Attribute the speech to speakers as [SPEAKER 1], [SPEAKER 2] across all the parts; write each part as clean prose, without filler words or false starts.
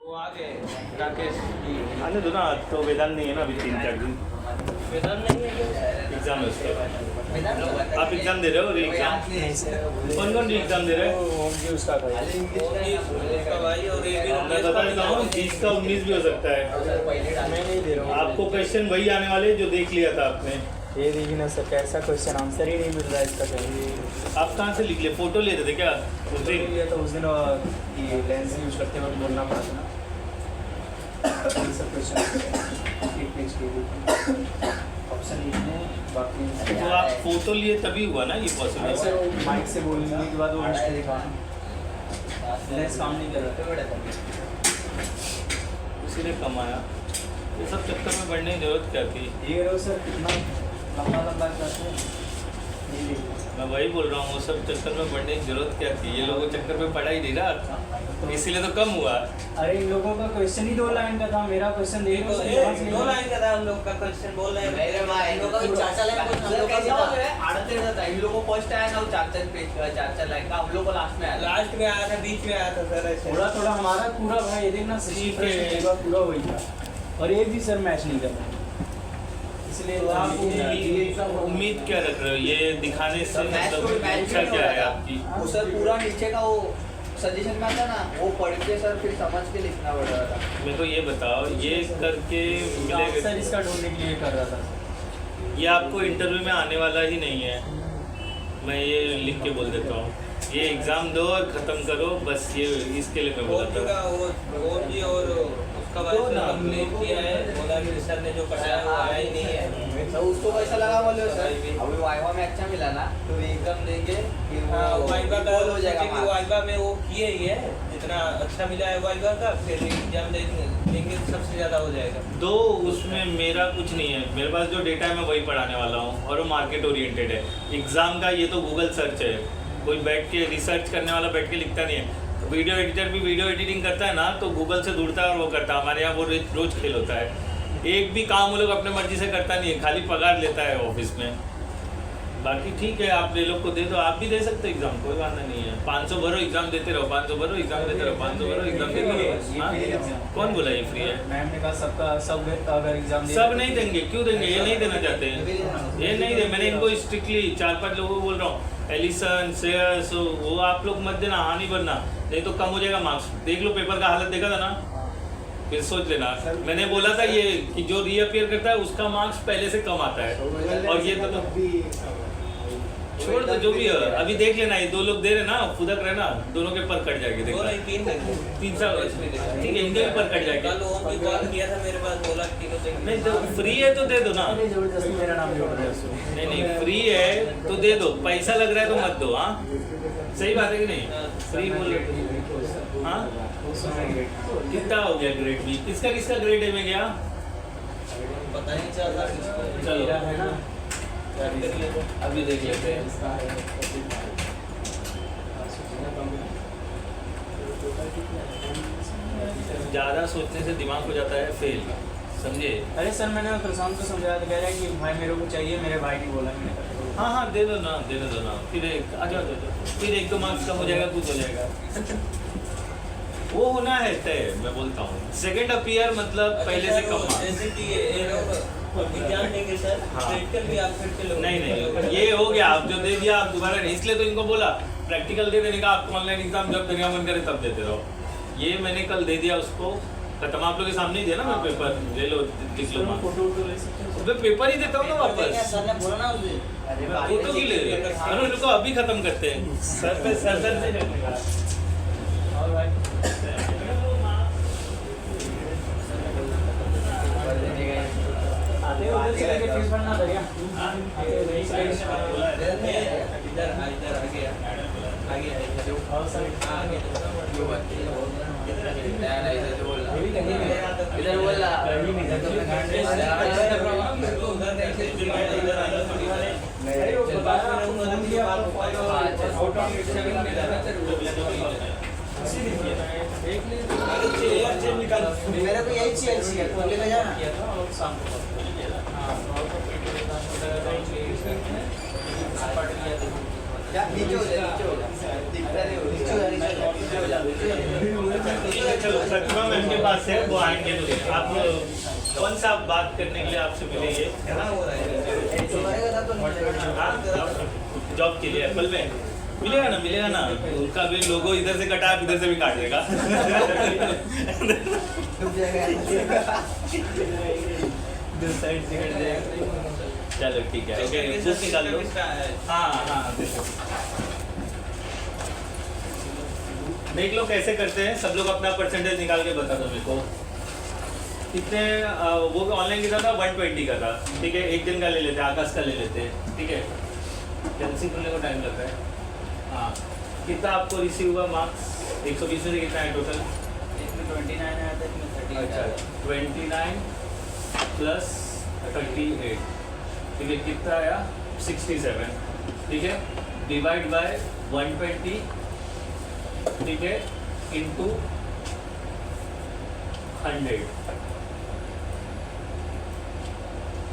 [SPEAKER 1] वो आ गए राकेश
[SPEAKER 2] आने दो ना, तो वेदांत नहीं है ना अभी 3-4 दिन।
[SPEAKER 1] वेदांत नहीं है
[SPEAKER 2] एग्जाम है उसका। आप एग्जाम दे रहे हो? एग्जाम कौन कौन एग्जाम दे रहे हो?
[SPEAKER 1] उसका भाई और ये
[SPEAKER 2] मैं बता देता हूँ 20 का 19 भी हो सकता है।
[SPEAKER 1] मैं नहीं दे रहा हूँ।
[SPEAKER 2] आपको क्वेश्चन वही आने वाले जो देख लिया था आपने।
[SPEAKER 1] ये देखिए ना सर, कैसा क्वेश्चन आंसर ही नहीं मिल रहा है इसका कहीं।
[SPEAKER 2] आप कहाँ से लिख लिए? फोटो ले रहे थे क्या उस दिन?
[SPEAKER 1] ये तो उस दिन ये लेंस यूज करते वक्त बोलना पड़ा था ना। ये सब क्वेश्चन एक पेज के लिए ऑप्शन लिखने बाकी।
[SPEAKER 2] तो आप फोटो लिए तभी हुआ ना ये पॉसिबल?
[SPEAKER 1] सर माइक से बोलने के बाद वो मुझे दिखा लेंस काम नहीं कर रहा था,
[SPEAKER 2] इसीलिए कमाया। ये सब चक्कर में बढ़ने की जरूरत क्या थी?
[SPEAKER 1] ये रो सर कितना लंबा लंबा करते हैं।
[SPEAKER 2] मैं वही बोल रहा हूँ, वो सब चक्कर में बढ़ने की जरूरत क्या थी? ये लोगों चक्कर में पढ़ा ही नहीं रहा, इसीलिए तो कम हुआ।
[SPEAKER 1] अरे इन लोगों का क्वेश्चन ही 2 लाइन का था, मेरा क्वेश्चन देखो
[SPEAKER 3] 2 लाइन का था। हम लोग का क्वेश्चन बोल रहे हैं मेरे भाई, इन लोगों का 4-4 लाइन कुछ हम लोग कैसे हो गए आड़ते रहता है। इन लोगों को फर्स्ट आया ना 4-4 पेज का 4-4 लाइन का, हम लोग को लास्ट में आया था, बीच में आया था सर।
[SPEAKER 1] थोड़ा थोड़ा हमारा पूरा भाई ये देखना पूरा वही था, और एक भी सर मैच नहीं कर रहा, इसलिए
[SPEAKER 2] तो आप उम्मीद क्या रख रहे हो ये दिखाने से? मतलब इच्छा क्या है आपकी?
[SPEAKER 3] वो सर पूरा नीचे का वो सजेशन में था ना, वो पढ़ के सर फिर समझ के लिखना पड़ रहा था।
[SPEAKER 2] मेरे को ये बताओ, ये करके मिलेगा?
[SPEAKER 1] सर इसका ढूंढने के लिए कर रहा था।
[SPEAKER 2] ये आपको इंटरव्यू में आने वाला ही नहीं है, मैं ये लिख के बोल देता हूँ। ये एग्ज़ाम दो और ख़त्म करो, बस ये इसके लिए मैं बोलता हूँ।
[SPEAKER 3] और उसका कंप्लेन किया है, बोला कि सर ने जो पढ़ाया वो आया ही नहीं है। तो उसको कैसा लगा बोले सर? अभी वाइवा में अच्छा मिला ना तो एग्जाम देंगे, फिर वो वाइवा का हो जाएगा। वाइवा में वो किए ही है, जितना अच्छा मिला है वाइवा का, फिर एग्जाम देंगे सबसे ज़्यादा हो जाएगा।
[SPEAKER 2] दो उसमें मेरा कुछ नहीं है, मेरे पास जो डेटा है मैं वही पढ़ाने वाला हूँ, और वो मार्केट ओरिएंटेड है। एग्ज़ाम का ये तो गूगल सर्च है, कोई बैठ के रिसर्च करने वाला बैठ के लिखता नहीं है। वीडियो एडिटर भी वीडियो एडिटिंग करता है ना, तो गूगल से ढूंढता है और वो करता है। हमारे यहाँ वो रोज खेल होता है। एक भी काम वो लोग अपने मर्जी से करता नहीं है, खाली पगार लेता है ऑफिस में। बाकी ठीक है, आप ये लोग को दे दो, आप भी दे सकते हो एग्जाम, कोई वादा नहीं है। 500 भरो, एग्जाम देते रहो, 500 भरो, एग्जाम देते रहो, 500 भरो, एग्जाम देते रहो। कौन बोला ये फ्री है?
[SPEAKER 1] मैम ने कहा सबका सब अगर एग्जाम
[SPEAKER 2] सब नहीं देंगे, क्यों देंगे? ये नहीं देना चाहते हैं, ये नहीं दे। मैंने इनको स्ट्रिक्टली 4-5 लोगों को बोल रहा हूँ, एलिसन श्रेयस, वो आप लोग मत देना, हाँ नहीं बनना, नहीं तो कम हो जाएगा मार्क्स। देख लो पेपर का हालत देखा था ना, फिर सोच लेना। मैंने बोला था ये कि जो रीअपियर करता है उसका मार्क्स पहले से कम आता है, और ये तो छोड़ दो जो भी है। अभी देख लेना, ये 2 लोग दे रहे ना, फुदक रहे ना, दोनों के पर कट जाएंगे। देखो 3 साल ठीक है, इनके भी पर कट जाएंगे।
[SPEAKER 3] कल ओम कॉल किया था मेरे पास, बोला कि
[SPEAKER 2] नहीं तो फ्री है तो दे दो ना।
[SPEAKER 1] जबरदस्ती मेरा नाम जोड़ दिया उसको।
[SPEAKER 2] नहीं फ्री है तो दे दो, पैसा लग रहा है तो मत दो। हाँ सही बात है कि नहीं? फ्री बोल रहे हाँ। कितना हो गया ग्रेड भी? किसका किसका ग्रेड है में गया
[SPEAKER 3] पता नहीं चला।
[SPEAKER 2] चलो
[SPEAKER 1] है ना,
[SPEAKER 2] अभी देख लेते हैं। ज़्यादा सोचने से दिमाग हो जाता है फेल, समझे?
[SPEAKER 1] अरे सर मैंने प्रशांत को समझाया तो कह रहा है कि भाई मेरे को चाहिए, मेरे भाई ने बोला। मैंने
[SPEAKER 2] हाँ हाँ दे दो ना, देने दो ना। फिर एक आ जाओ, फिर 1-2 मार्क्स कम हो जाएगा, कुछ हो जाएगा। वो होना है तय, मैं बोलता हूँ। सेकंड अपीयर मतलब पहले से कम मार्क्स।
[SPEAKER 3] जैसे कि एग्जाम देंगे सर, प्रैक्टिकल भी आप फिर से लोग
[SPEAKER 2] नहीं ये हो गया, आप जो दे दिया आप दोबारा नहीं, इसलिए तो इनको बोला प्रैक्टिकल दे देने का। आपको ऑनलाइन एग्जाम जब देने का मन करे तब देते रहो। ये मैंने कल दे दिया उसको, खत्म। आप लोग के सामने ही दिया ना मैं पेपर, ले लो लिख लो।
[SPEAKER 1] फोटो ले सकते हो,
[SPEAKER 2] मैं पेपर ही देता हूँ ना वापस।
[SPEAKER 3] सर ने बोला ना उसे,
[SPEAKER 2] फोटो की ले अरे रुको अभी खत्म करते हैं। सर पे सर से चलेगा।
[SPEAKER 1] और भाई आते हो उधर से लेके फीस भरना था क्या?
[SPEAKER 3] इधर आगे
[SPEAKER 1] और सर
[SPEAKER 3] इधर बोला मेरे को यही चाहिए, तो ले जाना। नीचे हो जाए,
[SPEAKER 2] चलो प्रतिमा मैम के पास है, वो आएंगे तो लेंगे। आप कौन सा बात करने के लिए आपसे मिले ये जॉब के लिए एप्पल में मिलेगा ना उनका भी लोगो इधर से कटा, इधर से भी काट देगा। चलो ठीक है, ओके बुक निकाल लो। हाँ देखो देख लो कैसे करते हैं सब लोग, अपना परसेंटेज निकाल के बता दो मेरे को कितने। वो ऑनलाइन कितना था 120 का था, ठीक है। एक दिन का ले लेते, आकाश का ले लेते, ठीक है। कैंसिल करने को टाइम लगता है। हाँ कितना आपको रिसीव हुआ मार्क्स? 120 में से कितना है टोटल?
[SPEAKER 3] इसमें 29 आया था, इसमें 30
[SPEAKER 2] अच्छा 29 प्लस 38, ठीक है। कितना आया? 67, ठीक है। डिवाइड बाय 120, ठीक है, इंटू 100,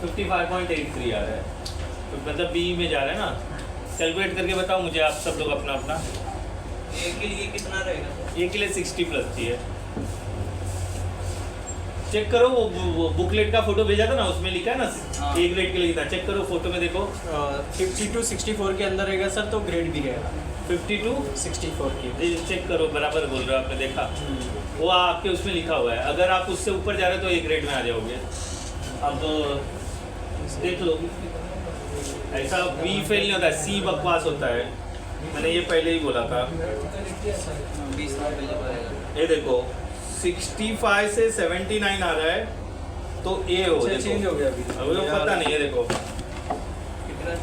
[SPEAKER 2] 55.83 आ रहा है, तो मतलब बी में जा रहा है ना। कैलकुलेट करके बताओ मुझे आप सब लोग अपना अपना।
[SPEAKER 3] ए के लिए कितना रहेगा?
[SPEAKER 2] ए के लिए 60 प्लस चाहिए। चेक करो वो बुकलेट का फोटो भेजा था ना, उसमें लिखा है ना
[SPEAKER 3] हाँ।
[SPEAKER 2] ए ग्रेड के लिए कितना। चेक करो फोटो में देखो।
[SPEAKER 1] 50 to 64 के अंदर रहेगा सर, तो ग्रेड भी रहेगा
[SPEAKER 2] 50 to
[SPEAKER 1] 64 की।
[SPEAKER 2] चेक करो, बराबर बोल रहे हो, आपने देखा वो आपके उसमें लिखा हुआ है। अगर आप उससे ऊपर जा रहे हो तो ए ग्रेड में आ जाओगे। अब देख लो, ऐसा बी फेल नहीं होता है, सी बकवास होता है। मैंने ये पहले ही बोला था।
[SPEAKER 3] 20 पहले पड़ेगा।
[SPEAKER 2] ये देखो 65 से 79 आ रहा है तो ए हो।
[SPEAKER 1] चेंज हो गया अभी।
[SPEAKER 2] अब वो पता नहीं है, देखो
[SPEAKER 3] कितना?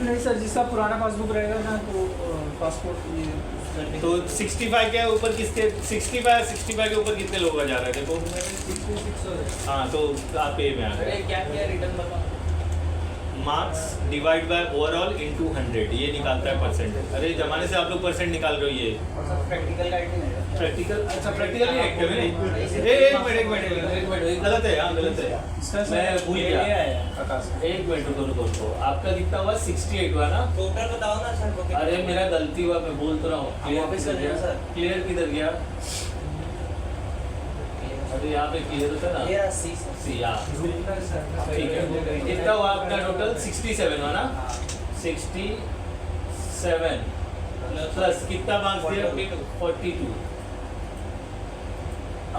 [SPEAKER 1] नहीं सर, जिसका पुराना पासबुक रहेगा ना तो पासपोर्ट
[SPEAKER 2] तो 65 के ऊपर किसके 65 के ऊपर कितने लोगों का जा रहा है देखो। हाँ तो आप ए में आ
[SPEAKER 3] अरे
[SPEAKER 2] गए।
[SPEAKER 3] क्या रिटर्न बताओ।
[SPEAKER 2] Marks divide by overall into 100, ये निकालता है परसेंटेज। अरे जमाने से आप लोग परसेंट निकाल रहे हो ये
[SPEAKER 3] प्रैक्टिकल गाइड नहीं है।
[SPEAKER 2] प्रैक्टिकल। अच्छा प्रैक्टिकल नहीं है क्या मेरे? एक मिनट गलत है, हाँ गलत है, मैं भूल गया। एक मिनट रुको। आपका कितना हुआ? 68 हुआ ना?
[SPEAKER 3] टोटल बताओ ना सर को।
[SPEAKER 2] अरे मेरा गलती हुआ, मैं बोल तो रहा हूँ।
[SPEAKER 3] वापस कर दिया सर।
[SPEAKER 2] क्लियर किधर गया? अरे यहाँ पे क्लियर होता है ना,
[SPEAKER 3] ये 80
[SPEAKER 2] सी हाँ ठीक है। कितना हुआ आपका टोटल? 67 हुआ ना? 67 प्लस कितना मार्क्स दिया? 42।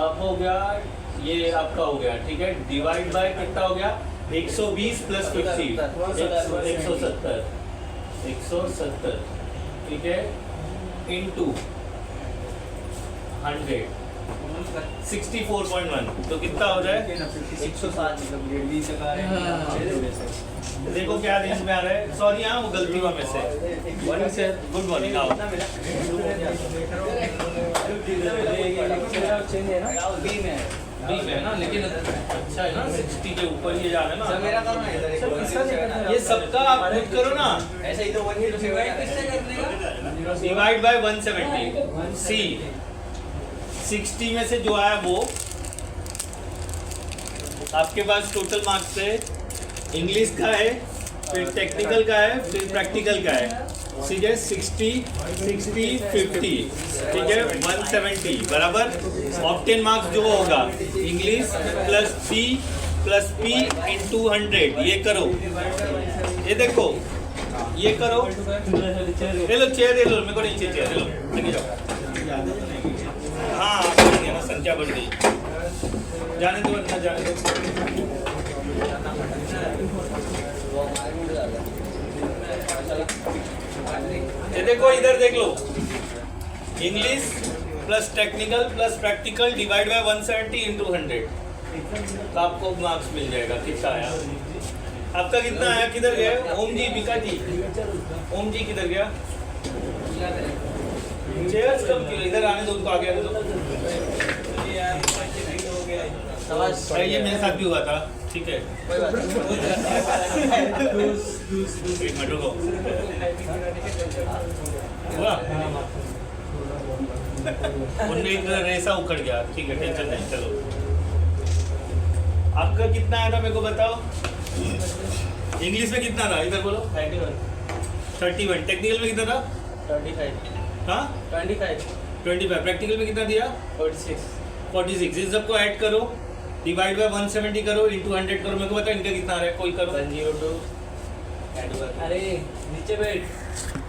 [SPEAKER 2] अब हो गया ये आपका हो गया, ठीक है। डिवाइड बाय कितना हो गया? 120 प्लस 50 170, ठीक है, इनटू 100 64.1, तो कितना हो जाए?
[SPEAKER 3] 107 मतलब ग्रेड बी से का है।
[SPEAKER 2] देखो क्या रेंज में आ रहा है। सॉरी हाँ वो गलती हुआ में से। गुड मॉर्निंग आओ।
[SPEAKER 3] चेंज है ना? बी में है।
[SPEAKER 2] बी में है ना, लेकिन अच्छा है ना 60 के ऊपर ये जा रहा है
[SPEAKER 3] सर
[SPEAKER 2] ना।
[SPEAKER 3] मेरा करो ना इधर एक
[SPEAKER 2] ये सबका आप खुद करो ना।
[SPEAKER 3] ऐसे ही तो 1 डिवाइड किससे कर देगा?
[SPEAKER 2] डिवाइड बाय 170 सी 60 में से जो आया वो आपके पास टोटल मार्क्स है। इंग्लिश का है, फिर टेक्निकल का है, फिर प्रैक्टिकल का है, ठीक है। 60 50, ठीक है, 170 बराबर। ऑप्टेन मार्क्स जो होगा इंग्लिश प्लस पी इंटू 100, ये करो। ये देखो ये करो। ले लो चेयर, ले लो, मेरे को नहीं चाहिए चेयर, ले लो लगे जाओ। हाँ ना संख्या बढ़ गई, जाने दो ना जाने दो। ये देखो इधर देख लो, English plus technical plus practical divide by 170 into 100, तो आपको मार्क्स मिल जाएगा। कितना आया आपका? कितना आया? किधर गया ओम जी? बिका जी, ओम जी किधर गया? चेयर्स कम क्यों? इधर आने दो, उनको आगे आने दो। ये मेरे साथ भी हुआ था, ठीक है। एक मिनट रुको। हुआ उनमें एक रेसा उखड़ गया, ठीक है, टेंशन नहीं। चलो आपका कितना आया था मेरे को बताओ। इंग्लिश में कितना था? इधर बोलो। 31। टेक्निकल में कितना था?
[SPEAKER 3] 35।
[SPEAKER 2] हाँ
[SPEAKER 3] 25
[SPEAKER 2] 25, प्रैक्टिकल में कितना दिया 46। इन सबको ऐड करो, डिवाइड बाय 170 करो, इंटू 100 करो। मेरे को बता इनका कितना आ रहा है, कोई करो।
[SPEAKER 3] 102 अरे नीचे बैठ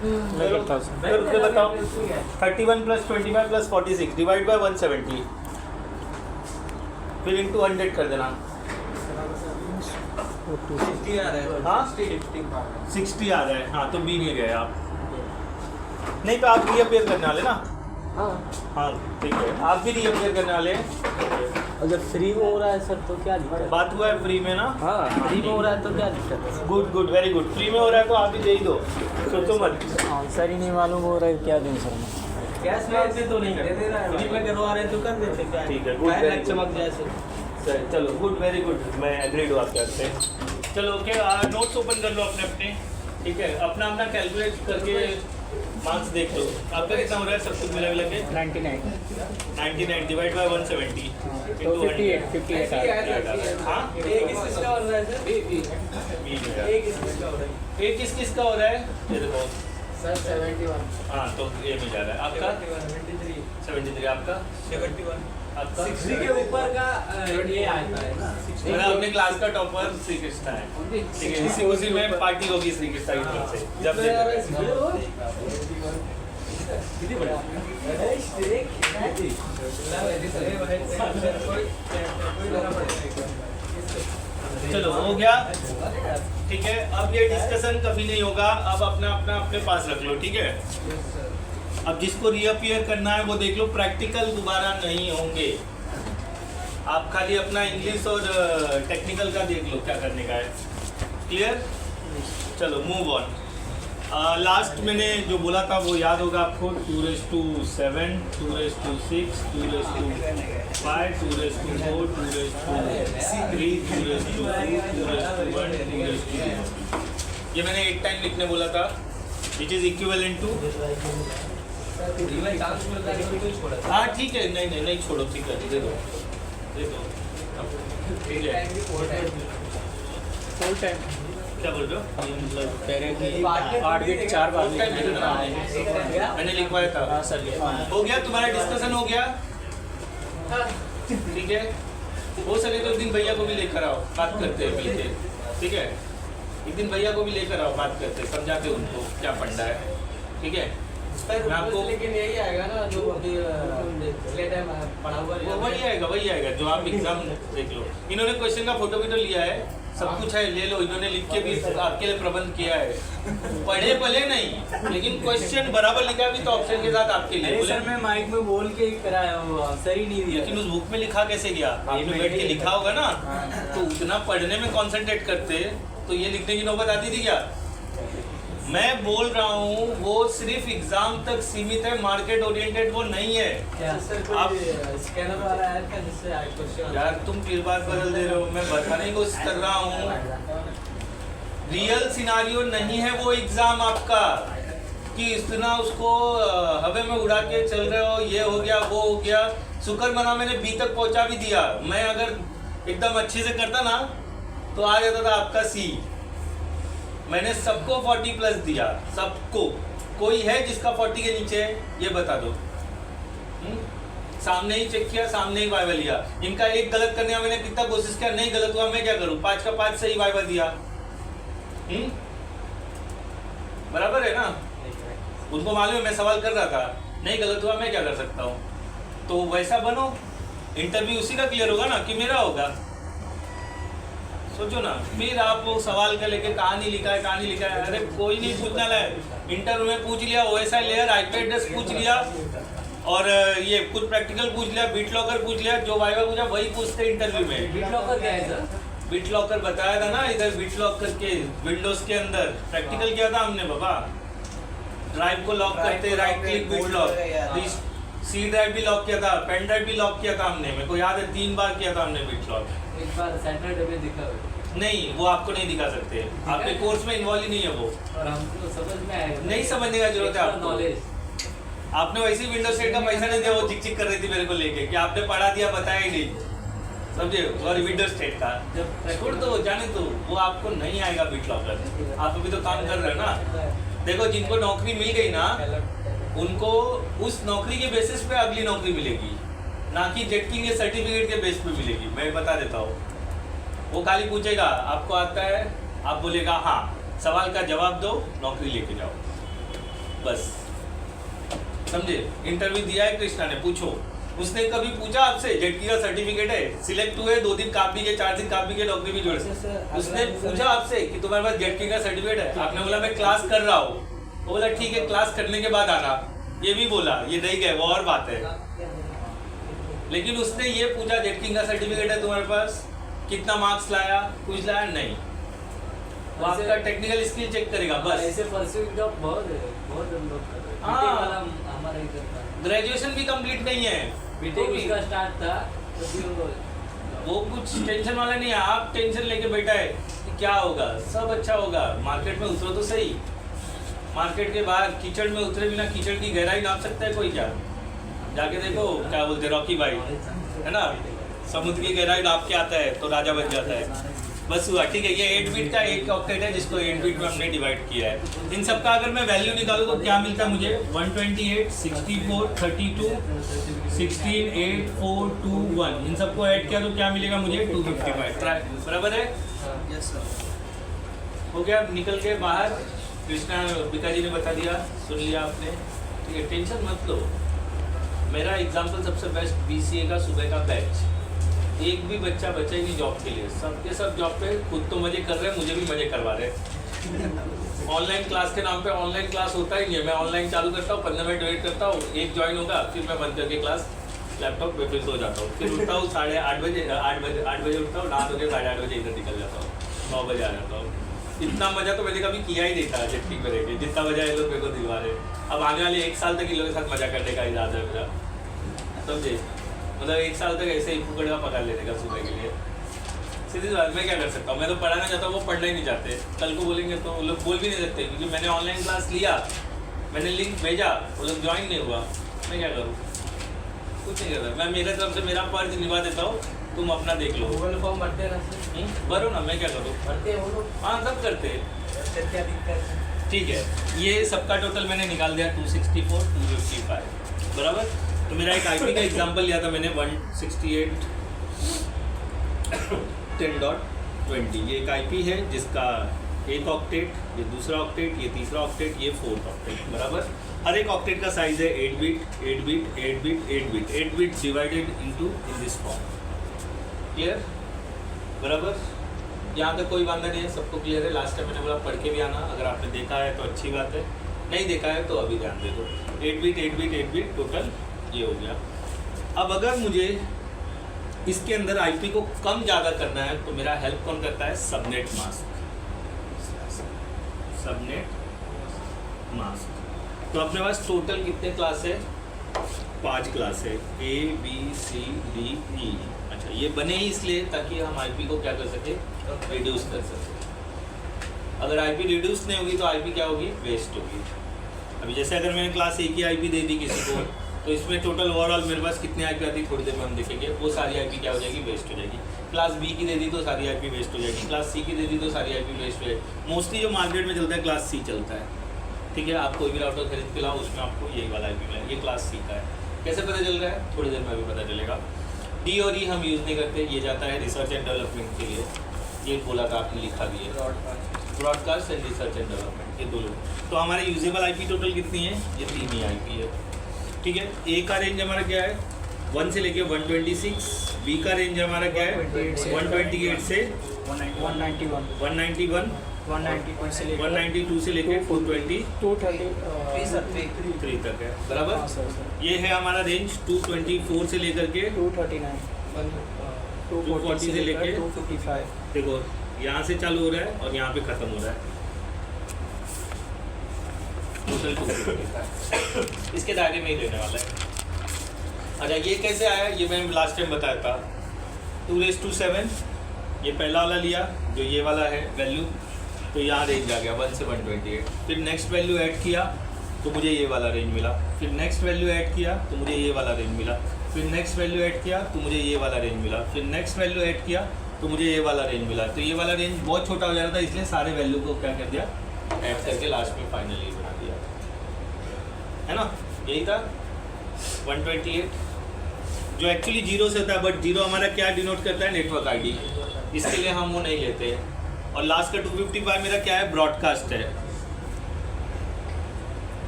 [SPEAKER 2] फिर बताओ 31 + 25 + 46 डिवाइड बाय 170, फिर इंटू 100 कर देना।
[SPEAKER 3] 60 आ रहा है।
[SPEAKER 2] हाँ 60 आ रहा है। हाँ तो बी में गए आप। नहीं तो आप रीअपेयर करने वाले ना। हाँ ठीक है, आप भी रीअपेयर करने वाले हैं।
[SPEAKER 3] अगर फ्री में हो रहा है सर तो क्या दिक्कत?
[SPEAKER 2] बात हुआ है फ्री में ना।
[SPEAKER 3] हाँ फ्री में हो रहा है तो क्या दिक्कत है?
[SPEAKER 2] Good very good. फ्री में हो रहा है तो आप भी दे ही दो, सोचो मत।
[SPEAKER 4] आंसर ही नहीं मालूम हो रहा है, क्या दूँ सर मैं?
[SPEAKER 3] कैश में ऐसे तो नहीं कर दे रहा है, फ्री में करवा रहे हैं तो कर देते क्या?
[SPEAKER 2] ठीक है, good, very good.
[SPEAKER 3] चमक जैसे।
[SPEAKER 2] सर चलो गुड वेरी गुड, मैं एग्रीड हूँ आपके आपसे। चलो ओके, नोट्स ओपन कर लो अपने अपने, ठीक है। अपना अपना कैलकुलेट करके मार्क्स देख लो। आपका कितना हो रहा है सब कुछ मिला मिला के? 99 डिवाइड बाय 170
[SPEAKER 4] तो 58 आ रहा है।
[SPEAKER 2] हाँ
[SPEAKER 3] एक किसका हो रहा है सर? एक किसका हो रहा है?
[SPEAKER 2] एक किस का हो रहा है ये देखो।
[SPEAKER 3] सर 71
[SPEAKER 2] हाँ तो ये मिल जा रहा है आपका 73, आपका
[SPEAKER 3] 71
[SPEAKER 2] आपका
[SPEAKER 3] 60 के ऊपर का ये आता है।
[SPEAKER 2] मेरा अपने क्लास का टॉपर श्री कृष्णा है, ठीक है। उसी में पार्टी होगी श्री कृष्णा की तरफ से जब
[SPEAKER 3] कितनी बड़ा?
[SPEAKER 2] चलो हो गया, ठीक है। अब ये डिस्कशन कभी नहीं होगा, अब अपना अपना अपने पास रख लो, ठीक है। अब जिसको रीअपियर करना है वो देख लो, प्रैक्टिकल दोबारा नहीं होंगे। आप खाली अपना इंग्लिश और टेक्निकल का देख लो क्या करने का है। क्लियर? चलो मूव ऑन। लास्ट मैंने जो बोला था वो याद होगा आपको, 2⁷7, 2⁶6, 2⁵5, 2⁴, 2⁵3, 2⁵2, 2⁵1, 2⁵0। ये मैंने 8 टाइम लिखने बोला था, विच इज इक्विवेलेंट टू। हाँ ठीक है, नहीं छोड़ो, ठीक है, दे दो ठीक है।
[SPEAKER 4] फुल टाइम
[SPEAKER 2] क्या बोल रहे हो?
[SPEAKER 4] ये मतलब कह रहे हैं कि 8 गेट 4 बार
[SPEAKER 2] मैंने लिखवाया था।
[SPEAKER 4] हाँ सर
[SPEAKER 2] हो गया, तुम्हारा डिस्कशन हो गया, ठीक है। हो सके तो एक दिन भैया को भी लेकर आओ, बात करते हैं मिलके, ठीक है। एक दिन भैया को भी लेकर आओ, बात करते, समझाते उनको क्या फंडा है, ठीक है। मैं आपको
[SPEAKER 3] लेकिन यही आएगा ना जो अभी पिछले टाइम पढ़ा हुआ है,
[SPEAKER 2] वही आएगा जो आप एग्जाम देख लो। इन्होंने क्वेश्चन का फोटो भी तो लिया है, सब कुछ है, ले लो। इन्होंने लिख के भी आपके लिए प्रबंध किया है। पढ़े भले नहीं, लेकिन क्वेश्चन बराबर लिखा भी तो ऑप्शन के साथ आपके लिए।
[SPEAKER 3] अरे सर मैं माइक में बोल के ही कराया हूँ, आंसर ही नहीं दिया।
[SPEAKER 2] लेकिन उस बुक में लिखा कैसे गया? आपने बैठ के लिखा होगा ना, तो उतना पढ़ने में कंसंट्रेट करते तो ये लिखने की नौबत आती थी क्या? मैं बोल रहा हूँ वो सिर्फ एग्जाम तक सीमित है, मार्केट ओरिएंटेड वो नहीं है।
[SPEAKER 3] क्या सर
[SPEAKER 2] आप
[SPEAKER 3] स्कैनर वाला है क्या जिससे क्वेश्चन?
[SPEAKER 2] यार तुम फिर बात बदल दे रहे हो, मैं बताने की कोशिश कर रहा हूँ। रियल सिनारियो नहीं है वो एग्जाम आपका कि इतना उसको हवा में उड़ा के चल रहे हो, ये हो गया वो हो गया। शुक्र मना मैंने बी तक पहुंचा भी दिया। मैं अगर एकदम अच्छे से करता ना तो आ जाता था आपका सी। मैंने सबको 40+ दिया, सबको। कोई है जिसका 40 के नीचे है? ये बता दो। सामने ही चेक किया, सामने ही वाइवा लिया। इनका एक गलत करने का मैंने कितना कोशिश किया, नहीं गलत हुआ, मैं क्या करूं? 5 का 5 सही वाइवा दिया। बराबर है ना? उनको मालूम है मैं सवाल कर रहा था, नहीं गलत हुआ, मैं क्या कर सकता हूँ? तो वैसा बनो, इंटरव्यू उसी का क्लियर होगा ना कि मेरा होगा। सोचो ना, फिर आप वो सवाल का लेके कहानी लिखा है। अरे कोई नहीं पूछना है, इंटरव्यू में पूछ लिया, OSI लेयर IP एड्रेस पूछ लिया, और ये कुछ प्रैक्टिकल पूछ लिया, बिट लॉकर पूछ लिया, जो वाइवा पूछा वही पूछते इंटरव्यू में।
[SPEAKER 3] बिट लॉकर क्या है सर?
[SPEAKER 2] बिट लॉकर बताया था ना, इधर बिट लॉकर के विंडोज के अंदर प्रैक्टिकल किया था हमने बाबा। ड्राइव को लॉक करते, right click bit lock, C drive भी लॉक किया था, पेन ड्राइव भी लॉक किया था हमने। मेरे को याद है 3 बार किया था हमने बिट लॉक।
[SPEAKER 3] एक बार सैटरडे में दिखा
[SPEAKER 2] नहीं, वो आपको नहीं दिखा सकते, आपके कोर्स में इन्वॉल्व ही नहीं है वो।
[SPEAKER 3] और हमको समझ में आएगा,
[SPEAKER 2] नहीं समझने का जरूरत है आपको।
[SPEAKER 3] नॉलेज
[SPEAKER 2] आपने वैसे ही विंडोज सेट का पैसा नहीं दिया, वो चिक चिक कर रही थी मेरे को लेके कि आपने पढ़ा दिया, बताया ही नहीं, समझे? और विंडोज सेट का जब छोड़ दो, जाने दो, वो आपको नहीं आएगा बिट लॉकर। आप अभी तो काम कर रहे हो ना। देखो जिनको नौकरी मिल गई ना, उनको उस नौकरी के बेसिस पे अगली नौकरी मिलेगी, ना कि जेटकिंग के सर्टिफिकेट के बेस पे मिलेगी। मैं बता देता हूँ, वो खाली पूछेगा आपको आता है, आप बोलेगा हाँ, सवाल का जवाब दो, नौकरी लेके जाओ, बस। समझे? इंटरव्यू दिया है कृष्णा ने, पूछो, उसने कभी पूछा आपसे जेटकी का सर्टिफिकेट है, सिलेक्ट हुए, 2 दिन काम भी किए, 4 दिन काम भी किए, नौकरी भी जोड़े, उसने पूछा आपसे कि तुम्हारे पास जेटकी का सर्टिफिकेट है? आपने बोला मैं क्लास कर रहा हूँ, वो बोला ठीक है, क्लास करने के बाद आना, ये भी बोला, ये नहीं गए, वो और बात है। लेकिन उसने ये पूछा जेटकिंग का सर्टिफिकेट है तुम्हारे पास, कितना मार्क्स लाया, कुछ लाया नहीं, वो आपका टेक्निकल स्किल चेक करेगा बस।
[SPEAKER 3] ऐसे परस्यूट जॉब बहुत है, बहुत हम लोग कर रहे हैं।
[SPEAKER 2] हाँ।
[SPEAKER 3] बीटेक वाला हमारा इधर था,
[SPEAKER 2] ग्रेजुएशन भी कंप्लीट नहीं है,
[SPEAKER 3] बीटेक उसका स्टार्ट था, तो फिर
[SPEAKER 2] वो कुछ टेंशन वाला नहीं है। आप टेंशन लेके बैठा है कि क्या होगा, सब अच्छा होगा, मार्केट में उतरो तो सही। मार्केट के बाहर कीचड़ में उतरे बिना कीचड़ की गहराई नाप सकता है कोई क्या? जाके देखो, क्या बोलते हैं रॉकी भाई, है ना, समुद्र की गहराई नाप के आता है तो राजा बन जाता है। बस हुआ, ठीक है। ये 8 बिट का एक ऑक्टेट है, जिसको 8 बिट में हमने डिवाइड किया है। इन सब का अगर मैं वैल्यू निकालूँ तो क्या मिलता है मुझे? 128, 64, 32, 16, 8, 4, 2, 1। इन सबको ऐड किया तो क्या मिलेगा मुझे? 255। बराबर है? हो गया, निकल के बाहर। कृष्णा बिका जी ने बता दिया, सुन लिया आपने, ठीक है, टेंशन मत लो। मेरा एग्जाम्पल सबसे बेस्ट BCA का सुबह का बैच, एक भी बच्चा बचा ही नहीं जॉब के लिए, सबके सब जॉब पे, खुद तो मजे कर रहे हैं, मुझे भी मजे करवा रहे हैं। ऑनलाइन क्लास के नाम पे ऑनलाइन क्लास होता ही नहीं है। मैं ऑनलाइन चालू करता हूँ, 15 मिनट वेट करता हूँ, एक ज्वाइन होगा, फिर मैं बंद करके क्लास लैपटॉप पे फिर सो जाता हूँ। फिर उठता हूँ 8:30 बजे, 8 बजे उठता हूँ, नहा धो के 8:30 बजे इधर निकल जाता हूँ, 9 बजे आ जाता हूँ। इतना मजा तो मैंने कभी किया ही नहीं था जेटकिंग में रह के, जितना मजा ये लोग मेरे को दिलवा रहे। अब आने वाले 1 साल तक इन लोगों के साथ मजा करने का इरादा है मेरा, समझे? मतलब 1 साल तक ऐसे ही फुकड़ का पकड़ लेने का सुबह के लिए। सीधी बात, मैं क्या कर सकता हूँ? मैं तो पढ़ाना चाहता हूँ, वो पढ़ना ही नहीं चाहते। कल को बोलेंगे तो वो लोग बोल भी नहीं सकते, क्योंकि मैंने ऑनलाइन क्लास लिया, मैंने लिंक भेजा, वो लोग ज्वाइन नहीं हुआ, मैं क्या करूँ? कुछ नहीं करता। मैं मेरे तरफ से मेरा फर्ज निभा देता हूँ, तुम अपना देख लो।
[SPEAKER 3] गूगल फॉर्म भरते हैं,
[SPEAKER 2] भरो ना, मैं क्या करूँ?
[SPEAKER 3] भरते हैं वो लोग।
[SPEAKER 2] हाँ, सब करते हैं,
[SPEAKER 3] क्या दिक्कत है?
[SPEAKER 2] ठीक है। ये सबका टोटल मैंने निकाल दिया 264, 255, बराबर। तो मेरा एक IP का एग्जांपल लिया था मैंने, 168 10.20। ये एक IP है जिसका एक ऑक्टेट, ये दूसरा ऑक्टेट, ये तीसरा ऑक्टेट, ये 4th ऑक्टेट, बराबर। हर एक ऑक्टेट का साइज है 8 bit, 8 bit, 8 bit, 8 bit, 8 bit divided into in this form. Clear? बराबर। यहाँ तक कोई वांधा नहीं है, सबको क्लियर है? लास्ट टाइम मैंने बोला पढ़ के भी आना, अगर आपने देखा है तो अच्छी बात है, नहीं देखा है तो अभी ध्यान दे दो। 8 बिट, 8 बिट, 8 बिट, टोटल ये हो गया। अब अगर मुझे इसके अंदर IP को कम ज़्यादा करना है तो मेरा हेल्प कौन करता है? Subnet mask. Subnet mask. तो अपने पास टोटल कितने क्लास है? 5 क्लास है, A, B, C, D, E। अच्छा, ये बने ही इसलिए ताकि हम IP को क्या कर सके? रिड्यूस कर सके। अगर IP रिड्यूस नहीं होगी तो IP क्या होगी? वेस्ट होगी। अभी जैसे अगर मैंने क्लास A की IP दे दी किसी को, तो इसमें टोटल ओवरऑल मेरे पास कितनी IP आती है थोड़ी देर में हम देखेंगे। वो सारी IP क्या हो जाएगी? वेस्ट हो जाएगी। क्लास B की दे दी तो सारी IP वेस्ट हो जाएगी, क्लास C की दे दी तो सारी IP वेस्ट हो जाएगी। मोस्टली जो मार्केट में चलता है क्लास C चलता है, ठीक है। आप कोई भी राउटर खरीद के लाओ, उसमें आपको यही वाला IP मिला, ये क्लास C का है। कैसे पता चल रहा है? थोड़ी देर में अभी पता चलेगा। D और E हम यूज़ नहीं करते, ये जाता है रिसर्च एंड डेवलपमेंट के लिए। ये बोला था आपने, लिखा भी है, broadcast and research and development, ये 2 लोग। तो हमारे यूजेबल IP टोटल कितनी है? ये 3 ही IP है, ठीक है। A का रेंज हमारा क्या है? 1 से लेके 126। B का रेंज हमारा क्या है? 128 से
[SPEAKER 4] 191,
[SPEAKER 2] 191, 192 से लेके 420, 3 तक है, बराबर। ये है हमारा रेंज 224 से लेकर के
[SPEAKER 4] 239,
[SPEAKER 2] 240 से लेके
[SPEAKER 4] 255।
[SPEAKER 2] देखो यहाँ से चालू हो रहा है और यहाँ पे खत्म हो रहा है, टोटल 255। इसके दायरे में ही रहने वाला है। अच्छा, ये कैसे आया? ये मैं लास्ट टाइम बताया था, 2:7। ये पहला वाला लिया जो ये वाला है वैल्यू, तो यहाँ रेंज आ गया 1 से 128। फिर नेक्स्ट वैल्यू ऐड किया तो मुझे ये वाला रेंज मिला, फिर नेक्स्ट वैल्यू ऐड किया तो मुझे ये वाला रेंज मिला, फिर नेक्स्ट वैल्यू ऐड किया तो मुझे ये वाला रेंज मिला, फिर नेक्स्ट वैल्यू ऐड किया तो मुझे ये वाला रेंज मिला। तो ये वाला रेंज बहुत छोटा हो जा रहा था, इसलिए सारे वैल्यू को क्या कर दिया? ऐड करके लास्ट में फाइनली बना दिया। है ना, यही था 128 जो एक्चुअली जीरो से था, बट जीरो हमारा क्या डिनोट करता है, नेटवर्क आईडी, इसके लिए हम वो नहीं लेते। और लास्ट का 255 मेरा क्या है, ब्रॉडकास्ट है,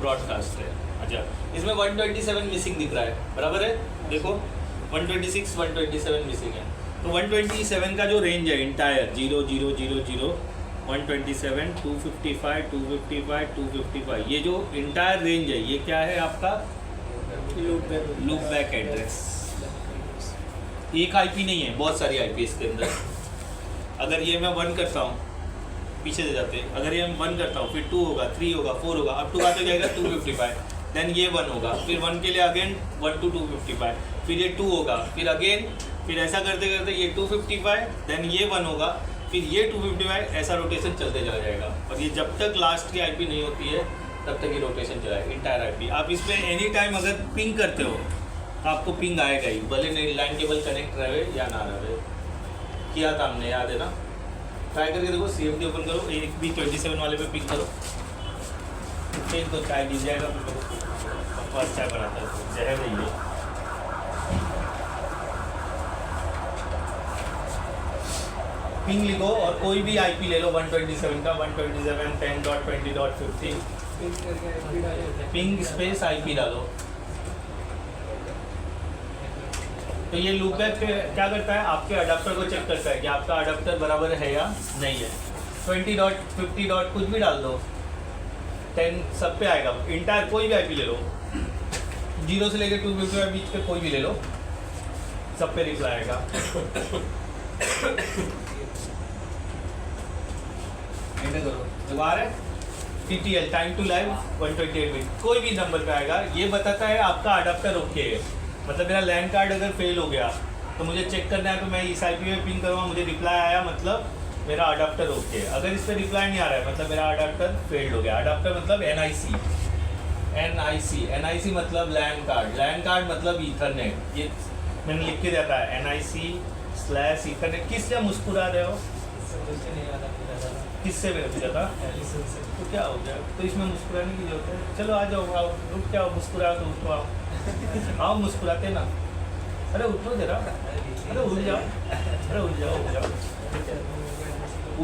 [SPEAKER 2] ब्रॉडकास्ट है। अच्छा, इसमें 127 मिसिंग दिख रहा है, बराबर है, देखो 126 127 मिसिंग है। तो 127 का जो रेंज है इंटायर 0 0 0 0 127 255 255 255, ये जो इंटायर रेंज है ये क्या है आपका, लूप बैक एड्रेस। एक आईपी नहीं है, बहुत सारी आईपी इसके अंदर। अगर ये मैं 1 करता हूँ, पीछे से जाते, अगर ये मैं 1 करता हूँ, फिर 2 होगा, 3 होगा, 4 होगा, अब 2 आते जाएगा 255, देन ये 1 होगा, फिर 1 के लिए अगेन 1 to 255, फिर ये 2 होगा, फिर अगेन, फिर ऐसा करते करते ये 255, देन ये 1 होगा, फिर ये 255, ऐसा रोटेशन चलते चला जाएगा। और ये जब तक लास्ट की आईपी नहीं होती है तब तक ये रोटेशन चलाएगा, इंटायर आईपी। आप इसमें एनी टाइम अगर पिंग करते हो तो आपको पिंग आएगा ही, भले नहीं लाइन केबल कनेक्ट रहे या ना रहे। किया था हमने, याद है ना, ट्राई करके देखो, CFD ओपन करो, एक भी 27 वाले पे पिंग करो, फिर तो चाय दी जाएगा। बकवास चाय बनाता है, जहर है ये। पिंग लिखो और कोई भी आईपी ले लो 127 का, 127 10.20.50, पिंग स्पेस आईपी डालो। तो ये लूप बैक क्या करता है, आपके अडाप्टर को चेक करता है कि आपका अडाप्टर बराबर है या नहीं है। 20.50. कुछ भी डाल दो, 10 सब पे आएगा। इंटायर कोई भी आईपी ले लो, 0 से लेकर 255 बीच पे कोई भी ले लो, सब पे रिप्लाई आएगा। दोबारा TTL time to live 128 minute, कोई भी नंबर पे आएगा। ये बताता है आपका अडाप्टर ओके है, मतलब मेरा लैंड कार्ड अगर फेल हो गया तो मुझे चेक करना है, तो मैं इस आईपी में पिंग करूँगा, मुझे रिप्लाई आया मतलब मेरा अडाप्टर ओके है। अगर इस पर रिप्लाई नहीं आ रहा है मतलब मेरा अडाप्टर फेल्ड हो गया। अडाप्टर मतलब NIC मतलब लैंड कार्ड मतलब ईथरनेट। ये मैंने लिख के देता है NIC/ईथरनेट। किस लिए मुस्कुरा रहे हो, किससे मेरे पूछा था, तो क्या हो गया, तो इसमें मुस्कुराने की जरूरत है। चलो आ जाओ, आओ, रुक जाओ, मुस्कुराओ तो उठो, आओ आओ, मुस्कुराते ना, अरे उठो जरा, अरे उठ जाओ, अरे उठ जाओ,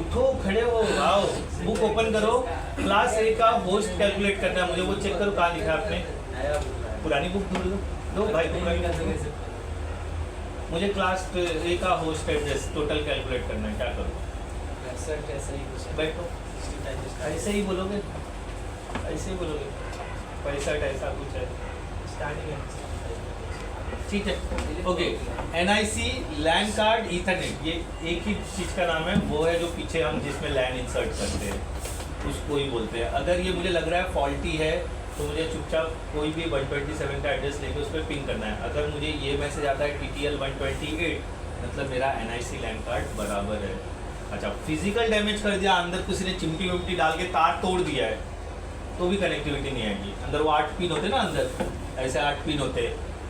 [SPEAKER 2] उठो, खड़े हो, आओ, बुक ओपन करो, क्लास A का होस्ट कैलकुलेट करना है मुझे, वो चेक करो कहाँ लिखा है आपने, पुरानी बुक दो भाई, मुझे क्लास A का होस्ट एड्रेस टोटल कैलकुलेट करना है, क्या करो, बैठो, ऐसे ही बोलोगे, ऐसे ही बोलोगे, 65 ऐसा कुछ है, ठीक है, ओके। NIC लैन कार्ड ईथरनेट, ये एक ही चीज़ का नाम है, वो है जो पीछे हम जिसमें लैन इंसर्ट करते हैं उसको ही बोलते हैं। अगर ये मुझे लग रहा है फॉल्टी है तो मुझे चुपचाप कोई भी 127 का एड्रेस लेके उस पर पिंग करना है। अगर मुझे ये मैसेज आता है TTL 128 मतलब मेरा NIC लैन कार्ड बराबर है। अच्छा, फिजिकल डैमेज कर दिया, अंदर किसी ने चिमटी विमटी डाल के तार तोड़ दिया है तो भी कनेक्टिविटी नहीं आएगी। अंदर वो 8 पिन होते ना, अंदर ऐसे 8 पिन होते,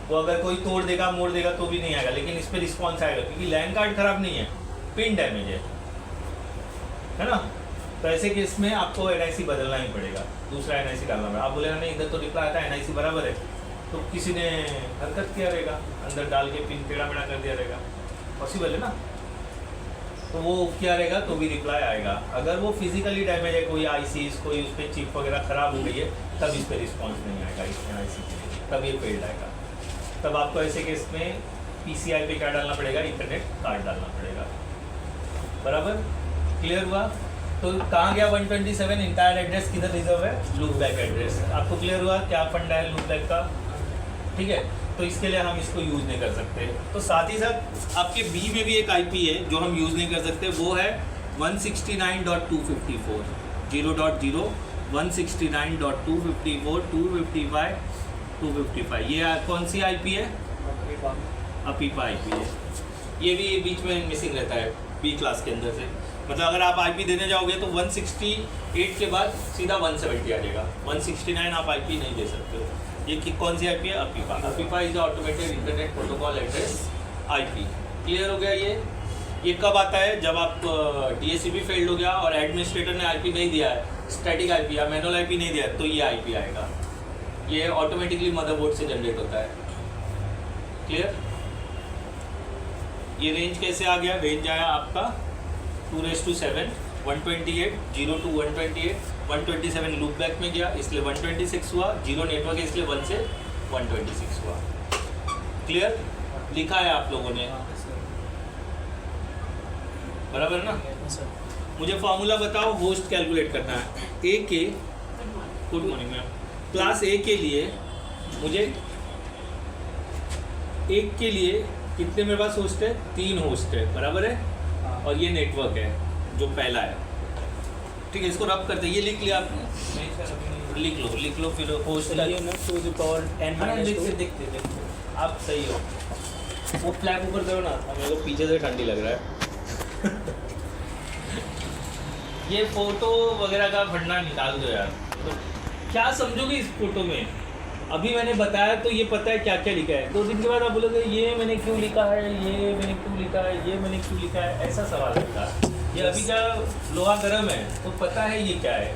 [SPEAKER 2] वो अगर कोई तोड़ देगा मोड़ देगा तो भी नहीं आएगा, लेकिन इस पर रिस्पॉन्स आएगा क्योंकि लैन कार्ड खराब नहीं है, पिन डैमेज है ना। तो ऐसे केस में आपको NIC बदलना ही पड़ेगा, दूसरा NIC डालना पड़ेगा। आप बोलेगा नहीं इधर तो रिप्लाई आता है NIC बराबर है, तो किसी ने हरकत किया रहेगा, अंदर डाल के पिन टेढ़ा मेढ़ा कर दिया रहेगा, पॉसिबल है ना। तो वो किया रहेगा तो भी रिप्लाई आएगा। अगर वो फिजिकली डैमेज है, कोई ICs कोई उस पर चिप वगैरह ख़राब हो गई है, तब इस पर रिस्पॉन्स नहीं आएगा इस NIC के लिए, तब ये फेल्ड आएगा। तब आपको ऐसे केस में PCI पे क्या डालना पड़ेगा, इंटरनेट कार्ड डालना पड़ेगा। बराबर क्लियर हुआ। तो कहाँ गया 127, इंटायर एड्रेस किधर रिजर्व है, लूप बैक एड्रेस। आपको क्लियर हुआ क्या फंडा है लूप बैक का, ठीक है। तो इसके लिए हम इसको यूज़ नहीं कर सकते। तो साथ ही साथ आपके B में भी एक IP है जो हम यूज़ नहीं कर सकते, वो है 169.254 0.0 169.254 255 255। ये कौन सी IP है, अपीपा IP है। ये भी बीच में मिसिंग रहता है B क्लास के अंदर से, मतलब अगर आप IP देने जाओगे तो 168 के बाद सीधा 170 आ जाएगा, 169 आप IP नहीं दे सकते हो। ये कौन सी IP है, अपीपा। अपीपा is automated internet protocol address IP। Clear हो गया। ये कब आता है, जब आप DHCP फेल्ड हो गया और एडमिनिस्ट्रेटर ने IP नहीं दिया है, स्टैटिक IP या मैनुअल IP नहीं दिया है, तो ये IP आएगा। ये ऑटोमेटिकली मदरबोर्ड से जनरेट होता है। क्लियर? ये रेंज कैसे आ गया? रेंज आया आपका 2:7, 128, 0 to 128, 127 लूप बैक में गया इसलिए 126 हुआ, 0 नेटवर्क है इसलिए 1 से 126 हुआ। क्लियर? लिखा है आप लोगों ने, बराबर ना? मुझे फॉर्मूला बताओ, होस्ट कैलकुलेट करना है। ए के, गुड मॉर्निंग मैम, क्लास ए के लिए मुझे एक के लिए कितने मेरे पास होस्ट है? 3 होस्ट है, बराबर है? और ये नेटवर्क है जो पहला है, ठीक है? इसको रब करते हैं, ये लिख लिया आपने?
[SPEAKER 3] नहीं सर अभी नहीं।
[SPEAKER 2] लिख लो फिर होस्ट का।
[SPEAKER 4] To the power n -2।
[SPEAKER 2] देखते आप सही हो। वो फ्लैग ऊपर करो ना, मेरे को पीछे से ठंडी लग रहा है। ये फोटो वगैरह का भंडार निकाल दो यार। तो क्या समझोगे इस फोटो में? अभी मैंने बताया तो ये पता है क्या क्या लिखा है, 2 दिन के बाद आप बोलोगे ये मैंने क्यों लिखा है, ये मैंने क्यों लिखा है, ये मैंने क्यों लिखा है, ऐसा सवाल होता है। ये अभी का लोहा गर्म है तो पता है ये क्या है।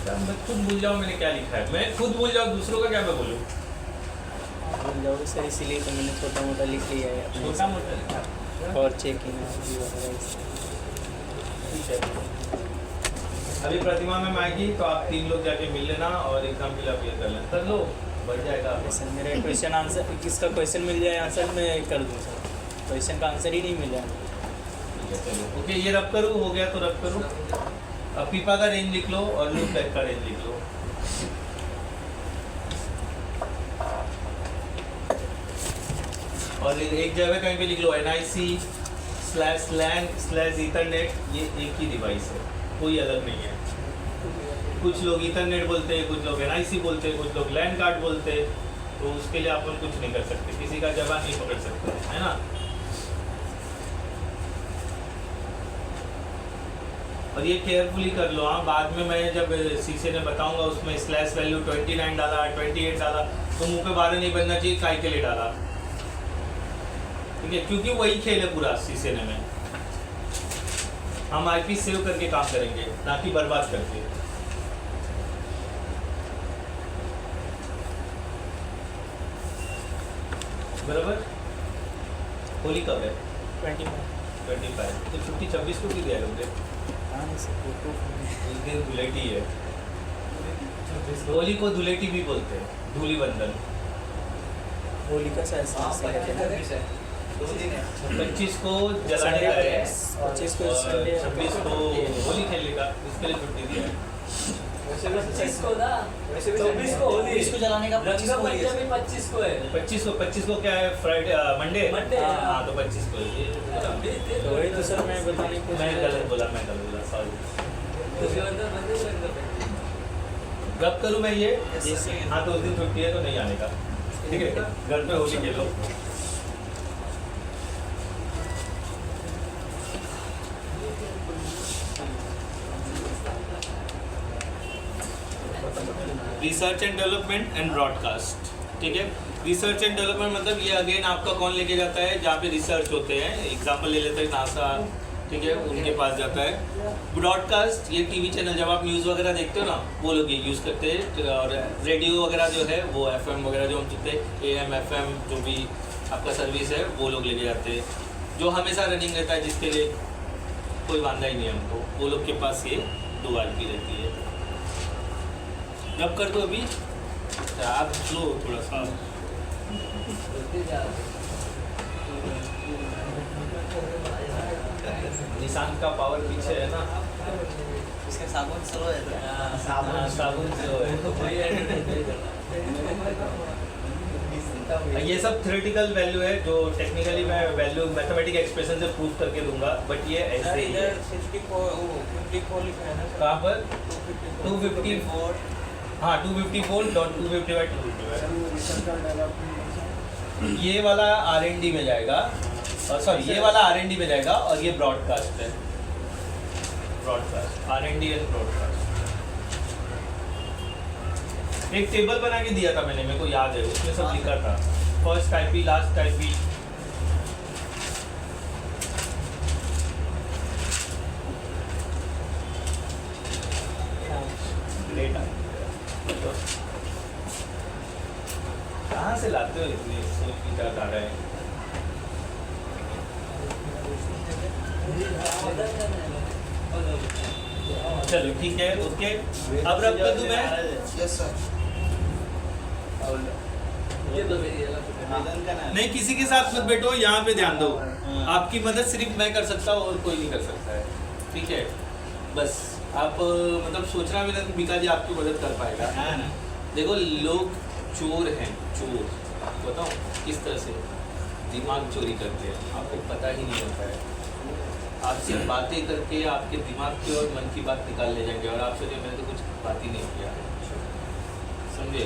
[SPEAKER 2] क्या मैं खुद भूल जाऊँ मैंने क्या लिखा है? मैं खुद भूल जाऊँ, दूसरों का क्या मैं बोलूँ?
[SPEAKER 4] भूल जाओगे सर, इसीलिए तो मैंने छोटा मोटा लिख लिया है अपने
[SPEAKER 2] छोटा मोटा लिखा है।
[SPEAKER 4] और चेक इन
[SPEAKER 2] ठीक है। अभी प्रतिमा मैम आएगी तो आप 3 लोग जाके मिल लेना और एग्जाम फिलअप कर लेना, कर लो, बढ़ जाएगा।
[SPEAKER 4] सर मेरा क्वेश्चन आंसर, किसका क्वेश्चन मिल जाए आंसर मैं कर दूँ सर, क्वेश्चन का आंसर ही नहीं मिला।
[SPEAKER 2] ठीक है चलो, ओके ये रब करूँ, हो गया तो रब करूँ। अब पीपा का रेंज लिख लो और लूप बैक का रेंज लिख लो। और एक जगह कहीं पे लिख लो NIC/LAN/Ethernet, ये एक ही डिवाइस है, कोई अलग नहीं है। कुछ लोग ईथरनेट बोलते हैं, कुछ लोग NIC बोलते हैं, कुछ लोग लैन कार्ड बोलते हैं, तो उसके लिए अपन कुछ नहीं कर सकते, किसी का जवाब नहीं पकड़ सकते, है ना? और ये केयरफुली कर लो, हाँ। बाद में मैं जब शीशे ने बताऊंगा उसमें स्लैश वैल्यू 29 डाला, 28 डाला, तो मुंह पे 12 नहीं बनना चाहिए, काय के लिए डाला, ठीक है? क्योंकि वही खेल है पूरा शीशे ने में। हम IP सेव करके काम करेंगे, ना कि बर्बाद करके। बराबर? होली कब है? 25। तो छुट्टी 26 को क्यों दिया लोगे? उस दिन धुलेटी है। होली को धुलेटी भी बोलते हैं, धूली बंधन।
[SPEAKER 4] होली का सर
[SPEAKER 2] 25 को जलाने का है,
[SPEAKER 4] 25 को संडे,
[SPEAKER 2] 26 को होली खेलने का, उसके लिए छुट्टी दिया है।
[SPEAKER 3] 25 को ना, 24 को होली,
[SPEAKER 4] 24 को जलाने का, 25 को होली है।
[SPEAKER 3] 25 को है।
[SPEAKER 2] 25 को क्या है? Friday, Monday. हाँ तो 25 को ये
[SPEAKER 4] तो वही तो सर मैं बताने को
[SPEAKER 2] मैं गलत बोला, सॉरी। कब करूँ मैं ये? हाँ तो उस दिन छुट्टी है तो नहीं आने का, ठीक है? घर पे होली खेलो। Research and development and broadcast, ठीक है? रिसर्च एंड डेवलपमेंट मतलब ये अगेन आपका कौन लेके जाता है? जहाँ पे रिसर्च होते हैं, एग्जांपल ले लेते हैं नासा, ठीक है? उनके पास जाता है। ब्रॉडकास्ट ये टीवी चैनल, जब आप न्यूज़ वगैरह देखते हो ना, वो लोग ये यूज़ करते हैं। और रेडियो वगैरह जो है वो FM वगैरह जो हम चुनते हैं, AM FM जो भी आपका सर्विस है वो लोग लेके जाते हैं, जो हमेशा रनिंग रहता है, जिसके लिए कोई वादा ही नहीं है हमको, वो लोग के पास ये 2 IP रहती है। जब कर दो अभी, आप स्लो थोड़ा सा। निशांत का पावर पीछे है ना,
[SPEAKER 3] इसका साबुन स्लो है।
[SPEAKER 2] साबुन स्लो है। ये सब थ्योरेटिकल वैल्यू है, जो टेक्निकली मैं वैल्यू मैथमेटिक एक्सप्रेशन से प्रूव करके दूंगा, बट ये ऐसे ही है।
[SPEAKER 3] 54 लिखा है ना
[SPEAKER 2] कहाँ पर? 254। हाँ 254.250/250। ये वाला R&D में जाएगा, सॉरी ये वाला R&D में जाएगा, और ये ब्रॉडकास्ट है। Broadcast R&D and broadcast. एक टेबल बना के दिया था मैंने, मेरे को याद है, उसमें सब लिखा था, फर्स्ट IP, लास्ट IP। जानते हो इतनी सोच विचार आ रहा है। चलो ठीक है, ओके। अब रब कर दूं मैं?
[SPEAKER 1] Yes sir.
[SPEAKER 2] नहीं, किसी के साथ मत बैठो, यहाँ पे ध्यान दो। आपकी मदद सिर्फ मैं कर सकता हूँ और कोई नहीं कर सकता है, ठीक है? बस आप मतलब सोचना भी ना कि बीका जी आपकी मदद कर पाएगा। देखो लोग चोर हैं, चोर। आपको बताऊँ किस तरह से दिमाग चोरी करते हैं, आपको पता ही नहीं होता है। आपसे बातें करके आपके दिमाग की और मन की बात निकाल ले जाएंगे और आप सोचिए मैंने तो कुछ बात ही नहीं किया, समझे?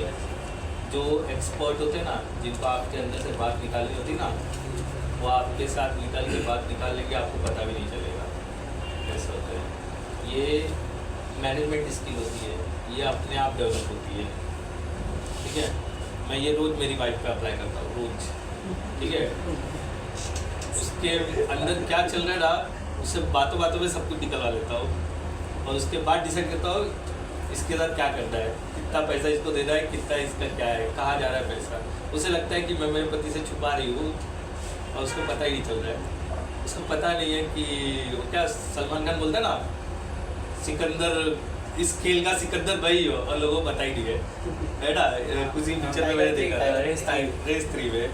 [SPEAKER 2] जो एक्सपर्ट होते हैं ना, जिनको आपके अंदर से बात निकालनी होती ना, वो आपके साथ निकल के बात निकाल लेंगे, आपको पता भी नहीं चलेगा कैसे होता है। ये मैनेजमेंट स्किल होती है, ये अपने आप डेवलप होती है, ठीक है? मैं ये रोज़ मेरी वाइफ पे अप्लाई करता हूँ, रोज़, ठीक है? उसके अंदर क्या चल रहा है उससे बातों बातों में सब कुछ निकलवा लेता हूँ और उसके बाद डिसाइड करता हूँ इसके साथ क्या करना है, कितना पैसा इसको देना है, कितना इसका क्या है, कहाँ जा रहा है पैसा। उसे लगता है कि मैं मेरे पति से छुपा रही हूँ और उसको पता ही नहीं चल रहा है। उसको पता नहीं है कि वो क्या सलमान खान बोलता है ना, सिकंदर, इस खेल का सिकंदर भाई हो, और लोगों को पता ही नहीं है ना। किसी पिक्चर में मैंने देखा है, रेस 3 में,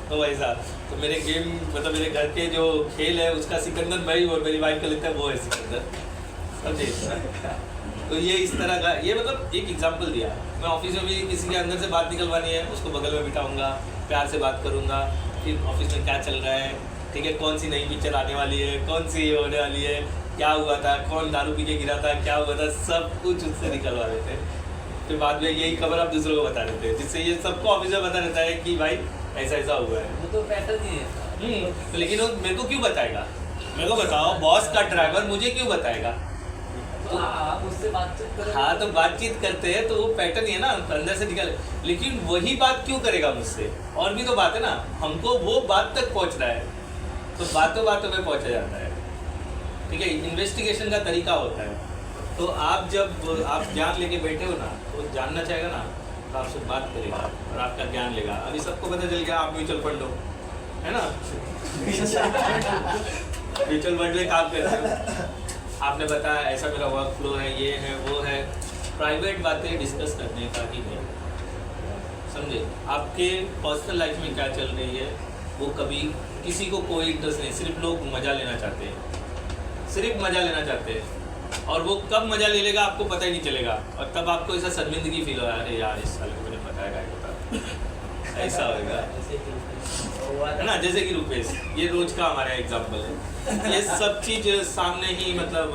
[SPEAKER 2] तो वैसा तो मेरे गेम मतलब मेरे घर के जो खेल है उसका सिकंदर भाई और मेरी वाइफ का लगता है वो है सिकंदर, समझे? तो ये इस तरह का, ये मतलब एक एग्जांपल दिया। मैं ऑफिस में भी किसी के अंदर से बात निकलवानी है, उसको बगल में बिठाऊंगा, प्यार से बात करूंगा, फिर ऑफिस में क्या चल रहा है, ठीक है, कौन सी नई पिक्चर आने वाली है, कौन सी होने वाली है, क्या हुआ था, कौन दारू पी के गिरा था, क्या हुआ था, सब कुछ उससे निकलवा देते हैं। फिर बाद में यही खबर आप दूसरों को बता देते हैं, जिससे ये सबको ऑफिस में बता देता है कि भाई ऐसा ऐसा हुआ है।
[SPEAKER 3] वो तो पैटर्न ही है।
[SPEAKER 2] तो लेकिन वो मेरे को क्यों बताएगा? मेरे को बताओ, बॉस का ड्राइवर मुझे क्यों बताएगा?
[SPEAKER 3] तो आप उससे बातचीत करो।
[SPEAKER 2] हाँ, तो बातचीत करते हैं तो वो पैटर्न ही है ना, अंदर से निकल। लेकिन वही बात क्यों करेगा मुझसे? और भी तो बात है ना, हमको वो बात तक पहुंचना है, तो बातों बातों में पहुंचा जाता है, ठीक है? इन्वेस्टिगेशन का तरीका होता है। तो आप जब आप ज्ञान लेके बैठे हो ना, तो जानना चाहेगा ना, तो आपसे बात करेगा और आपका ज्ञान लेगा। अभी सबको पता चल गया आप म्यूचुअल फंड हो, है ना? म्यूचुअल फंड में काम करते हो, आपने बताया ऐसा मेरा वर्क फ्लो है, ये है वो है। प्राइवेट बातें डिस्कस करने का ही है, समझे? आपके पर्सनल लाइफ में क्या चल रही है वो कभी किसी को कोई इंटरेस्ट नहीं, सिर्फ लोग मज़ा लेना चाहते हैं, सिर्फ मज़ा लेना चाहते हैं। और वो कब मज़ा ले लेगा आपको पता ही नहीं चलेगा, और तब आपको ऐसा शर्मिंदगी फील होगा, अरे यार इस साल को मैंने बताया क्या पता, ऐसा होगा, है ना? जैसे कि रुपेश, ये रोज का हमारा एग्जाम्पल है। ये सब चीज सामने ही मतलब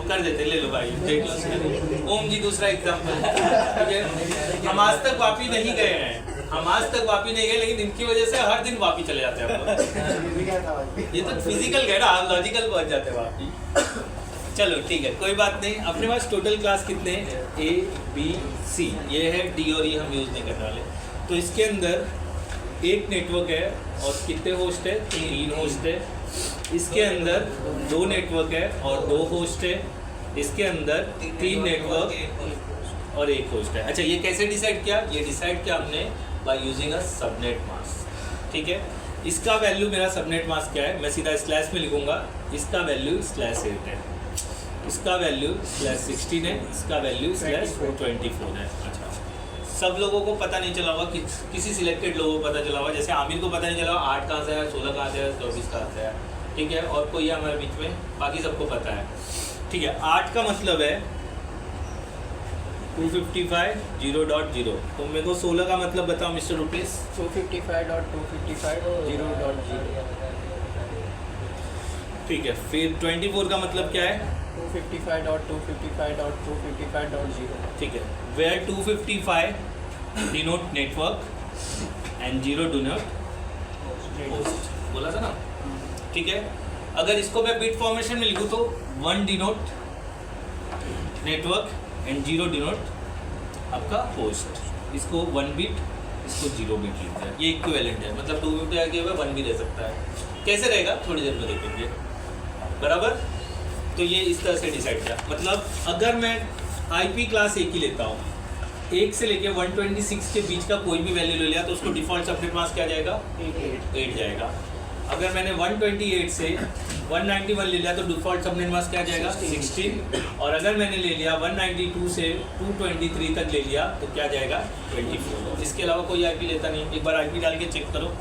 [SPEAKER 2] कर देते, ले लो भाई देख लो। ओम जी दूसरा एग्जाम्पल, ठीक है? हम आज तक वापी नहीं गए हैं, हम आज तक वापी नहीं गए, लेकिन इनकी वजह से हर दिन वापी चले जाते हैं हम लोग। ये तो फिजिकल गए ना, हम लॉजिकल पहुंच जाते हैं वापी। चलो ठीक है, कोई बात नहीं। अपने पास टोटल क्लास कितने हैं? A, B, C, ये है, D और E हम यूज़ नहीं करने वाले। तो इसके अंदर एक नेटवर्क है और कितने होस्ट है? 3 होस्ट है। इसके अंदर 2 नेटवर्क है और 2 होस्ट है। इसके अंदर 3 नेटवर्क और 1 होस्ट है। अच्छा, ये कैसे डिसाइड किया? ये डिसाइड किया हमने by using a subnet mask, ठीक है? इसका वैल्यू, मेरा सबनेट मास्क क्या है, मैं सीधा स्लैश में लिखूंगा। इसका वैल्यू /8 है, इसका वैल्यू /16 है, इसका वैल्यू /24 है। अच्छा, सब लोगों को पता नहीं चला होगा, किसी सिलेक्टेड लोगों को पता चला होगा। जैसे आमिर को पता नहीं चला 8 कहाँ से आया, 16 कहाँ से आया, 24 कहाँ से आया, ठीक है? और कोई है हमारे बीच में, बाकी सबको पता है, ठीक है? 8 का मतलब है 255.0.0। तो मेरे को 16 का मतलब बताओ मिस्टर रुपेश।
[SPEAKER 4] 255.255.0.0।
[SPEAKER 2] ठीक है, फिर 24 का मतलब क्या है?
[SPEAKER 4] 255.255.255.0।
[SPEAKER 2] ठीक है, where 255 denote network and 0 denote host, बोला था ना, ठीक है? अगर इसको मैं बिट फॉर्मेशन में लिखूँ तो 1 डिनोट नेटवर्क एंड 0 डिनोट आपका होस्ट। इसको 1 बिट, इसको 0 बिट लिखते हैं, ये इक्विवेलेंट है। मतलब 2 बिट आगे हुआ 1 भी रह सकता है। कैसे रहेगा थोड़ी देर में देखेंगे, बराबर? तो ये इस तरह से डिसाइड किया। मतलब अगर मैं IP क्लास एक ही लेता हूँ, 1 से लेके 126 के बीच का कोई भी वैल्यू ले लिया तो उसको डिफ़ॉल्ट सबनेट मास्क क्या जाएगा, 8 जाएगा। अगर मैंने 128 से 191 ले लिया तो डिफ़ॉल्ट सबनेट मास्क क्या जाएगा, 16। और अगर मैंने ले लिया 192 से 223 तक ले लिया तो क्या जाएगा, 24। इसके अलावा कोई आईपी लेता नहीं। एक बार आईपी डाल के चेक करो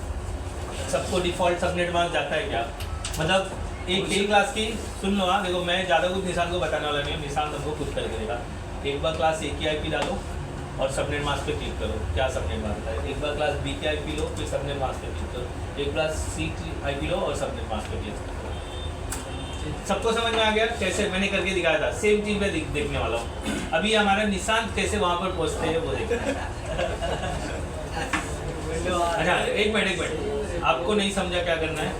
[SPEAKER 2] सबको डिफ़ॉल्ट सबनेट मास्क जाता है क्या। मतलब एक क्लास की सुन लो। हाँ देखो, मैं ज़्यादा कुछ निशान को बताने वाला नहीं हूँ, निशान तुमको खुद करके देगा। एक बार क्लास ए की आईपी डालो और सबनेट मास्क पे क्लिक करो, क्या सबनेट मास्क है। एक बार क्लास बी की आईपी लो, फिर सबनेट मास्क पे क्लिक करो। एक क्लास सी की आईपी लो और सबनेट मास्क पे क्लिक करो। सबको समझ में आ गया कैसे मैंने करके दिखाया था। सेम चीज़ मैं देखने वाला हूँ। अभी हमारा निशान कैसे वहाँ पर पहुँचते हैं वो देखना। अच्छा एक मिनट, आपको नहीं समझा क्या करना है,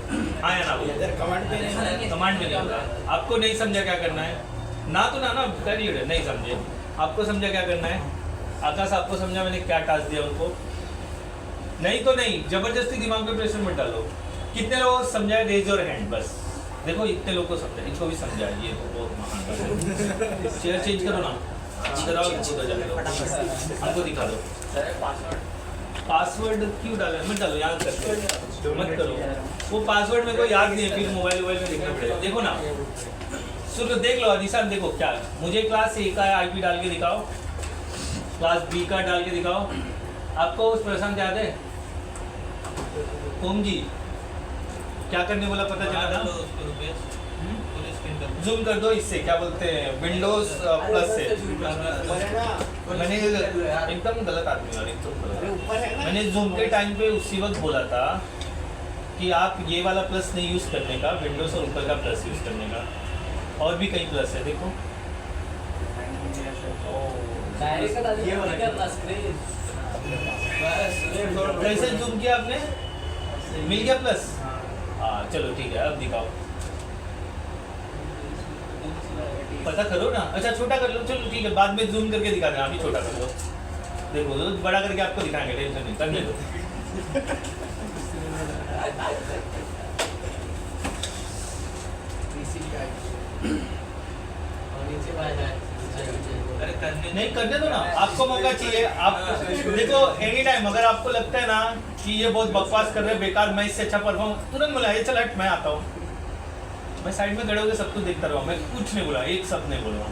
[SPEAKER 2] हाँ या ना बोलो, कमांड में नहीं होगा। आपको नहीं समझा क्या करना है, ना तो ना करिए, नहीं समझे। आपको समझा क्या करना है, आकाश आपको समझा मैंने क्या टास्क दिया उनको, नहीं तो नहीं, जबरदस्ती दिमाग पे प्रेशर मत डालो। कितने लोगों को समझाए, रेज योर हैंड। बस देखो इतने लोगों को समझा, इनको भी समझा, ये तो बहुत महान बात है। चेयर चेंज करो ना, इधर आओ, इधर जाने दो, हमको दिखा दो। पासवर्ड क्यों डाला, मत डालो, याद करके मत करो। वो पासवर्ड मेरे को याद नहीं है, फिर मोबाइल में देखना पड़ेगा। देखो ना, सुनो देख लो निशान, देखो क्या मुझे क्लास ए का आईपी डाल के दिखाओ, क्लास बी का डाल के दिखाओ। आपको उस प्रशांत याद है, ओम जी क्या करने बोला पता चला था? जूम कर दो इससे, क्या बोलते हैं, विंडोज प्लस से। मैंने एकदम गलत आदमी और एकदम गलत। मैंने जूम के टाइम पे उसी वक्त बोला था कि आप ये वाला प्लस नहीं यूज़ करने का, विंडोज और ऊपर का प्लस यूज़ करने का। और भी कई प्लस है, देखो कैसे जूम किया आपने, मिल गया प्लस। हाँ चलो ठीक है, अब दिखाओ, पता करो ना। अच्छा छोटा कर लो, चलो ठीक है, बाद में जूम करके दिखा देना, अभी छोटा कर लो। देखो तो बड़ा करके आपको दिखाएंगे, टेंशन नहीं, करने दो। नहीं करने दो ना, आपको मौका चाहिए। आप देखो एनी टाइम अगर आपको लगता है ना कि ये बहुत बकवास कर रहे हैं, बेकार, मैं इससे अच्छा परफॉर्म, तुरंत बोला ये चल हट, मैं आता हूँ। मैं साइड में खड़े होकर सब कुछ देखता रहा, मैं कुछ नहीं बोला, एक शब्द नहीं बोला।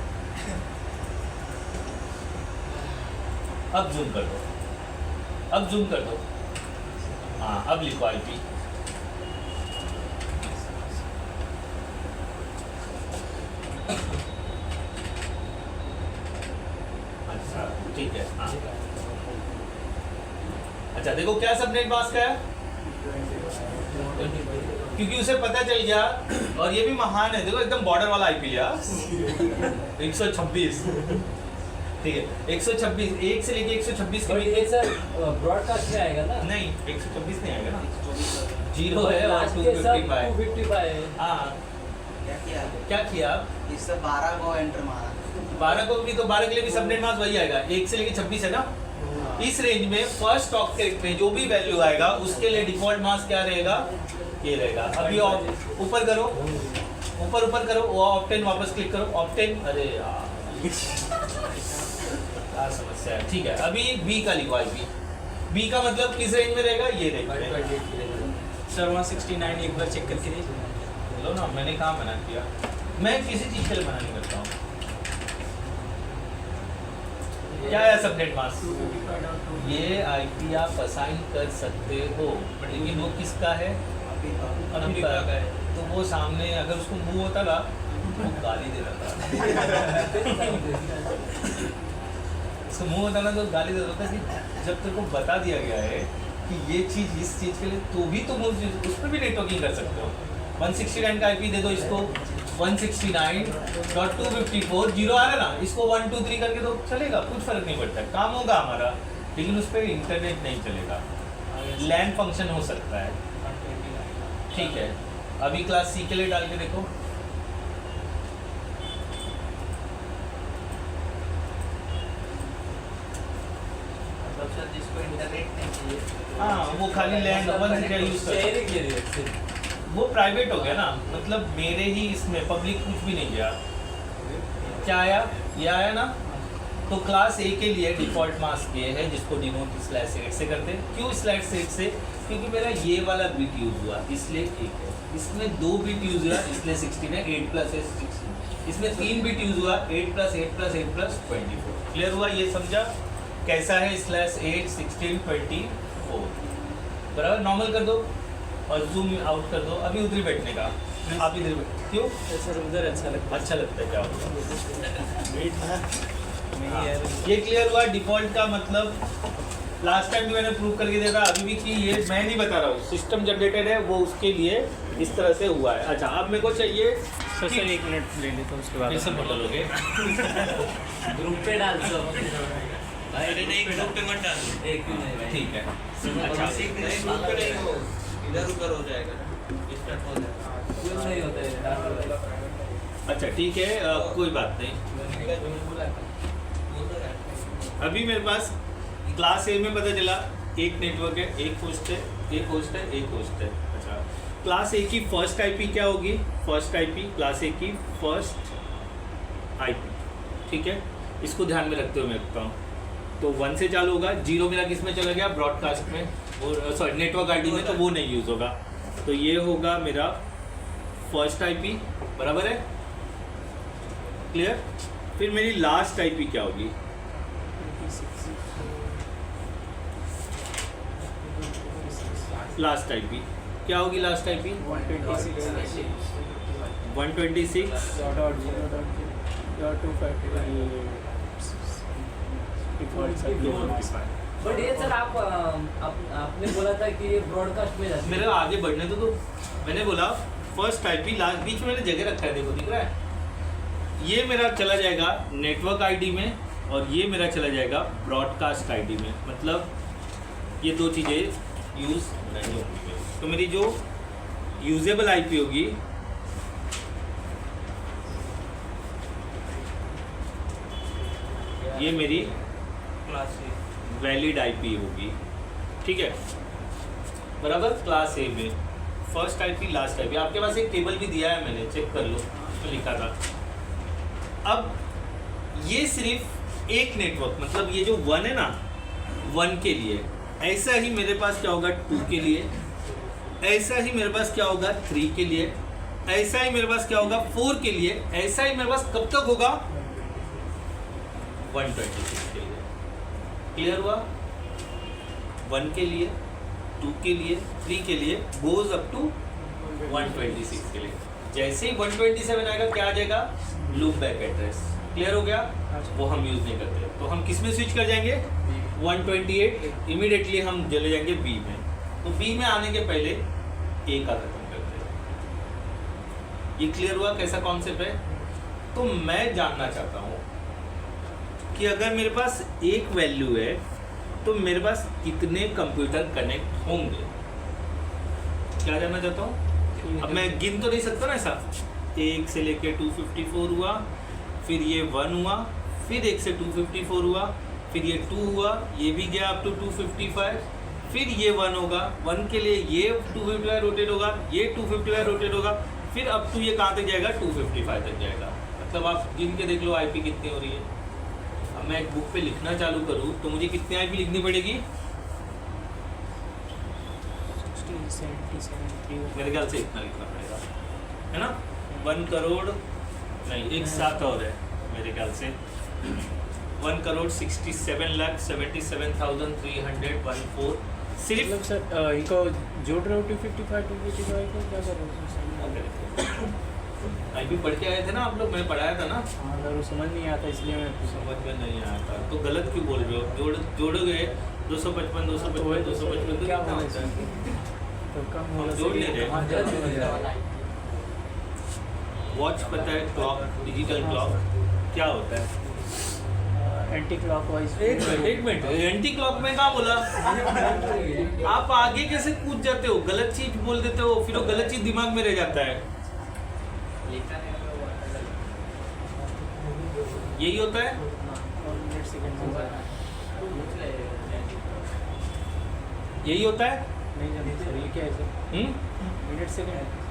[SPEAKER 2] अब जूम कर दो, अब जूम कर दो। हाँ अब लिखो आईपी। अच्छा ठीक है, हाँ। अच्छा देखो क्या सबनेट मास्क है, क्योंकि उसे पता चल गया। और ये भी महान है, देखो एकदम बॉर्डर वाला आईपी लिया 126, ठीक है 126, 1 से लेके 126 के बीच।
[SPEAKER 4] सर ब्रॉडकास्ट में आएगा ना?
[SPEAKER 2] नहीं 126 नहीं आएगा ना, 0 है और 255। हाँ क्या किया आप,
[SPEAKER 3] इससे 12 को एंटर मारा,
[SPEAKER 2] 12 को भी, तो 12 के लिए भी सबनेट मास्क वही आएगा, 1 से लेके 26 है ना। इस रेंज में फर्स्ट ऑक्टेट में जो भी वैल्यू आएगा उसके लिए डिफॉल्ट मास्क क्या रहेगा, ये रहेगा। अभी ऊपर करो, ऊपर करो, वो ऑप्टेन वापस क्लिक करो, ऑप्टेन। अरे यार क्या समस्या है। ठीक है अभी बी का लिखो आईपी। बी का मतलब किस रेंज में रहेगा, ये रेंज में।
[SPEAKER 4] सर 169 एक बार चेक करके देखिए।
[SPEAKER 2] लो ना, मैंने कहाँ मना किया, मैं किसी चीज़ के लिए मना नहीं करता हूँ। क्या है सबनेट मास्क, ये आईपी आप असाइन कर सकते हो, लेकिन वो किसका है, अनंता का है। तो वो सामने अगर उसको मुंह होता ना वो गाली दे रहा था। उसको मुंह होता ना तो गाली दे रहा था कि जब तेरे को बता दिया गया है कि ये चीज़ इस चीज़ के लिए, तो भी तुम उस पर भी नेटवर्किंग कर सकते हो। 169 का आईपी दे दो इसको, 169.254 जीरो आ रहा है ना, इसको 123 करके तो चलेगा, कुछ फर्क नहीं पड़ता, काम होगा हमारा। लेकिन उस पर इंटरनेट नहीं चलेगा, लैन फंक्शन हो सकता है। ठीक है अभी क्लास सी के लिए डाल के देखो।
[SPEAKER 3] जिसको इंटरनेट नहीं चाहिए,
[SPEAKER 2] हाँ वो खाली लैन वन से यूज कर, वो प्राइवेट हो गया ना, मतलब मेरे ही इसमें पब्लिक कुछ भी नहीं गया। क्या आया, ये आया ना, तो क्लास ए के लिए डिफ़ॉल्ट मास्क ये है जिसको डिनोट /8 से करते हैं। क्यों /8 से? क्योंकि मेरा ये वाला बिट यूज़ हुआ इसलिए 1 है, इसमें 2 बिट यूज़ हुआ इसलिए 16 है, 8 + 8 16, इसमें 3 बिट यूज़ हुआ 8 + 8 + 8 + 24। क्लियर हुआ? ये समझा कैसा है /8 16 24। बराबर। नॉर्मल कर दो और जूम आउट कर दो। अभी उधर ही बैठने का, आप इधर बैठ। क्यों?
[SPEAKER 4] सर उधर अच्छा लगता
[SPEAKER 2] अच्छा लगता है क्या होगा?
[SPEAKER 4] नहीं यार,
[SPEAKER 2] ये क्लियर हुआ? डिफ़ॉल्ट का मतलब लास्ट टाइम भी मैंने प्रूव करके दिया था, अभी भी कि ये मैं नहीं बता रहा हूँ, सिस्टम जनरेटेड है वो उसके लिए इस तरह से हुआ है। अच्छा अब मेरे को चाहिए
[SPEAKER 4] सर 1 मिनट ले लेता हूँ उसके बाद
[SPEAKER 2] फिर से बोल लोगे।
[SPEAKER 3] ग्रुप पे डाल दो भाई।
[SPEAKER 2] अरे नहीं, ग्रुप पे मत डाल।
[SPEAKER 3] एक ही नहीं भाई।
[SPEAKER 2] ठीक है।
[SPEAKER 3] अच्छा ग्रुप पे नहीं हो, इधर उधर हो जाएगा, स्टार्ट हो जाएगा। क्यों नहीं होता है?
[SPEAKER 2] अच्छा ठीक है, कोई बात नहीं। अभी मेरे पास क्लास ए में पता चला एक नेटवर्क है, एक होस्ट है, एक होस्ट है, एक होस्ट है। अच्छा क्लास ए की फर्स्ट आईपी क्या होगी? फर्स्ट आईपी क्लास ए की फर्स्ट आईपी, ठीक है। इसको ध्यान में रखते हुए मैं रखता हूँ। तो 1 से चालू होगा, 0 मेरा किस में चला गया? ब्रॉडकास्ट में, वो सॉरी नेटवर्क आईडी में, तो वो नहीं यूज़ होगा। तो ये होगा मेरा फर्स्ट आईपी, बराबर है? क्लियर? फिर मेरी लास्ट आईपी क्या होगी? लास्ट आईपी क्या होगी? Last IP 126.255.
[SPEAKER 3] बट ये सर आपने बोला था कि ये ब्रॉडकास्ट में जाती है।
[SPEAKER 2] मेरे आगे बढ़ने तो मैंने बोला फर्स्ट आईपी लास्ट, बीच में मैंने जगह रखा है, देखो दिख रहा है? ये मेरा चला जाएगा नेटवर्क आईडी में और ये मेरा चला जाएगा ब्रॉडकास्ट आईडी में। मतलब ये दो चीज़ें यूज़ नहीं होंगी। तो मेरी जो यूजेबल आईपी होगी ये मेरी वैलिड आईपी होगी, ठीक है, बराबर। क्लास ए में फर्स्ट आईपी लास्ट आईपी, आपके पास एक टेबल भी दिया है, मैंने चेक कर लो, तो लिखा था। अब ये सिर्फ एक नेटवर्क, मतलब ये जो 1 है ना, 1 के लिए, ऐसा ही मेरे पास क्या होगा 2 के लिए, ऐसा ही मेरे पास क्या होगा 3 के लिए, ऐसा ही मेरे पास क्या होगा 4 के लिए, ऐसा ही मेरे पास कब तक होगा 126 के लिए। क्लियर हुआ? 1 के लिए, 2 के लिए, 3 के लिए, गोज अप टू 126 के लिए। जैसे ही 127 आएगा क्या आ जाएगा? Loop back address. क्लियर हो गया? वो हम यूज़ नहीं करते, तो हम किस में स्विच कर जाएंगे? 128 इमीडिएटली हम चले जाएंगे बी में। तो बी में आने के पहले ए का खत्म करते हैं। ये क्लियर हुआ कैसा कॉन्सेप्ट है? तो मैं जानना चाहता हूँ कि अगर मेरे पास एक वैल्यू है तो मेरे पास कितने कंप्यूटर कनेक्ट होंगे, क्या जानना चाहता हूँ। अब मैं गिन तो नहीं सकता ना ऐसा, 1 से लेके 254 हुआ, फिर ये 1 हुआ, फिर 1 से 254 हुआ, फिर ये 2 हुआ, ये भी गया अप टू 255, फिर ये 1 होगा, 1 के लिए ये 255 रोटेट होगा, ये 255 रोटेट होगा, फिर अप टू ये कहाँ तक जाएगा? 255 तक जाएगा। मतलब आप गिन के देख लो आईपी कितनी हो रही है। अब मैं एक बुक पे लिखना चालू करूँ तो मुझे कितनी आईपी लिखनी पड़ेगी? मेरे ख्याल से इतना लिखना पड़ेगा, है ना? 1 करोड़ नहीं, एक 7 और है मेरे ख्याल से, 1,67,77,314 सिर्फ।
[SPEAKER 4] मतलब सर इनको जोड़ रहे हो 255 को क्या कर रहे हो?
[SPEAKER 2] आईपी पढ़ के आए थे ना आप लोग, मैंने पढ़ाया था ना।
[SPEAKER 4] हाँ सर वो समझ नहीं आता इसलिए मैं पूछा।
[SPEAKER 2] समझ में नहीं आया था तो गलत क्यों बोल रहे हो? जोड़ोगे 255 255 255
[SPEAKER 4] क्या
[SPEAKER 2] कितना
[SPEAKER 4] होना
[SPEAKER 2] होता है?
[SPEAKER 4] तो कम
[SPEAKER 2] हम
[SPEAKER 4] होना
[SPEAKER 2] जोड़ ले रहे हैं।
[SPEAKER 4] हाँ, जल्दी हो जाएगा।
[SPEAKER 2] वॉच पता है, क्लॉक, डिजिटल क्लॉक क्या होता है?
[SPEAKER 4] Anti clockwise.
[SPEAKER 2] एक मिनट एंटी क्लॉक में कहाँ बोला? आप आगे कैसे कूद जाते हो? गलत चीज बोल देते हो, फिर वो गलत चीज दिमाग में रह जाता है। यही होता है। यही होता है।
[SPEAKER 4] नहीं जानते सर ये क्या है सर? Minute second.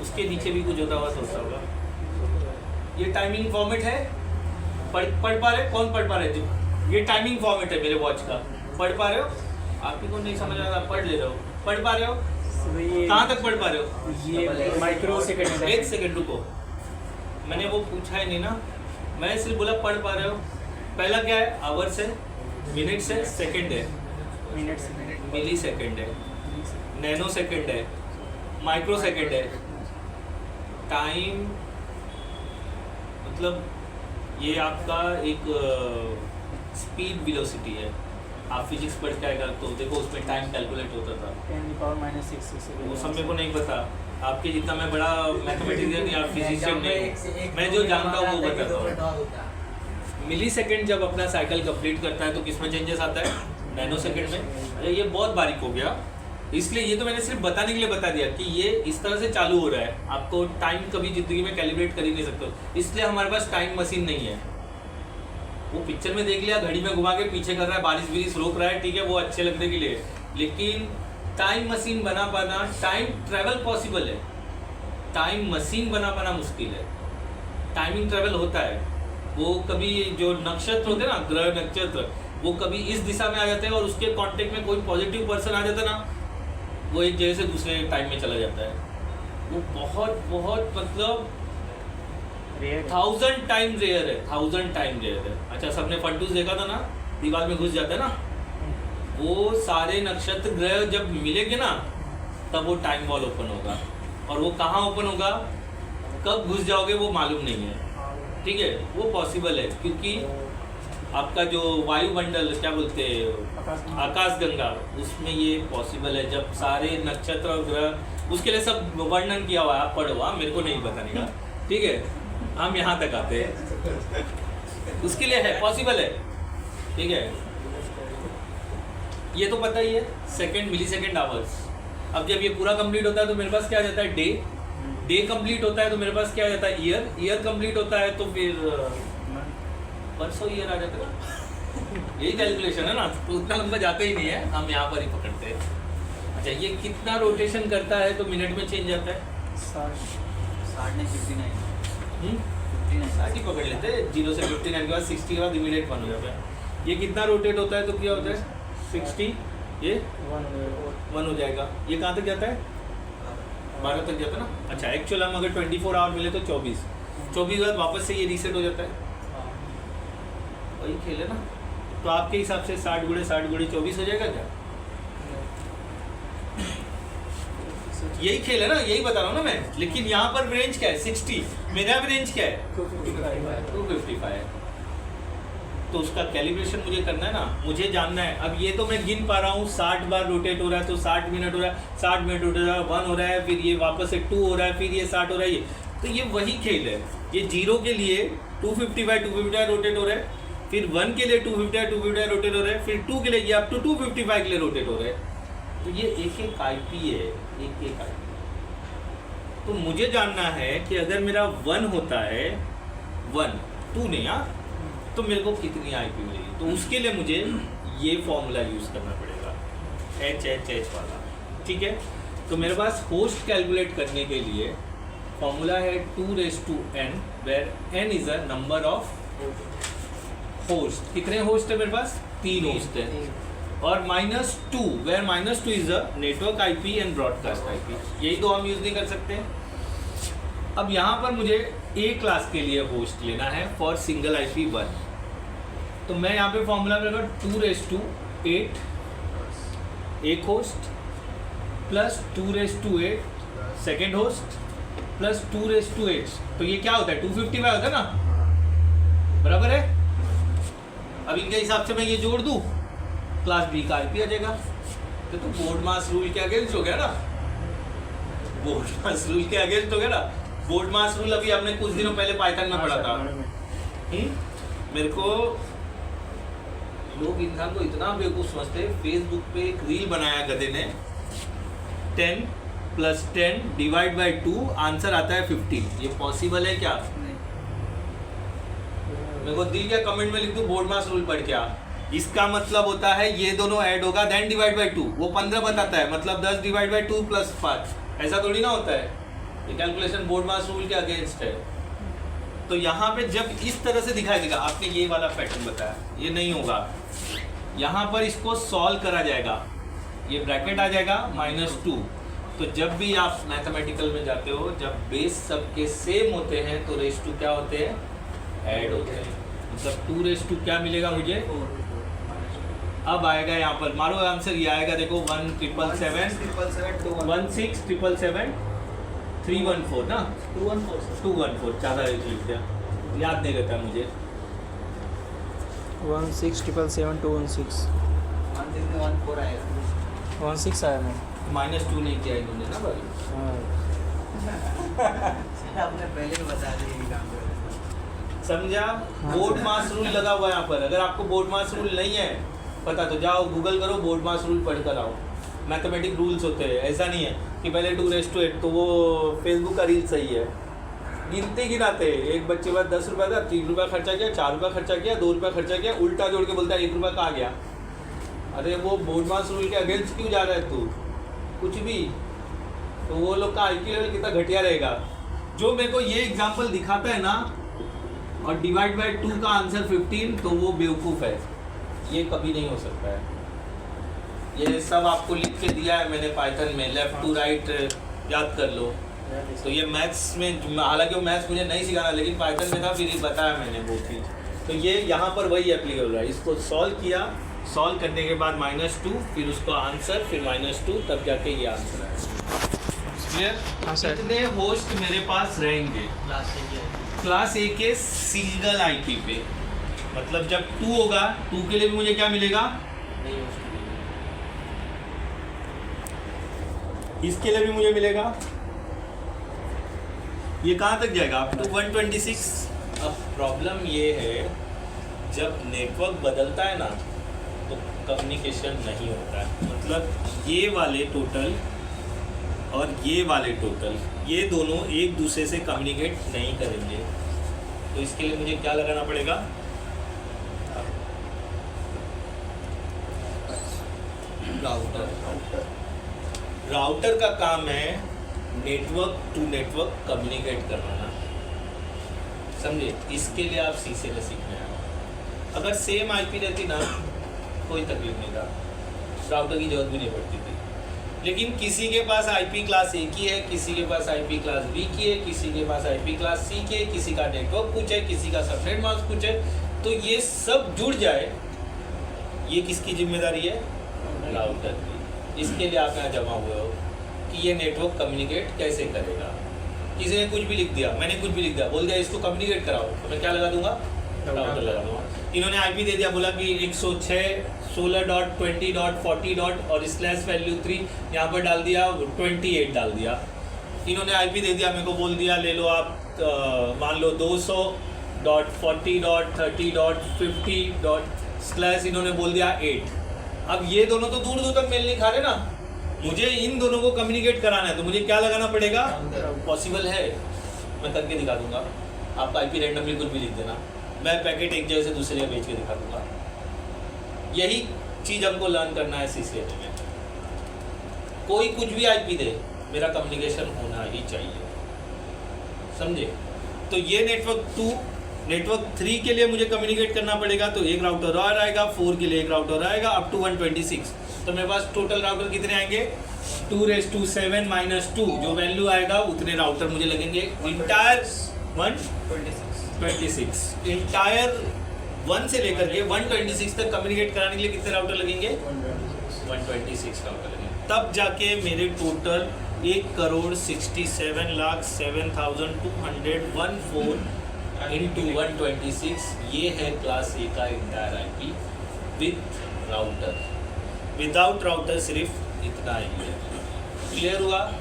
[SPEAKER 2] उसके नीचे भी कुछ होता हुआ सोचता होगा। ये टाइमिंग फॉर्मेट है, पढ़ पा रहे? कौन पढ़ पा रहे? जो ये टाइमिंग फॉर्मेट है मेरे वॉच का, पढ़ पा रहे हो? आप ही को नहीं समझ आ रहा, पढ़ ले रहे हो, पढ़ पा रहे हो? कहाँ तक पढ़ पा रहे हो?
[SPEAKER 4] ये माइक्रो सेकंड है।
[SPEAKER 2] एक सेकंड रुको, मैंने वो पूछा ही नहीं ना, मैं सिर्फ बोला पढ़ पा रहे हो। पहला क्या है? आवर्स है, मिनट्स है, सेकंड है, मिली सेकंड है, नैनो सेकंड है, माइक्रो सेकंड है। टाइम मतलब ये आपका एक स्पीड वेलोसिटी है। आप फिजिक्स पढ़ के आएगा तो देखो उसमें टाइम कैलकुलेट होता था,
[SPEAKER 4] 10⁻⁶
[SPEAKER 2] वो सब मेरे को नहीं पता। आपके जितना मैं बड़ा मैथमेटिशियन या फिजिशियन नहीं, मैं जो जानता हूँ वो बताता हूँ। मिली सेकेंड जब अपना साइकिल कंप्लीट करता है तो किस में चेंजेस आता है? नैनो सेकेंड में। अरे ये बहुत बारीक हो गया, इसलिए ये तो मैंने सिर्फ बताने के लिए बता दिया कि ये इस तरह से चालू हो रहा है। आपको टाइम कभी ज़िंदगी में कैलिब्रेट कर ही नहीं सकते, इसलिए हमारे पास टाइम मशीन नहीं है। वो पिक्चर में देख लिया, घड़ी में घुमा के पीछे कर रहा है, बारिश बिरिश रोक रहा है, ठीक है, वो अच्छे लगने के लिए। लेकिन टाइम मशीन बना पाना, टाइम ट्रैवल पॉसिबल है, टाइम मशीन बना पाना मुश्किल है। टाइमिंग ट्रैवल होता है, वो कभी जो नक्षत्र होते हैं ना, ग्रह नक्षत्र, वो कभी इस दिशा में आ जाते हैं और उसके कांटेक्ट में कोई पॉजिटिव पर्सन आ जाता है ना, वो एक जगह से दूसरे टाइम में चला जाता है। वो बहुत बहुत मतलब 1000 टाइम रेयर है, 1000 टाइम रेयर है। अच्छा, सबने फंटूस देखा था ना, दीवार में घुस जाता है ना, वो सारे नक्षत्र ग्रह जब मिलेंगे ना तब वो टाइम वॉल ओपन होगा। और वो कहाँ ओपन होगा, कब घुस जाओगे वो मालूम नहीं है, ठीक है। वो पॉसिबल है क्योंकि आपका जो वायुमंडल क्या बोलते हैं, आकाश गंगा, उसमें ये पॉसिबल है। जब सारे नक्षत्र और ग्रह, उसके लिए सब वर्णन किया हुआ है, आप पढ़ो, मेरे को नहीं बताने का, ठीक है। हम यहाँ तक आते हैं, उसके लिए है, पॉसिबल है, ठीक है। ये तो पता ही है, सेकंड, मिली सेकंड, आवर्स। अब जब ये पूरा कंप्लीट होता है तो मेरे पास क्या आ जाता है? डे। डे कंप्लीट होता है तो मेरे पास क्या आ जाता है? ईयर। ईयर कंप्लीट होता है तो फिर परसों ईयर आ जाता है। यही कैलकुलेशन है ना, तो उतना लंबा जाता ही नहीं है, हम यहाँ पर ही पकड़ते हैं। अच्छा, ये कितना रोटेशन करता है तो मिनट में चेंज जाता है? 60 पकड़ लेते हैं, 0 से 59 के बाद 60 के बाद इमीडिएट 1 हो जाता है। ये कितना रोटेट होता है तो क्या होता है? 60, ये 1 हो जाएगा। ये कहाँ तक जाता है? 12 तक जाता है ना। अच्छा, एक्चुअल हम अगर 24 आवर मिले तो 24 के बाद वापस से ये रीसेट हो जाता है। वही खेल है ना, तो आपके हिसाब से 60 गुणे 24 हो जाएगा क्या? यही खेल है ना, यही बता रहा हूँ ना मैं। लेकिन यहाँ पर रेंज क्या है? 60। मेरा भी रेंज क्या है? 255 है। तो उसका कैलिब्रेशन मुझे करना है ना, मुझे जानना है। अब ये तो मैं गिन पा रहा हूँ, 60 बार रोटेट हो रहा है तो 60 मिनट हो रहा है, 60 मिनट हो रहा है, 1 हो रहा है, फिर ये वापस से 2 हो रहा है, फिर ये 60 हो रहा है। ये तो ये वही खेल है। ये 0 के लिए 255 रोटेट हो रहा है, फिर 1 के लिए 255 रोटेट हो रहा है, फिर 2 के लिए ये अप टू 255 के लिए रोटेट हो रहा है। तो ये एक एक IP है, एक एक IP। तो मुझे जानना है कि अगर मेरा 1 होता है, 1 2 नहीं, हाँ, तो मेरे को कितनी IP मिलेगी? तो उसके लिए मुझे ये फॉर्मूला यूज़ करना पड़ेगा, H वाला, ठीक है। तो मेरे पास होस्ट कैलकुलेट करने के लिए फॉर्मूला है 2⁻n, where n is a number of host. कितने होस्ट है मेरे पास? 3 होस्ट है। और -2, where -2 is a network IP and broadcast IP। यही तो हम यूज़ नहीं कर सकते। अब यहाँ पर मुझे A क्लास के लिए होस्ट लेना है फॉर सिंगल IP 1। तो मैं यहाँ पे फॉर्मूला में लगा 2⁸ एक host plus 2⁸ second host plus 2⁸। तो ये क्या होता है? 255 होता है ना, बराबर है। अब इनके हिसाब से मैं ये जोड़ दूँ, क्लास B का IP आ जाएगा। तो बोर्ड मास रूल के अगेंस्ट हो गया ना, बोर्ड मास रूल के अगेंस्ट हो गया ना। बोर्ड मास रूल अभी हमने कुछ दिनों पहले पाइथन में पढ़ा था। मेरे को लोग इंसान को इतना बेवकूफ समझते हैं, फेसबुक पे एक रील बनाया गधे ने, 10 + 10 / 2 आंसर आता है 15। ये पॉसिबल है क्या? मेरे को दिल क्या कमेंट में लिख दूँ बोर्ड मास रूल पढ़ क्या? इसका मतलब होता है ये दोनों ऐड होगा देन डिवाइड बाय 2, वो 15 बताता है, मतलब 10 डिवाइड बाय 2 प्लस 5, ऐसा थोड़ी ना होता है। ये कैलकुलेशन बोर्ड मास रूल के अगेंस्ट है। तो यहाँ पे जब इस तरह से दिखाई देगा, आपने ये वाला पैटर्न बताया, ये नहीं होगा। यहाँ पर इसको सॉल्व करा जाएगा, ये ब्रैकेट आ जाएगा -2। तो जब भी आप मैथमेटिकल में जाते हो, जब बेस सबके सेम होते हैं तो रेस टू क्या होते हैं, ऐड होते हैं। मतलब 2 रेस टू क्या मिलेगा मुझे, अब आएगा यहाँ पर मारो आंसर, ये आएगा देखो 1,777 16,777 314 ना 214 ज़्यादा लिख दिया, याद नहीं रहता मुझे।
[SPEAKER 4] 16,777 216
[SPEAKER 3] 1,614 आएगा।
[SPEAKER 4] 16 आया मैं।
[SPEAKER 2] -2 नहीं किया इन्होंने ना भाई।
[SPEAKER 3] आपने पहले ही बता दिया ये काम कर।
[SPEAKER 2] समझा? बोर्ड मास रूल लगा हुआ है यहाँ पर। अगर आपको बोर्ड मास रूल नहीं है पता तो जाओ गूगल करो, बोर्ड मास रूल पढ़ कर आओ। मैथमेटिक रूल्स होते हैं, ऐसा नहीं है कि पहले 2:8 तो वो फेसबुक का रील सही है। गिनते गिनाते एक बच्चे के पास 10 रुपये था, 3 रुपया खर्चा किया, 4 रुपया खर्चा किया, 2 रुपया खर्चा किया, उल्टा जोड़ के बोलता है 1 रुपया कहाँ गया। अरे वो बोर्ड मास रूल के अगेंस्ट क्यों जा रहा है तू, कुछ भी। तो वो लोग का IQ लेवल कितना घटिया रहेगा। जो मेरे को ये एग्जाम्पल दिखाता है ना और डिवाइड बाय 2 का आंसर 15, तो वो बेवकूफ़ है, ये कभी नहीं हो सकता है। ये सब आपको लिख के दिया है मैंने पाइथन में, लेफ्ट टू राइट याद कर लो। तो ये मैथ्स में, हालांकि वो मैथ्स मुझे नहीं सिखाना, लेकिन पाइथन में था, फिर ये बताया मैंने वो चीज़। तो ये यहाँ पर वही एप्लीकेबल है। इसको सॉल्व किया, सॉल्व करने के बाद -2, फिर उसको आंसर, फिर -2, तब जाके ये आंसर है। क्लियर?
[SPEAKER 4] हाँ सर।
[SPEAKER 2] कितने होस्ट मेरे पास रहेंगे क्लास A के सिंगल IP पे, मतलब जब 2 होगा 2 के लिए भी मुझे क्या मिलेगा, इसके लिए भी मुझे मिलेगा। ये कहाँ तक जाएगा, अप टू 126। अब प्रॉब्लम ये है जब नेटवर्क बदलता है ना तो कम्युनिकेशन नहीं होता है। मतलब ये वाले टोटल और ये वाले टोटल, ये दोनों एक दूसरे से कम्युनिकेट नहीं करेंगे। तो इसके लिए मुझे क्या लगाना पड़ेगा, राउटर का काम है नेटवर्क टू नेटवर्क कम्युनिकेट करवाना, समझे। इसके लिए आप C से सीखना है। अगर सेम IP रहती ना कोई तकलीफ नहीं था, राउटर की जरूरत भी नहीं पड़ती थी। लेकिन किसी के पास IP क्लास A की है, किसी के पास IP क्लास B की है, किसी के पास IP क्लास C की है, किसी का नेटवर्क कुछ है, किसी का सबनेट मास्क कुछ है। तो ये सब जुड़ जाए, ये किसकी जिम्मेदारी है, राउटर की। इसके लिए आप यहाँ जमा हुए हो कि ये नेटवर्क कम्युनिकेट कैसे करेगा। किसी ने कुछ भी लिख दिया, मैंने कुछ भी लिख दिया, बोल दिया इसको कम्युनिकेट कराओ, तो मैं क्या लगा दूंगा, राउटर लगा दूंगा। इन्होंने IP दे दिया, बोला कि 106.16.20.40. और स्लैश वैल्यू 3 यहाँ पर डाल दिया, 28 डाल दिया। इन्होंने IP दे दिया, मेरे को बोल दिया ले लो आप, मान लो 200.40.30.50. स्लैश इन्होंने बोल दिया 8। अब ये दोनों तो दूर दूर तक मेल नहीं खा रहे ना, मुझे इन दोनों को कम्युनिकेट कराना है, तो मुझे क्या लगाना पड़ेगा, पॉसिबल है, मैं करके दिखा दूंगा। आपका IP रैंडमली कुछ भी लिख देना, मैं पैकेट एक जगह से दूसरी जगह भेज के दिखा दूंगा। यही चीज़ हमको लर्न करना है C में। कोई कुछ भी IP दे, मेरा कम्युनिकेशन होना ही चाहिए, समझे। तो ये नेटवर्क 2, नेटवर्क 3 के लिए मुझे कम्युनिकेट करना पड़ेगा, तो एक राउटर और आएगा, 4 के लिए एक राउटर आएगा, अप टू 126। तो मेरे पास टोटल राउटर कितने आएंगे, 2⁻7 -2, जो वैल्यू आएगा उतने राउटर मुझे लगेंगे। इंटायर 126, इंटायर 1 से लेकर के 126 तक कम्युनिकेट कराने के लिए कितने राउटर लगेंगे, 126 राउटर लगेंगे। तब जाके मेरे टोटल 1,67,07,214 इंटू 126, ये है क्लास A का entire IP with router. Without router सिर्फ इतना ही है। क्लियर हुआ?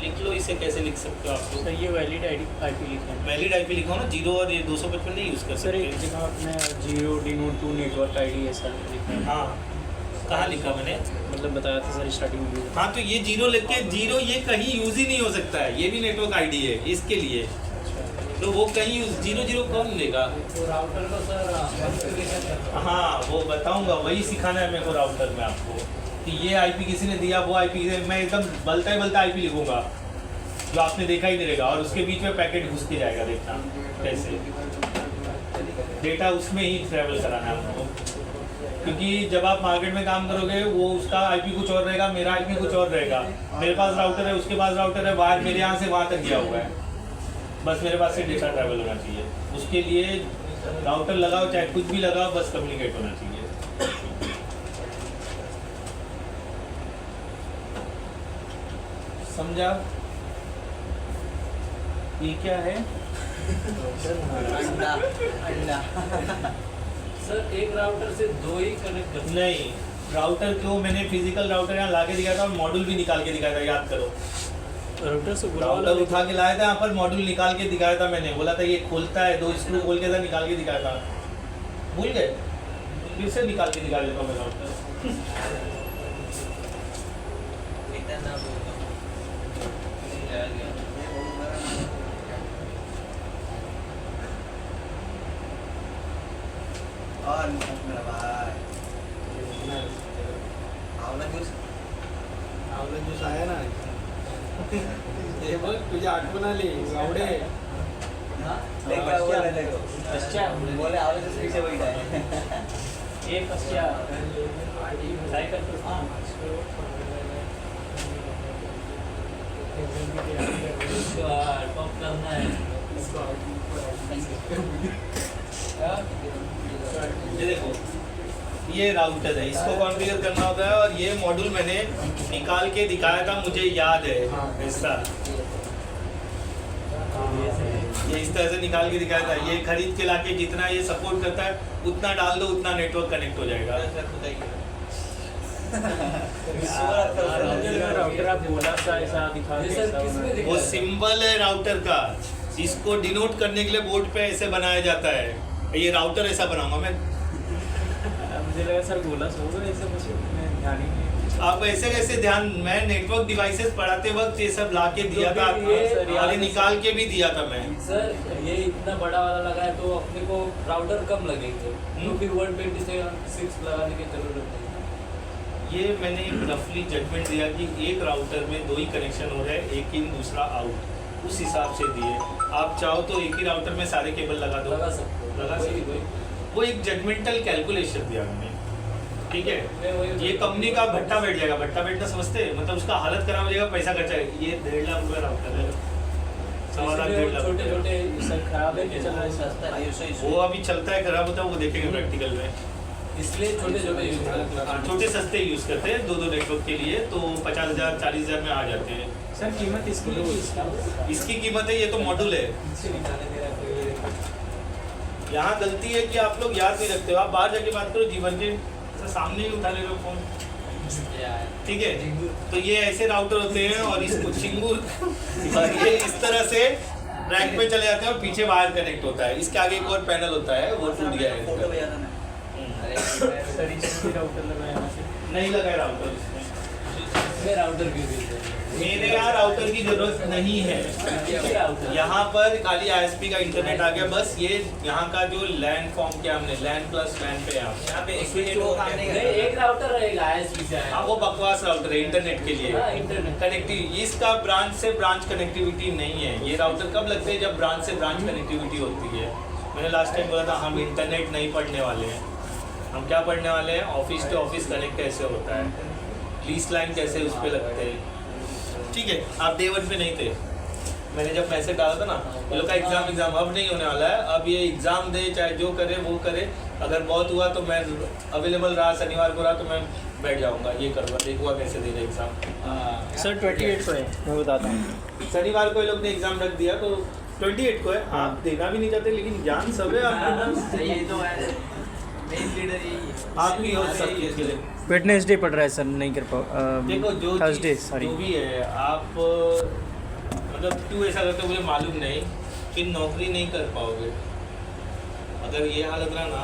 [SPEAKER 2] लिख लो इसे, कैसे लिख सकते हो आप लोग।
[SPEAKER 4] सर ये वैलिड IP लिखा है।
[SPEAKER 2] वैलिड IP लिखो ना, 0 और ये 255 नहीं यूज़ कर
[SPEAKER 4] सर एक
[SPEAKER 2] सकते।
[SPEAKER 4] जगह आपने 0 denote to network ID ऐसा लिखा है।
[SPEAKER 2] हाँ, कहाँ लिखा मैंने,
[SPEAKER 4] मतलब बताया था सर स्टार्टिंग में।
[SPEAKER 2] हाँ तो ये 0 लिख के 0 ये कहीं यूज़ ही नहीं हो सकता है, ये भी नेटवर्क ID है इसके लिए। तो वो कहीं 00 कौन लेगा?
[SPEAKER 3] राउटर को सर
[SPEAKER 2] हाँ वो बताऊंगा, वही सिखाना है मेरे को राउटर में आपको कि ये आईपी किसी ने दिया, वो आईपी मैं एकदम बलता ही बलता आईपी लिखूंगा जो आपने देखा ही नहीं रहेगा, और उसके बीच में पैकेट घुस के जाएगा। देखना कैसे डेटा उसमें ही ट्रैवल कराना है आपको, क्योंकि जब आप मार्केट में काम करोगे वो उसका आईपी कुछ और रहेगा, मेरा आईपी कुछ और रहेगा। मेरे पास राउटर है, उसके पास राउटर है, वायर मेरे यहाँ से वहाँ तक गया हुआ है, बस मेरे पास से डेटा ट्रैवल होना चाहिए। उसके लिए राउटर लगाओ चाहे कुछ भी लगाओ, बस कम्युनिकेट होना चाहिए। समझा? ये क्या है?
[SPEAKER 3] अंडा अंडा
[SPEAKER 5] सर एक राउटर से 2 ही कनेक्ट कर
[SPEAKER 2] नहीं, राउटर को मैंने फिजिकल राउटर यहाँ ला के दिखाया था, मॉड्यूल भी निकाल के दिखाया था, याद करो।
[SPEAKER 4] राउटर से बुला
[SPEAKER 2] राउटर उठा के लाया था यहाँ पर, मॉड्यूल निकाल के दिखाया था मैंने, बोला था ये खोलता है, 2 स्क्रू खोल के था, निकाल के दिखाया था। भूल गए? फिर से निकाल के दिखा देता हूँ मैं राउटर।
[SPEAKER 3] इतना बोलता और मेरा भाई आंवला जूस
[SPEAKER 1] आया ना हे बघ तुझी आठवण आली गावडे
[SPEAKER 3] देखा हुआ है देखो
[SPEAKER 5] अच्छा
[SPEAKER 3] बोले आंवला जूस पीछे बैठा है
[SPEAKER 5] एक अच्छा साइकिल तो हाँ टॉप करना है
[SPEAKER 2] ये देखो, ये राउटर है, इसको कॉन्फ़िगर करना होता है, और ये मॉड्यूल मैंने निकाल के दिखाया था, मुझे याद है ऐसा। ये इस तरह से निकाल के दिखाया था, ये खरीद के लाके जितना ये सपोर्ट करता है उतना डाल दो, उतना नेटवर्क कनेक्ट हो जाएगा।
[SPEAKER 5] राउटर आप बोला सा ऐसा दिखा के
[SPEAKER 2] वो सिंबल है राउटर का, इसको डिनोट करने के लिए बोर्ड पे ऐसे बनाया जाता है। ये राउटर ऐसा बनाऊंगा मैं।
[SPEAKER 5] मुझे लगा सर बोला सो ऐसा कुछ मैं ध्यान ही नहीं।
[SPEAKER 2] आप ऐसे कैसे ध्यान, मैं नेटवर्क डिवाइसेस पढ़ाते वक्त ये सब ला के दिया था, ये निकाल के भी दिया था मैं।
[SPEAKER 5] सर ये इतना बड़ा वाला लगा है तो अपने को राउटर कम लगेंगे, तो फिर 126 लगाने की जरूरत नहीं।
[SPEAKER 2] ये मैंने एक रफली जजमेंट दिया कि एक राउटर में 2 ही कनेक्शन हो रहे हैं, एक इन दूसरा आउट, उस हिसाब से दिए। आप चाहो तो एक ही राउटर में सारे केबल लगा दो,
[SPEAKER 5] लगा सकते हो,
[SPEAKER 2] लगा सकते हो। वो एक जजमेंटल कैलकुलेशन दिया मैंने, ठीक है। ये कंपनी का भट्टा बैठ जाएगा, भट्टा बैठना समझते हैं, मतलब उसका हालत खराब हो जाएगा, पैसा खर्चा है। ये 1.5 लाख रुपये राउटर है, 1.25 लाख 1.5 लाख
[SPEAKER 5] छोटे
[SPEAKER 2] रुपये।
[SPEAKER 5] छोटे सब खराब है, चल रहा है सस्ता है,
[SPEAKER 2] वो अभी चलता है, खराब होता है, वो देखेंगे प्रैक्टिकल में।
[SPEAKER 5] इसलिए छोटे छोटे यूज करते हैं।
[SPEAKER 2] छोटे सस्ते यूज़ करते हैं 2 नेटवर्क के लिए, तो 50,000 40,000 में आ जाते हैं।
[SPEAKER 5] सर कीमत इसकी
[SPEAKER 2] इसकी कीमत है, ये तो मॉड्यूल है। यहाँ गलती है कि आप लोग याद नहीं रखते हो, आप बाहर जाके बात करो, जीवन के सामने ही उठा ले रहे हो फोन, ठीक है। तो ये ऐसे राउटर होते हैं, और इसको चिंगूर और ये इस तरह से रैक पे चले जाते हैं, और पीछे वायर कनेक्ट होता है, इसके आगे एक और पैनल होता है, वो टूट गया है।
[SPEAKER 3] फोटो भेजा था ना
[SPEAKER 5] सर इसमें राउटर लगाया
[SPEAKER 2] नहीं लगाया राउटर इसमें,
[SPEAKER 5] मैं राउटर क्यों देते
[SPEAKER 2] मेरे यहाँ राउटर की जरूरत नहीं है। यहाँ पर खाली ISP का इंटरनेट आ गया, बस ये यहाँ का जो लैंड फॉर्म किया हमने, लैंड प्लस लैंड पे यहाँ
[SPEAKER 3] पे
[SPEAKER 5] एक राउटर रहेगा ISP से।
[SPEAKER 2] हाँ वो बकवास राउटर है इंटरनेट के लिए,
[SPEAKER 5] हाँ, इंटरनेट
[SPEAKER 2] कनेक्टिविटी। इसका ब्रांच से ब्रांच कनेक्टिविटी नहीं है। ये राउटर कब लगते हैं, जब ब्रांच से ब्रांच कनेक्टिविटी होती है। मैंने लास्ट टाइम बोला था हम इंटरनेट नहीं पढ़ने वाले हैं, हम क्या पढ़ने वाले हैं, ऑफिस टू ऑफिस कनेक्ट कैसे होता है, लीज लाइन कैसे उस पर लगते हैं, ठीक है। आप डे 1 पे नहीं थे, मैंने जब मैसेज डाला था ना, ये लोग का एग्जाम अब नहीं होने वाला है, अब ये एग्ज़ाम दे चाहे जो करे वो करे, अगर बहुत हुआ तो मैं अवेलेबल रहा, शनिवार को रहा तो मैं बैठ जाऊंगा, ये करूँगा, देखूंगा कैसे दे रहे एग्ज़ाम।
[SPEAKER 4] सर 28 को है, मैं बताता हूँ।
[SPEAKER 2] शनिवार को ये लोग ने एग्ज़ाम रख दिया, तो 28 को है। आप देना भी नहीं चाहते, लेकिन जान सब है आपके,
[SPEAKER 3] ये तो मेन लीडर यही है,
[SPEAKER 2] आप भी हो सब चीज़ के लिए।
[SPEAKER 4] वेडनेसडे पड़ रहा है सर, नहीं कर
[SPEAKER 2] देखो जो
[SPEAKER 4] थर्सडे
[SPEAKER 2] चीज़
[SPEAKER 4] सॉरी।
[SPEAKER 2] जो भी है, आप मतलब क्यों ऐसा करते हो मुझे मालूम नहीं, फिर नौकरी नहीं कर पाओगे। अगर ये हालत रहा ना,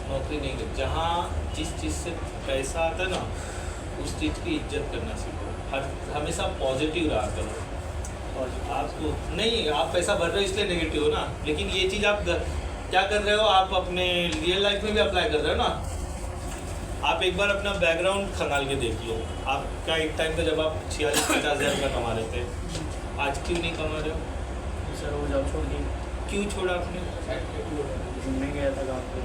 [SPEAKER 2] नौकरी नहीं कर, जहाँ जिस चीज़ से पैसा आता है ना, उस चीज़ की इज्जत करना सीखो, हमेशा पॉजिटिव रहा करो।
[SPEAKER 1] और
[SPEAKER 2] आपको नहीं, आप पैसा भर रहे हो इसलिए नेगेटिव हो ना, लेकिन ये चीज़ आप क्या कर रहे हो, आप अपने रियल लाइफ में भी अप्लाई कर रहे हो ना। आप एक बार अपना बैकग्राउंड खंगाल के देख लो, आप क्या एक टाइम था जब आप 46-50 हज़ार रुपया कमा रहे थे, आज क्यों नहीं कमा रहे हो?
[SPEAKER 1] सर वो जॉब छोड़ दी,
[SPEAKER 2] क्यों छोड़ा आपने?
[SPEAKER 1] घूमने गया था गाँव पे।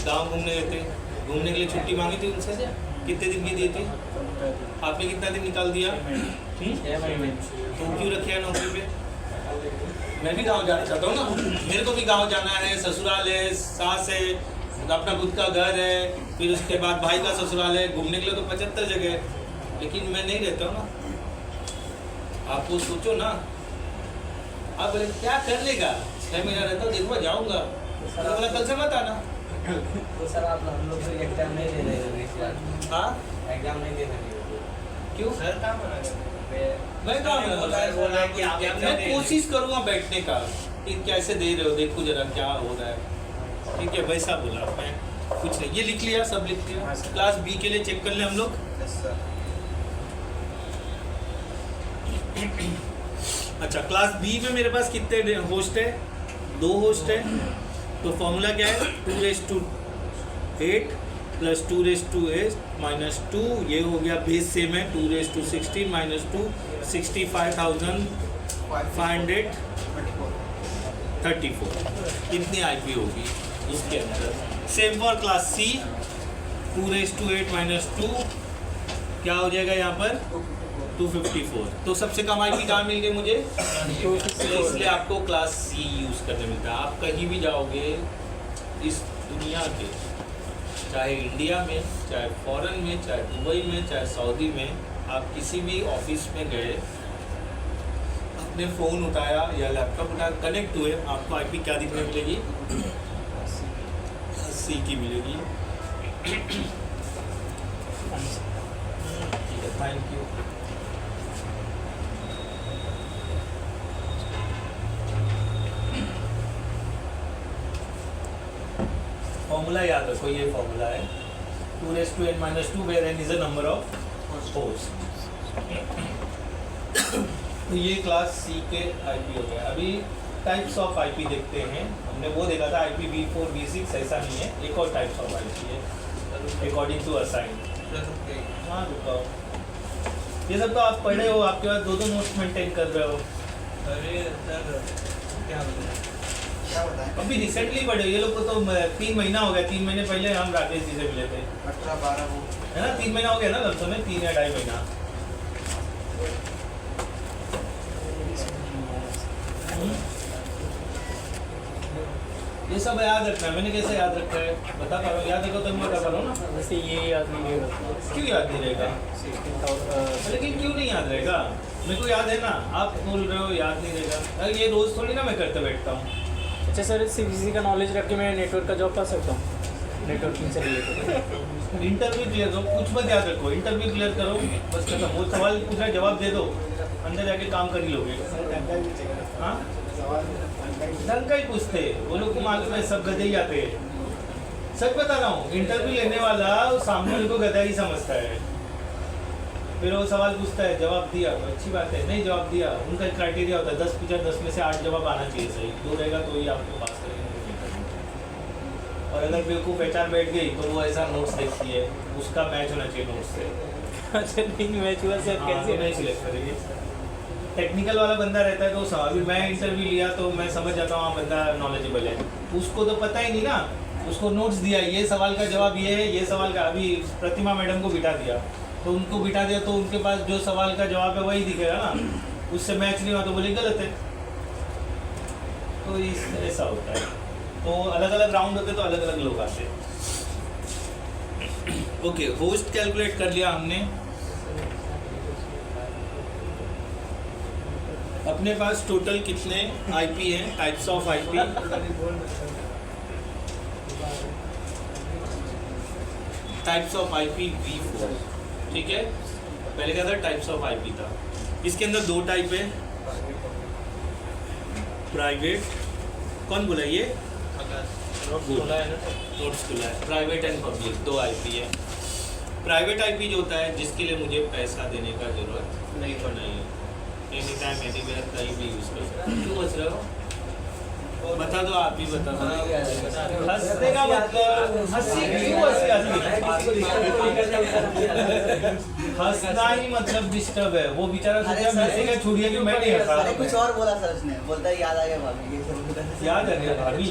[SPEAKER 2] गाँव घूमने गए थे, घूमने के लिए छुट्टी मांगी थी उनसे, कितने दिन की दी थी? आपने कितना दिन निकाल दिया? तो क्यों रखे है नौकरी पे? मैं भी गांव जाना चाहता हूँ ना, मेरे को भी गांव जाना है, ससुराल है, सास है, अपना खुद का घर है, फिर उसके बाद भाई का ससुराल है, घूमने के लिए तो 75 जगह है, लेकिन मैं नहीं रहता हूँ ना। आप वो सोचो ना, आप बोले क्या कर लेगा, 6 महीना रहता हूँ, देखो जाऊँगा, कल से मत आना।
[SPEAKER 3] तो सर आप हम लोग तो एग्जाम नहीं दे रहे इस बार।
[SPEAKER 2] हाँ,
[SPEAKER 3] एग्जाम नहीं दे रहे
[SPEAKER 2] क्यों?
[SPEAKER 3] सर क्या मना
[SPEAKER 2] मैं कोशिश करूँगा बैठने का कि कैसे दे रहे हो, देखो जरा क्या हो रहा है। ठीक है, वैसा बोला मैं, कुछ नहीं। ये लिख लिया, सब लिख लिया। क्लास बी के लिए चेक कर ले हम लोग। अच्छा, क्लास बी में मेरे पास कितने होस्ट है? 2 होस्ट है। तो फॉर्मूला क्या है? 2⁸ प्लस 2⁸ माइनस 2, ये हो गया बेस सेम है, 2�16 माइनस 2, 65,534 इतनी आईपी होगी उसके अंदर। Same for class C, 2⁸ minus 2 क्या हो जाएगा यहाँ पर? 254। तो सबसे कम आईपी कहाँ मिल गई मुझे? इसलिए आपको क्लास सी यूज़ करने मिलता है। आप कहीं भी जाओगे इस दुनिया के, चाहे इंडिया में, चाहे फॉरेन में, चाहे दुबई में, चाहे सऊदी में, आप किसी भी ऑफिस में गए, अपने फ़ोन उठाया या लैपटॉप उठाया, कनेक्ट हुए, आपको आईपी क्या दिखने मिलेगी? सी की मिलेगी। ठीक है, थैंक यू। फॉर्मूला याद रखो, ये फॉर्मूला है 2⁻n minus 2 where n is a number of host. तो ये क्लास सी के आईपी हो गया। अभी टाइप्स ऑफ आईपी देखते हैं। हमने वो देखा था IPv4 v6, ऐसा नहीं है, एक और टाइप्स ऑफ आईपी है अकॉर्डिंग टू असाइन। हाँ रुको, ये सब तो आप पढ़े हो, आपके पास 2 नोट्स मेंटेन कर रहे हो।
[SPEAKER 3] अरे सर क्या बताएं?
[SPEAKER 2] अभी रिसेंटली पढ़े, ये लोग को तो 3 महीना हो गया। 3 महीने पहले हम राकेश जी से मिले थे।
[SPEAKER 3] 18-12 वो
[SPEAKER 2] है ना, 3 महीना हो गया ना लमसम में, 3 या 2.5 महीना। ये सब याद रखना है। मैंने कैसे याद रखा है बता पा रहा हूँ, याद रखो तो मैं बता पा रहा हूँ ना।
[SPEAKER 4] वैसे ये याद नहीं रहेगा।
[SPEAKER 2] क्यों याद नहीं रहेगा? लेकिन क्यों नहीं याद रहेगा? मेरे को याद है ना, आप बोल रहे हो याद नहीं रहेगा। अरे ये रोज़ थोड़ी ना मैं करते बैठता हूँ।
[SPEAKER 4] अच्छा सर, CVC का नॉलेज रख के मैं नेटवर्क का जॉब पा सकता हूँ? नेटवर्किंग से रिलेटेड
[SPEAKER 2] इंटरव्यू क्लियर करो, कुछ मत याद रखो, इंटरव्यू क्लियर करो, बस खत्म। वो सवाल पूछ रहा है, जवाब दे दो, अंदर जाके काम कर ही लोगे। हाँ, ढंग का ही पूछते, वो लोग को मालूम है सब गधे ही आते हैं। सच बता रहा हूँ, इंटरव्यू लेने वाला सामने वाले को गधा ही समझता है। फिर वो सवाल पूछता है, जवाब दिया तो अच्छी बात है, नहीं जवाब दिया, उनका क्राइटेरिया होता है 10 पूछा 10 में से 8 जवाब आना चाहिए सही, 2 रहेगा तो ही आपको पास करेंगे। और अगर बेवकूफ़ HR बैठ गई तो वो ऐसा नोट्स देखती है, उसका मैच होना चाहिए नोट्स से।
[SPEAKER 4] अच्छा नहीं मैच हुआ सर, कैसे
[SPEAKER 2] नहीं सिलेक्ट करेंगे? टेक्निकल वाला बंदा रहता है तो अभी मैं इंटरव्यू लिया तो मैं समझ जाता हूँ हाँ बंदा नॉलेजेबल है। उसको तो पता ही नहीं ना, उसको नोट्स दिया, ये सवाल का जवाब ये है, ये सवाल का। अभी प्रतिमा मैडम को बिठा दिया तो उनको बिठा दिया तो उनके पास जो सवाल का जवाब है वही दिखेगा ना, उससे मैच नहीं हुआ तो बोले गलत है। तो ऐसा होता है। तो अलग अलग राउंड होते तो अलग अलग लोग आते। ओके, होस्ट कैलकुलेट कर लिया हमने। अपने पास टोटल कितने आईपी हैं, types of IP? Types of IP V4, ठीक है। पहले क्या था? टाइप्स ऑफ आईपी था। इसके अंदर 2 टाइप है, प्राइवेट, कौन बोला ये? नोट्स खुला है। प्राइवेट एंड पब्लिक, 2 आईपी है। प्राइवेट आईपी जो होता है जिसके लिए मुझे पैसा देने का जरूरत नहीं है। एनी टाइम एनीवेयर कहीं भी यूज कर सकते
[SPEAKER 5] क्यों बच रहे हो?
[SPEAKER 2] हो। बता दो, आप ही बता दो।
[SPEAKER 3] हाँ,
[SPEAKER 2] हंसने का मतलब हंसी क्यों हंसना ही मतलब डिस्टर्ब है। वो बेचारा सोचा मैंने क्या छुड़िया कि मैं नहीं हंसा।
[SPEAKER 3] अरे कुछ और बोला सर उसने, बोलता है याद आ गया भाभी ये सब।
[SPEAKER 2] याद आ गया भाभी।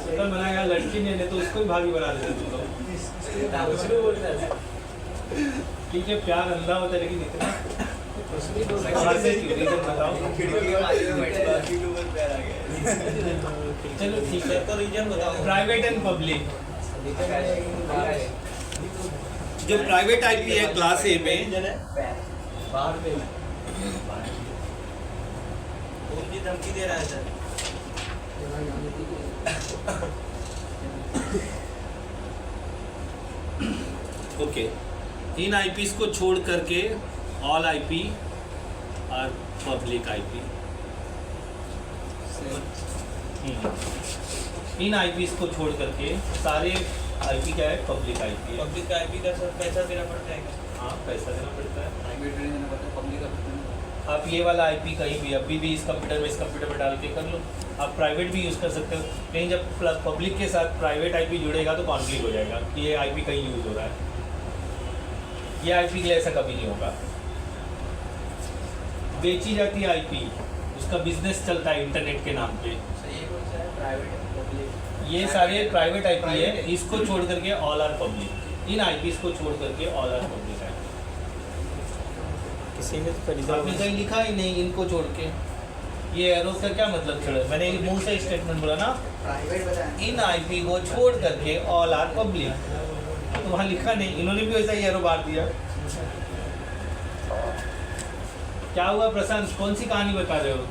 [SPEAKER 2] तो मना यार लड़की नहीं है तो उसको ही भाभी बना देते तुम लोग। ठीक है, प्यार अंधा होता है लेकिन इतना हंसे क्यों, रीजन बताओ।
[SPEAKER 3] खिड़की के बाजू में बैठा है, यूट्यूबर प्यार आ गया।
[SPEAKER 2] चलो ठीक है,
[SPEAKER 3] तो रीजन बताओ।
[SPEAKER 2] Private and public. जो प्राइवेट आईपी है क्लास ए में,
[SPEAKER 3] बाहर पे उनकी धमकी दे रहा है सर।
[SPEAKER 2] ओके, इन आईपीस को छोड़ करके ऑल आईपी और पब्लिक आईपी। इन आईपीस को छोड़ करके सारे आईपी क्या है, पब्लिक आईपी है।
[SPEAKER 3] पब्लिक आईपी का सर पैसा देना पड़ता है।
[SPEAKER 2] हाँ, पैसा देना पड़ता है।
[SPEAKER 3] प्राइवेट नहीं देना पड़ता, पब्लिक का
[SPEAKER 2] आप ये वाला आईपी कहीं भी अभी भी इस कंप्यूटर में, इस कंप्यूटर में डाल के कर लो। आप प्राइवेट भी यूज़ कर सकते हो, लेकिन जब पब्लिक के साथ प्राइवेट आईपी जुड़ेगा तो कॉन्फ्लिक्ट हो जाएगा कि ये आईपी कहीं यूज़ हो रहा है। ये आईपी के लिए ऐसा कभी नहीं होगा। बेची जाती है आईपी, उसका बिजनेस चलता है इंटरनेट के नाम पे।
[SPEAKER 3] सही कौन सा है, प्राइवेट पब्लिक?
[SPEAKER 2] ये सारे प्राइवेट आईपी है, इसको छोड़ करके ऑल आर पब्लिक। इन आईपीस को छोड़ करके ऑल आर पब्लिक है।
[SPEAKER 4] किसी में तो खरीदा
[SPEAKER 2] आपने कहीं लिखा ही नहीं इनको छोड़ के। ये एरो का क्या मतलब छोड़ा? मैंने मुंह से स्टेटमेंट बोला ना,
[SPEAKER 3] प्राइवेट बताया।
[SPEAKER 2] इन आईपी को छोड़ करके ऑल आर पब्लिक। तो वहाँ लिखा नहीं, इन्होंने भी वैसा ही एरो मार दिया। क्या हुआ प्रशांत, कौन सी कहानी बता रहे हो?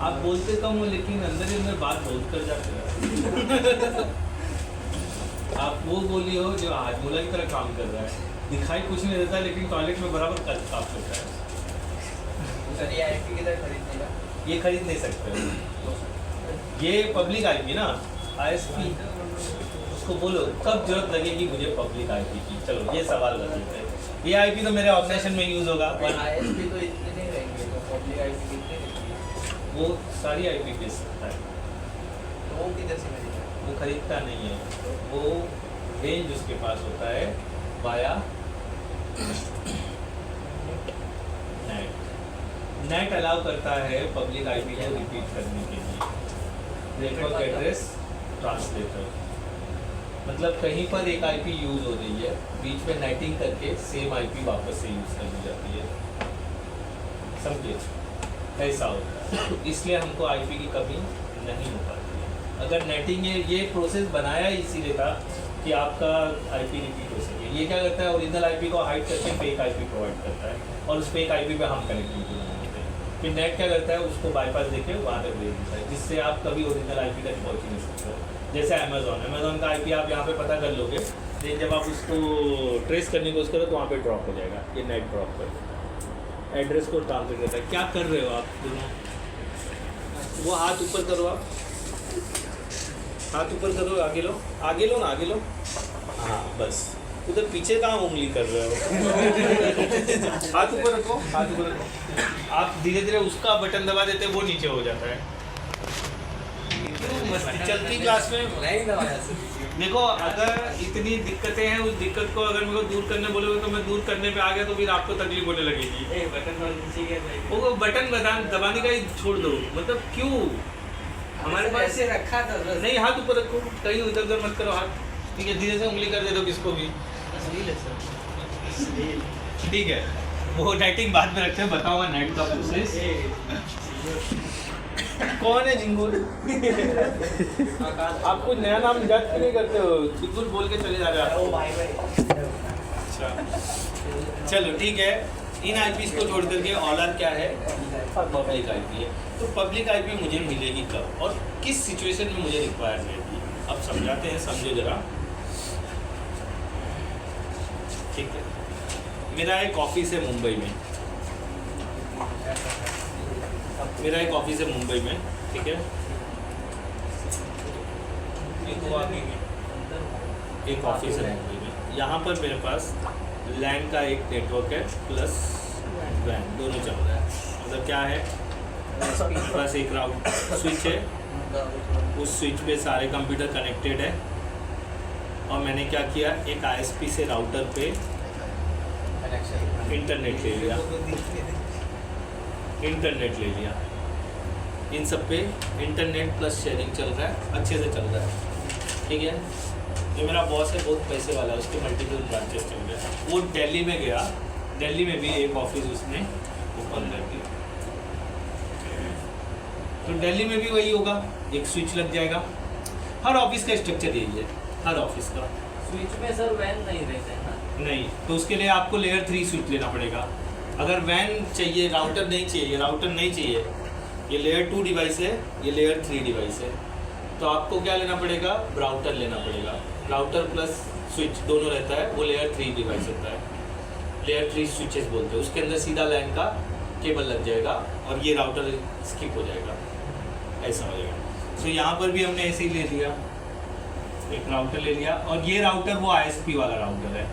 [SPEAKER 2] आप बोलते कम हो लेकिन अंदर ही अंदर बात बहुत कर जाते हो। आप वो बोली हो जो हाजमोला की तरह काम कर रहा है, दिखाई कुछ नहीं देता लेकिन टॉयलेट में बराबर कल साफ करता है।
[SPEAKER 3] सर ये आईपी किधर खरीदने का?
[SPEAKER 2] ये खरीद नहीं सकते। ये पब्लिक आईपी ना, आईएसपी। उसको बोलो कब जरूरत लगेगी मुझे पब्लिक आईपी की, चलो ये सवाल कर लेते हैं। ये आईपी तो मेरे ऑर्गेनाइजेशन में यूज होगा।
[SPEAKER 3] आईएसपी तो इतने नहीं रहेंगे, तो पब्लिक आईपी कितने रहेंगे?
[SPEAKER 2] वो सारी आईपी बेच सकता है,
[SPEAKER 3] तो वो किधर से खरीदेगा?
[SPEAKER 2] वो खरीदता नहीं है। वो रेंज उसके पास होता है वाया नेट। नेट अलाउ करता है पब्लिक आईपी को रिपीट करने के लिए। नेटवर्क एड्रेस ट्रांसलेटर, मतलब कहीं पर एक आईपी यूज हो रही है, बीच में नेटिंग करके सेम आईपी वापस से यूज कर ली जाती है। समझे? ऐसा होता है, इसलिए हमको आईपी की कमी नहीं हो पाती है। अगर नेटिंग ये प्रोसेस बनाया इसीलिए था कि आपका आईपी रिपीट हो सके। ये क्या करता है, ओरिजिनल आईपी को हाइड करके फेक आईपी प्रोवाइड करता है और उस फेक आईपी पे हम कनेक्टिविटी बनाते हैं। फिर नेट क्या करता है, उसको बाईपास देके वहाँ तक भेज देता है, जिससे आप कभी ओरिजिनल आईपी तक पहुँच ही नहीं सकते हो। जैसे अमेज़ॉन का आईपी आप यहाँ पे पता कर लोगे, लेकिन जब आप उसको ट्रेस करने की कोशिश करो तो वहाँ पे ड्रॉप हो जाएगा। ये नेट ड्रॉप कर देता है, एड्रेस को ट्रांसफर करता है। क्या कर रहे हो आप दोनों? वो हाथ ऊपर करो, आप हाथ ऊपर करो, आगे लो, आगे लो ना, आगे लो। हाँ बस, उधर पीछे कहाँ उंगली कर रहे हो? हाथ ऊपर रखो, हाथ ऊपर रखो। आप धीरे धीरे उसका बटन दबा देते वो नीचे हो जाता है। मस्ती चलती क्लास में
[SPEAKER 3] नहीं दबाया सर।
[SPEAKER 2] देखो, अगर इतनी दिक्कतें हैं, उस दिक्कत को अगर मेरे को दूर करने बोलोगे तो मैं दूर करने पे आ गया तो फिर आपको तकलीफ होने लगेगी। वो बटन दबाने का ही छोड़ दो, मतलब क्यों? हमारे पास
[SPEAKER 3] ऐसे रखा था सर।
[SPEAKER 2] नहीं, हाथ ऊपर रखो, कहीं इधर उधर मत करो हाथ। ठीक है, धीरे से उंगली कर दे दो किसको भी। ठीक है, वो नेटिंग बाद में रखते हैं, बताऊंगा नेट का प्रोसेस। कौन है जिंगुल? आप कुछ नया नाम याद क्यों नहीं करते हो? जिंगुल बोल के चले जा रहे हो आप। अच्छा चलो ठीक है, इन आईपीस को छोड़ करके ऑल आर क्या है, पब्लिक आईपी है। तो पब्लिक आईपी मुझे मिलेगी कब और किस सिचुएशन में मुझे रिक्वायर रहेगी, अब समझाते हैं, समझो जरा। ठीक है, मेरा एक ऑफिस है मुंबई में, मेरा एक ऑफिस है मुंबई में, ठीक है। एक ऑफिस है मुंबई में, यहाँ पर मेरे पास लैन का एक नेटवर्क है प्लस वैन दोनों चल रहा है। मतलब क्या है, बस एक राउट स्विच है, उस स्विच पे सारे कंप्यूटर कनेक्टेड है और मैंने क्या किया, एक ISP से राउटर पे इंटरनेट ले लिया, इन सब पे इंटरनेट प्लस शेयरिंग चल रहा है, अच्छे से चल रहा है। ठीक है, जो मेरा बॉस है बहुत पैसे वाला है, उसके मल्टीपल ब्रांचेस चल रहे हैं। वो दिल्ली में गया, दिल्ली में भी एक ऑफिस उसने ओपन कर दिया, तो दिल्ली में भी वही होगा, एक स्विच लग जाएगा। हर ऑफिस का स्ट्रक्चर यही है, हर ऑफिस का।
[SPEAKER 5] स्विच में सर वैन नहीं रहते हैं ना?
[SPEAKER 2] नहीं, तो उसके लिए आपको लेयर 3 स्विच लेना पड़ेगा। अगर वैन चाहिए, राउटर नहीं चाहिए, राउटर नहीं चाहिए, ये लेयर 2 डिवाइस है, ये लेयर 3 डिवाइस है, तो आपको क्या लेना पड़ेगा, राउटर लेना पड़ेगा। राउटर प्लस स्विच दोनों रहता है, वो लेयर 3 डिवाइस होता है, लेयर 3 स्विचेस बोलते हैं। उसके अंदर सीधा लैन का केबल लग जाएगा और ये राउटर स्किप हो जाएगा, ऐसा हो जाएगा। तो यहाँ पर भी हमने ऐसे ही ले लिया, एक राउटर ले लिया और ये राउटर वो ISP वाला राउटर है,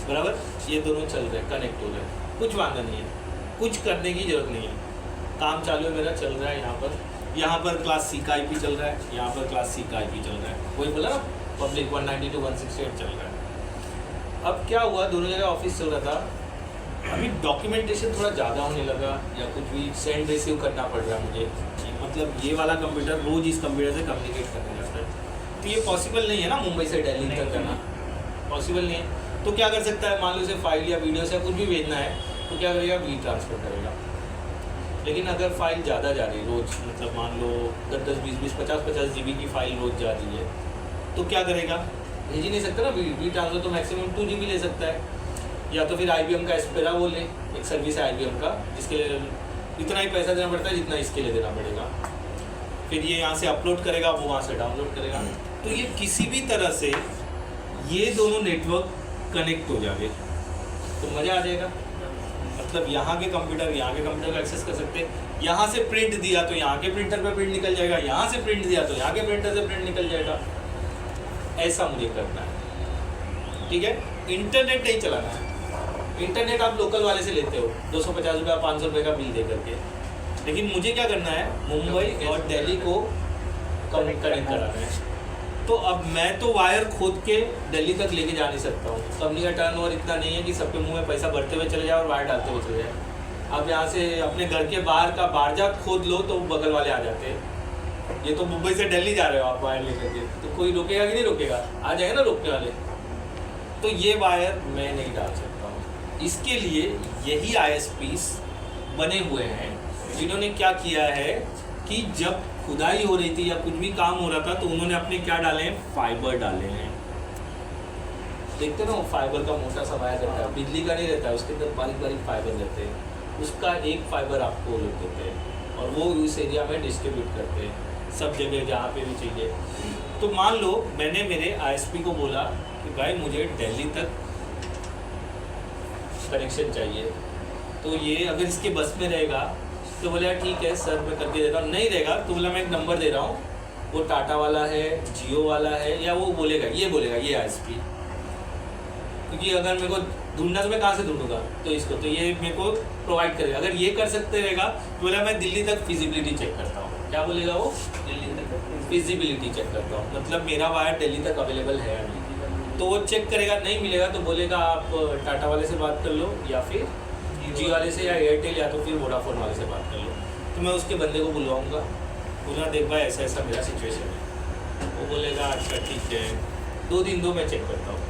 [SPEAKER 2] बराबर। ये दोनों चल रहे हैं, कनेक्ट हो रहे हैं, कुछ वादा नहीं है, कुछ करने की जरूरत नहीं है, काम चालू है मेरा, चल रहा है। यहाँ पर क्लास C का IP चल रहा है, यहाँ पर क्लास C का IP चल रहा है, वही बोला ना, पब्लिक 192.168 चल रहा है। अब क्या हुआ, दोनों जगह ऑफिस चल रहा था, अभी डॉक्यूमेंटेशन थोड़ा ज़्यादा होने लगा या कुछ भी सेंड रिसीव करना पड़ रहा है मुझे, मतलब ये वाला कंप्यूटर रोज़ इस कंप्यूटर से कम्युनिकेट करने जाता है, तो ये पॉसिबल नहीं है ना मुंबई से दिल्ली तक करना, पॉसिबल नहीं है। तो क्या कर सकता है, मान लो उसे फाइल या वीडियो से कुछ भी भेजना है तो क्या करेगा, वी ट्रांसफर करेगा। लेकिन अगर फाइल ज़्यादा जा रही है रोज़, मतलब मान लो 10-10, 20-20, 50-50 GB की फाइल रोज़ जा रही है, तो क्या करेगा, भेज ही नहीं सकता ना। वी ट्रांसफर तो मैक्सिमम 2 GB ले सकता है, या तो फिर IBM का एस्पेरा वो ले, एक सर्विस है IBM का, जिसके लिए इतना ही पैसा देना पड़ता है जितना इसके लिए देना पड़ेगा। फिर ये यहाँ से अपलोड करेगा, वो वहाँ से डाउनलोड करेगा, तो ये किसी भी तरह से ये दोनों नेटवर्क कनेक्ट हो जाए तो मज़ा आ जाएगा। मतलब यहाँ के कंप्यूटर का एक्सेस कर सकते हैं, यहाँ से प्रिंट दिया तो यहाँ के प्रिंटर पे प्रिंट निकल जाएगा, यहाँ से प्रिंट दिया तो यहाँ के प्रिंटर से प्रिंट निकल जाएगा। ऐसा मुझे करना है, ठीक है। इंटरनेट नहीं चलाना है, इंटरनेट आप लोकल वाले से लेते हो 250 रुपये 500 रुपये का बिल दे करके, लेकिन मुझे क्या करना है, मुंबई और दिल्ली को कनेक्ट कराना है। तो अब मैं तो वायर खोद के दिल्ली तक लेके जा नहीं सकता हूँ, कंपनी का टर्नओवर इतना नहीं है कि सबके मुंह में पैसा भरते हुए चले जाए और वायर डालते हुए चले जाए। आप यहाँ से अपने घर के बाहर का बारजा खोद लो तो बगल वाले आ जाते हैं। ये तो मुंबई से दिल्ली जा रहे हो आप वायर लेकर के, तो कोई रोकेगा कि नहीं रोकेगा, आ जाएगा ना रोकने वाले। तो ये वायर मैं नहीं डाल सकता हूँ, इसके लिए यही ISPs बने हुए हैं जिन्होंने क्या किया है कि जब खुदाई हो रही थी या कुछ भी काम हो रहा था तो उन्होंने अपने क्या डाले हैं, फाइबर डाले हैं। देखते ना, फाइबर का मोटा सा वायर रहता है, बिजली का नहीं रहता है, उसके अंदर बारीक बारीक फाइबर रहते हैं, उसका एक फाइबर आपको लोग देते हैं और वो उस एरिया में डिस्ट्रीब्यूट करते हैं सब जगह जहाँ पे भी चाहिए। तो मान लो मैंने मेरे ISP को बोला कि भाई मुझे दिल्ली तक कनेक्शन चाहिए, तो ये अगर इसके बस में रहेगा तो बोला ठीक है सर मैं करके देता हूँ, नहीं रहेगा तो बोला मैं एक नंबर दे रहा हूँ, वो टाटा वाला है, जियो वाला है, या वो बोलेगा ये ISP, क्योंकि अगर मेरे को ढूंढना तो मैं कहाँ से ढूंढूंगा, तो इसको तो ये मेरे को प्रोवाइड करेगा। अगर ये कर सकते रहेगा तो बोला मैं दिल्ली तक फिजिबिलिटी चेक करता हूँ। क्या बोलेगा वो, दिल्ली तक फिजिबिलिटी चेक करता हूँ, मतलब मेरा वायर दिल्ली तक अवेलेबल है अभी। तो वो चेक करेगा, नहीं मिलेगा तो बोलेगा आप टाटा वाले से बात कर लो या फिर जियो वाले से, या एयरटेल या तो फिर वोडाफोन वाले से बात कर लो। तो मैं उसके बंदे को बुलवाऊँगा, बोलना देख भाई ऐसा ऐसा मेरा सिचुएशन है, वो बोलेगा अच्छा ठीक है 2 दिन दो मैं चेक करता हूँ।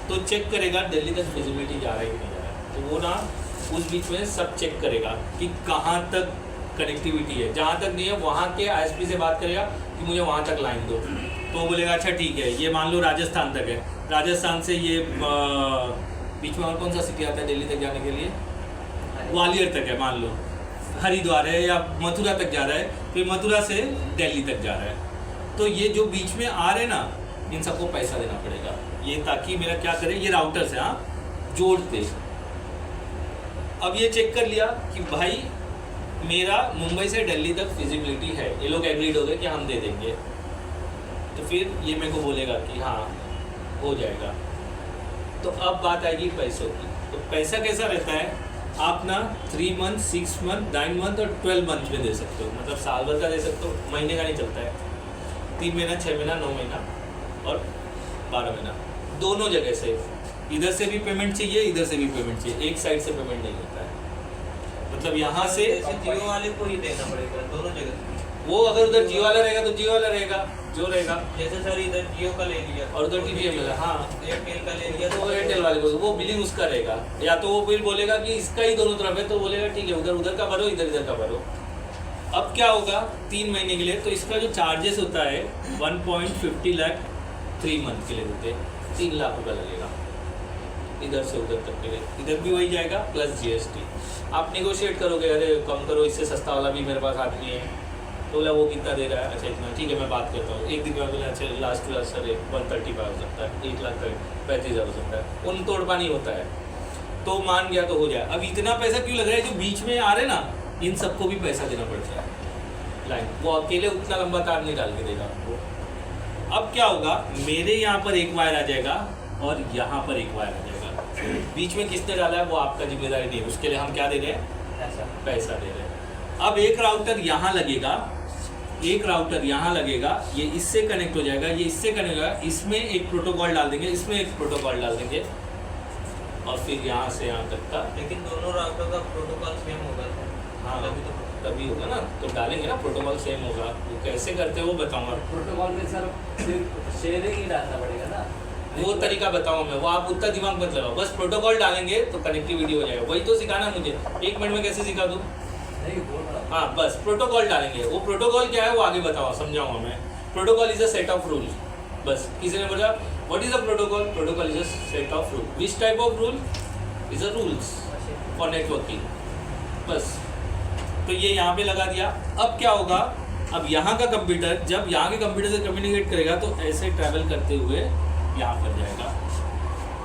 [SPEAKER 2] तो चेक करेगा दिल्ली तक फिजिबिलिटी जा रहा है कि नहीं जा रहा है, तो वो ना उस बीच में सब चेक करेगा कि कहाँ तक कनेक्टिविटी है, जहाँ तक नहीं है वहाँ के ISP से बात करेगा कि मुझे वहाँ तक लाइन दो, तो वो बोलेगा अच्छा ठीक है, ये मान लो राजस्थान तक है, राजस्थान से ये बीच में और कौन सा सिटी आता है दिल्ली तक जाने के लिए, ग्वालियर तक है, मान लो हरिद्वार है या मथुरा तक जा रहा है, फिर मथुरा से दिल्ली तक जा रहा है। तो ये जो बीच में आ रहे ना, इन सबको पैसा देना पड़ेगा, ये ताकि मेरा क्या करे, ये राउटर से जोड़ते। अब ये चेक कर लिया कि भाई मेरा मुंबई से दिल्ली तक फिजिबिलिटी है, ये लोग एग्रीड हो गए कि हम दे देंगे, तो फिर ये मेरे को बोलेगा कि हाँ हो जाएगा। तो अब बात आएगी पैसों की। तो पैसा कैसा रहता है, आप ना 3 मंथ, 6 मंथ, 9 मंथ और 12 मंथ में दे सकते हो, मतलब साल भर का दे सकते हो, महीने का नहीं चलता है। 3 महीना, 6 महीना, 9 महीना और 12 महीना, दोनों जगह से, इधर से भी पेमेंट चाहिए, इधर से भी पेमेंट चाहिए, एक साइड से पेमेंट नहीं होता है। मतलब यहाँ से
[SPEAKER 3] जैसे जियो वाले को ही देना पड़ेगा दोनों जगह।
[SPEAKER 2] वो अगर उधर जियो वाला रहेगा तो जियो वाला रहेगा जो रहेगा,
[SPEAKER 3] जैसे सर इधर जियो का ले लिया
[SPEAKER 2] और उधर TVML, हाँ
[SPEAKER 3] एयरटेल का ले लिया
[SPEAKER 2] तो एयरटेल वाले को वो बिलिंग उसका रहेगा, या तो वो बिल बोलेगा कि इसका ही दोनों तरफ है, तो बोलेगा ठीक है उधर उधर का भरो, इधर इधर का भरो। अब क्या होगा 3 महीने के लिए, तो इसका जो चार्जेस होता है 1.50 लाख 3 मंथ के लिए देते हैं, 3 लाख रुपये लगेगा इधर से उधर तक के लिए, इधर भी वही जाएगा प्लस GST। आप निगोशिएट करोगे, अरे कम करो, इससे सस्ता वाला भी मेरे पास आदमी है, तो बोला वो कितना दे रहा है, अच्छा इतना, ठीक है मैं बात करता हूँ। एक दिन में बोला अच्छा लास्ट सर 135 हो सकता है, 1,35,000 हो सकता है, उन तोड़ पानी होता है, तो मान गया तो हो जाए। अब इतना पैसा क्यों लग रहा है, जो बीच में आ रहे ना इन सबको भी पैसा देना पड़ता है लाइन, वो अकेले उतना लंबा तार नहीं डाल के देगा आपको। अब क्या होगा, मेरे यहाँ पर एक वायर आ जाएगा और यहाँ पर एक वायर आ जाएगा, बीच में किसने डाला है वो आपका जिम्मेदारी नहीं है, उसके लिए हम क्या दे रहे हैं, पैसा दे रहे हैं। अब एक राउटर यहाँ लगेगा, एक राउटर यहाँ लगेगा, ये इससे कनेक्ट हो जाएगा, ये इससे कनेक्ट होगा, इसमें एक प्रोटोकॉल डाल देंगे, इसमें एक प्रोटोकॉल डाल देंगे, और फिर यहाँ से यहाँ तक का।
[SPEAKER 3] लेकिन दोनों राउटर का प्रोटोकॉल सेम होगा।
[SPEAKER 2] हाँ तभी होगा ना, तो डालेंगे ना प्रोटोकॉल सेम होगा, वो कैसे करते हैं वो बताऊँगा।
[SPEAKER 5] प्रोटोकॉल में सर सिर्फ शेयरिंग ही डालना पड़ेगा ना,
[SPEAKER 2] वो तरीका बताऊँ मैं, वो आप उतना दिमाग मत लगाओ, बस प्रोटोकॉल डालेंगे तो कनेक्टिविटी हो जाएगा, वही तो सिखाना मुझे, 1 मिनट में कैसे सिखा दूँ।
[SPEAKER 5] नहीं बोल रहा।
[SPEAKER 2] हाँ बस प्रोटोकॉल डालेंगे, वो प्रोटोकॉल क्या है वो आगे बताओ, समझाऊंगा मैं। Protocol is a set of rule, बस किसी ने बोला what is a protocol, protocol is a set of rule, which type of rule is a rules for networking, बस। तो ये यहाँ पे लगा दिया। अब क्या होगा, अब यहाँ का कंप्यूटर जब यहाँ के कंप्यूटर से कम्युनिकेट करेगा तो ऐसे ट्रैवल करते हुए यहाँ पर जाएगा,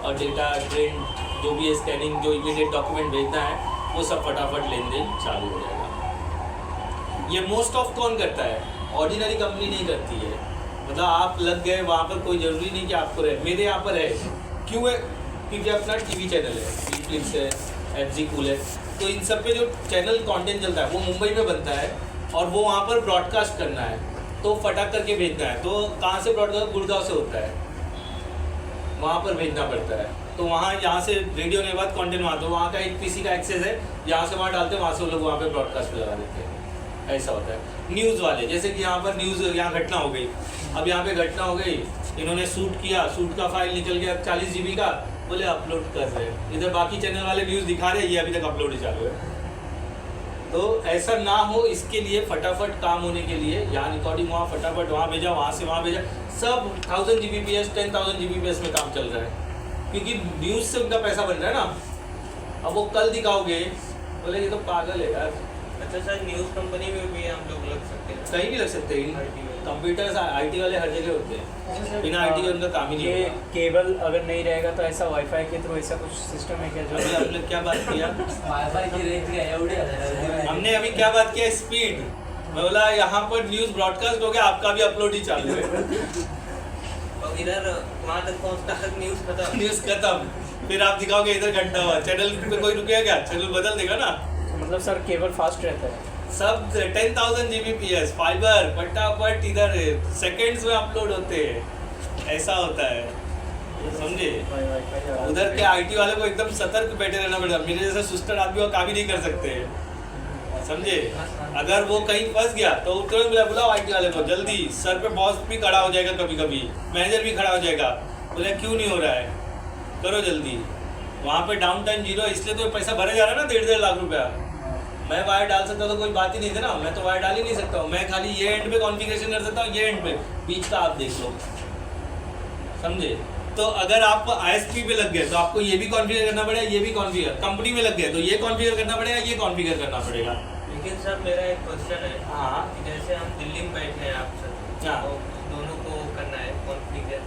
[SPEAKER 2] और डेटा ट्रेंड जो भी है, स्कैनिंग जो इमीडिएट डॉक्यूमेंट भेजना है वो सब फटाफट लेन देन चालू हो जाएगा। ये मोस्ट ऑफ कौन करता है, ऑर्डिनरी कंपनी नहीं करती है, मतलब आप लग गए वहाँ पर, कोई ज़रूरी नहीं कि आपको रहे, मेरे यहाँ पर है, क्यों है, क्योंकि अपना TV चैनल है, Netflix है, FG Cool है, तो इन सब पे जो चैनल कंटेंट चलता है वो मुंबई में बनता है, और वो वहाँ पर ब्रॉडकास्ट करना है, तो फटाक करके भेजना है, तो कहाँ से ब्रॉडकास्ट, गुड़गांव से होता है, वहाँ पर भेजना पड़ता है, तो वहाँ यहाँ से रेडियो ने बात कंटेंट वहाँ, तो वहाँ का एक PC का एक्सेस है, यहाँ से वहाँ डालते हैं, वहाँ से वो लोग वहाँ पे ब्रॉडकास्ट पे लगा देते हैं, ऐसा होता है। न्यूज़ वाले, जैसे कि यहाँ पर न्यूज़, यहाँ घटना हो गई, अब यहाँ पे घटना हो गई, इन्होंने शूट किया, शूट का फाइल निकल गया 40 GB का, बोले अपलोड कर रहे हैं, इधर बाकी चैनल वाले न्यूज़ दिखा रहे हैं, ये अभी तक अपलोड ही चालू है। तो ऐसा ना हो, इसके लिए फटाफट काम होने के लिए यहाँ रिकॉर्डिंग, वहाँ फटाफट वहाँ भेजा, वहाँ से वहाँ भेजा, सब 1000 Gbps 10,000 Gbps में काम चल रहा है, क्योंकि न्यूज़ से उनका पैसा बन रहा है ना। अब वो कल दिखाओगे, बोले ये तो पागल है यार।
[SPEAKER 3] अच्छा सर, न्यूज़ कंपनी में भी हम लोग लग सकते हैं?
[SPEAKER 2] कहीं भी लग सकते हैं, कंप्यूटर IT वाले हर जगह होते हैं, बिना IT के उनका काम ही नहीं
[SPEAKER 4] ये
[SPEAKER 2] होगा।
[SPEAKER 4] केबल अगर नहीं रहेगा तो ऐसा वाईफाई के थ्रू ऐसा कुछ सिस्टम है क्या जो
[SPEAKER 2] अभी हम लोग क्या बात किया,
[SPEAKER 5] वाईफाई की रेंज क्या एवढी आहे?
[SPEAKER 2] हमने अभी क्या बात किया, स्पीड। मैं बोला यहाँ पर न्यूज़ ब्रॉडकास्ट हो गया, आपका भी अपलोड ही चालू है,
[SPEAKER 3] और इधर वहाँ तक पहुँचता तक न्यूज़ खत्म।
[SPEAKER 2] न्यूज़ खत्म, फिर आप दिखाओगे इधर घंटा हुआ, चैनल पे कोई रुकेगा क्या, चैनल बदल देगा ना।
[SPEAKER 4] मतलब सर केबल फास्ट रहता है?
[SPEAKER 2] सब 10,000 Gbps फाइबर फटाफट इधर सेकंड्स में अपलोड होते हैं, ऐसा होता है, समझे। उधर के IT वाले को एकदम सतर्क बैठे रहना पड़ेगा, मेरे जैसे सुस्तर आदमी वो काम ही नहीं कर सकते, समझे। अगर वो कहीं फंस गया तो तुरंत बुलाओ IT वाले को जल्दी, सर पे बॉस भी खड़ा हो जाएगा, कभी कभी मैनेजर भी खड़ा हो जाएगा, बोले क्यों नहीं हो रहा है, करो जल्दी। वहाँ पे डाउन टाइम 0 है, इसलिए तो पैसा भरे जा रहा है ना 1.5 लाख रुपया। मैं वायर डाल सकता तो कोई बात ही नहीं थी ना, मैं तो वायर डाल ही नहीं सकता हूँ, मैं खाली ये एंड पे कॉन्फ़िगरेशन कर सकता हूँ, ये एंड पे, बीच का आप देख लो, समझे। तो अगर आप ISP पे लग गए तो आपको ये भी कॉन्फ़िगर करना पड़ेगा, ये भी कॉन्फ़िगर, कंपनी में लग गए तो ये कॉन्फ़िगर करना पड़ेगा, ये कॉन्फ़िगर करना पड़ेगा।
[SPEAKER 3] लेकिन सर मेरा एक क्वेश्चन है,
[SPEAKER 2] हाँ
[SPEAKER 3] कि जैसे हम दिल्ली में बैठे हैं आप सर,
[SPEAKER 2] हाँ।
[SPEAKER 3] तो दोनों को करना है कॉन्फ़िगर,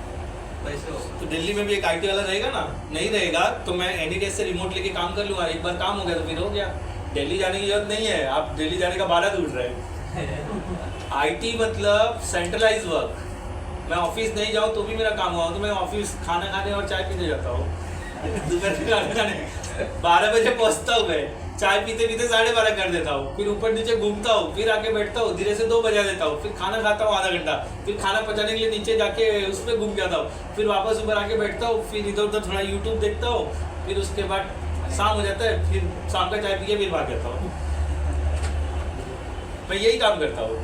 [SPEAKER 3] कैसे हो?
[SPEAKER 2] तो दिल्ली में भी एक IT वाला रहेगा ना, नहीं रहेगा तो मैं एनी डेज से रिमोट लेके काम कर लूँगा, एक बार काम हो गया तो फिर हो गया, दिल्ली जाने की जरूरत नहीं है, आप दिल्ली जाने का 12 दूर रहे। IT मतलब सेंट्रलाइज वर्क, मैं ऑफिस नहीं जाऊँ तो भी मेरा काम हुआ, तो मैं ऑफिस खाना खाने और चाय पीने जाता हूँ। दोपहर का खाना खाने 12 बजे पहुँचता हूँ, मैं चाय पीते पीते 12:30 कर देता हूँ, फिर ऊपर नीचे घूमता हूँ, फिर आके बैठता हूँ, धीरे से 2 बजा देता हूँ, फिर खाना खाता हूँ आधा घंटा, फिर खाना पचाने के लिए नीचे जाके उसमें घूम जाता हूँ, फिर वापस ऊपर आके बैठता हूँ, फिर इधर उधर थोड़ा यूट्यूब देखता हूँ, फिर उसके बाद शाम हो जाता है, फिर शाम का चाय पी के फिर भाग जाता हूँ। मैं यही काम करता हूँ।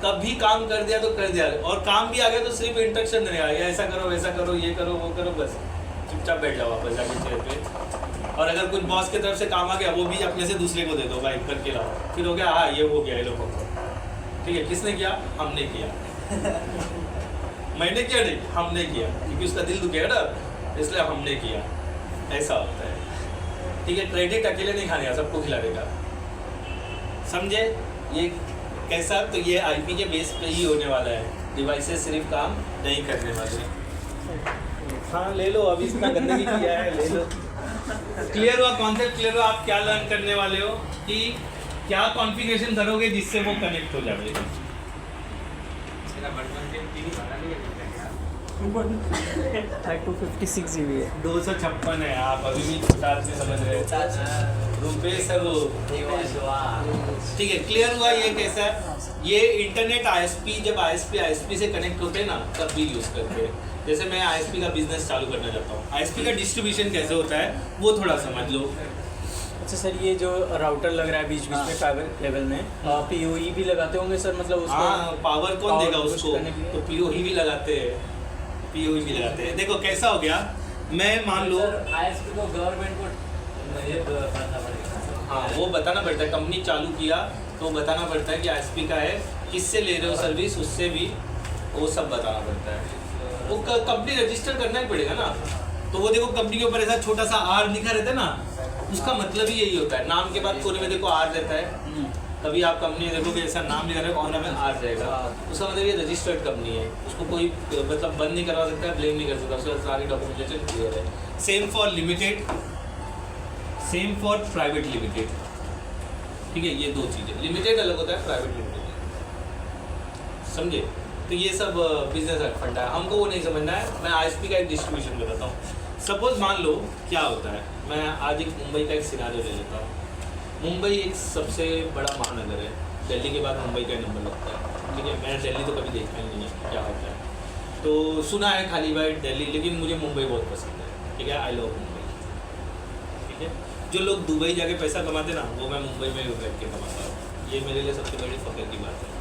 [SPEAKER 2] कभी काम कर दिया तो कर दिया, और काम भी आ गया तो सिर्फ इंस्ट्रक्शन देने आ गया, ऐसा करो वैसा करो ये करो वो करो, बस चुपचाप बैठ जाओ वापस जाके चेयर पे। और अगर कुछ बॉस की तरफ से काम आ गया वो भी अपने से दूसरे को दे दो, भाई करके लाओ, फिर हो गया हाँ ये हो गया ये लोगों को, ठीक है। किसने किया? हमने किया। मैंने किया नहीं, हमने किया, क्योंकि उसका दिल दुखेगा ना, इसलिए हमने किया। ऐसा होता है, ठीक है। क्रेडिट अकेले नहीं खाने का, सबको खिलाने का, समझे? ये कैसा? तो ये आईपी के बेस पे ही होने वाला है, डिवाइसेस सिर्फ काम नहीं करने वाले।
[SPEAKER 1] हाँ ले लो, अभी इतना गंदगी किया है, ले लो।
[SPEAKER 2] क्लियर हुआ? कॉन्सेप्ट क्लियर हुआ? आप क्या लर्न करने वाले हो कि क्या कॉन्फ़िगरेशन करोगे जिससे वो कनेक्ट हो जाए।
[SPEAKER 4] है 256 GB है।
[SPEAKER 2] 256 है, आप अभी भी छोटा आदमी समझ रहे हो। रुपेश है वो, ठीक है। क्लियर हुआ ये कैसा है? ये इंटरनेट आईएसपी, जब आईएसपी से कनेक्ट होते हैं ना तब भी यूज़ करते हैं। जैसे मैं आईएसपी का बिजनेस चालू करना चाहता हूँ, आईएसपी का डिस्ट्रीब्यूशन कैसे होता है वो थोड़ा समझ लो।
[SPEAKER 4] अच्छा सर, ये जो राउटर लग रहा है बीच बीच में फाइबर केबल में, पीओई भी लगाते होंगे सर? मतलब उसको
[SPEAKER 2] हाँ, पावर कौन देगा
[SPEAKER 4] boost
[SPEAKER 2] उसको?
[SPEAKER 4] करने के लिए?
[SPEAKER 2] तो पीओई भी लगाते हैं, पीओई भी लगाते हैं। देखो कैसा हो गया, मैं मान लो
[SPEAKER 5] आईएसपी को गवर्नमेंट को ये बताना पड़ेगा।
[SPEAKER 2] हाँ वो बताना पड़ता है, कंपनी चालू किया तो बताना पड़ता है कि आईएसपी का है, किससे ले रहे हो सर्विस, उससे भी वो सब बताना पड़ता है। वो कंपनी रजिस्टर करना ही पड़ेगा ना। तो वो देखो कंपनी के ऊपर ऐसा छोटा सा आर लिखा रहता है ना, उसका मतलब ही यही होता है। नाम के बाद कोने में देखो आर रहता है, कभी आप कंपनी देखोगे ऐसा नाम लिखा रहेगा कोने में आर रहेगा, उसका मतलब ये रजिस्टर्ड कंपनी है, उसको कोई मतलब बंद नहीं करवा सकता, ब्लेम नहीं कर सकता, उसका सारी डॉक्यूमेंटेशन क्लियर है। Same for limited, same for private limited, ठीक है। ये दो चीज़ें, लिमिटेड अलग होता है, प्राइवेट लिमिटेड, समझे? तो ये सब बिजनेस फंडा है, हमको वो नहीं समझना है। मैं आईएसपी का एक डिस्ट्रीब्यूशन बताता हूँ। सपोज मान लो क्या होता है, मैं आज एक मुंबई का एक सिनारियो ले लेता हूँ। मुंबई एक सबसे बड़ा महानगर है, दिल्ली के बाद मुंबई का नंबर लगता है, ठीक है। मैंने दिल्ली तो कभी देखा ही नहीं है क्या होता है, तो सुना है खाली बाय दिल्ली, लेकिन मुझे मुंबई बहुत पसंद है, ठीक है। आई लव मुंबई, ठीक है। जो लोग दुबई जाके पैसा कमाते ना, वो मैं मुंबई में बैठ के कमाता हूँ। ये मेरे लिए सबसे बड़ी फख्र की बात है।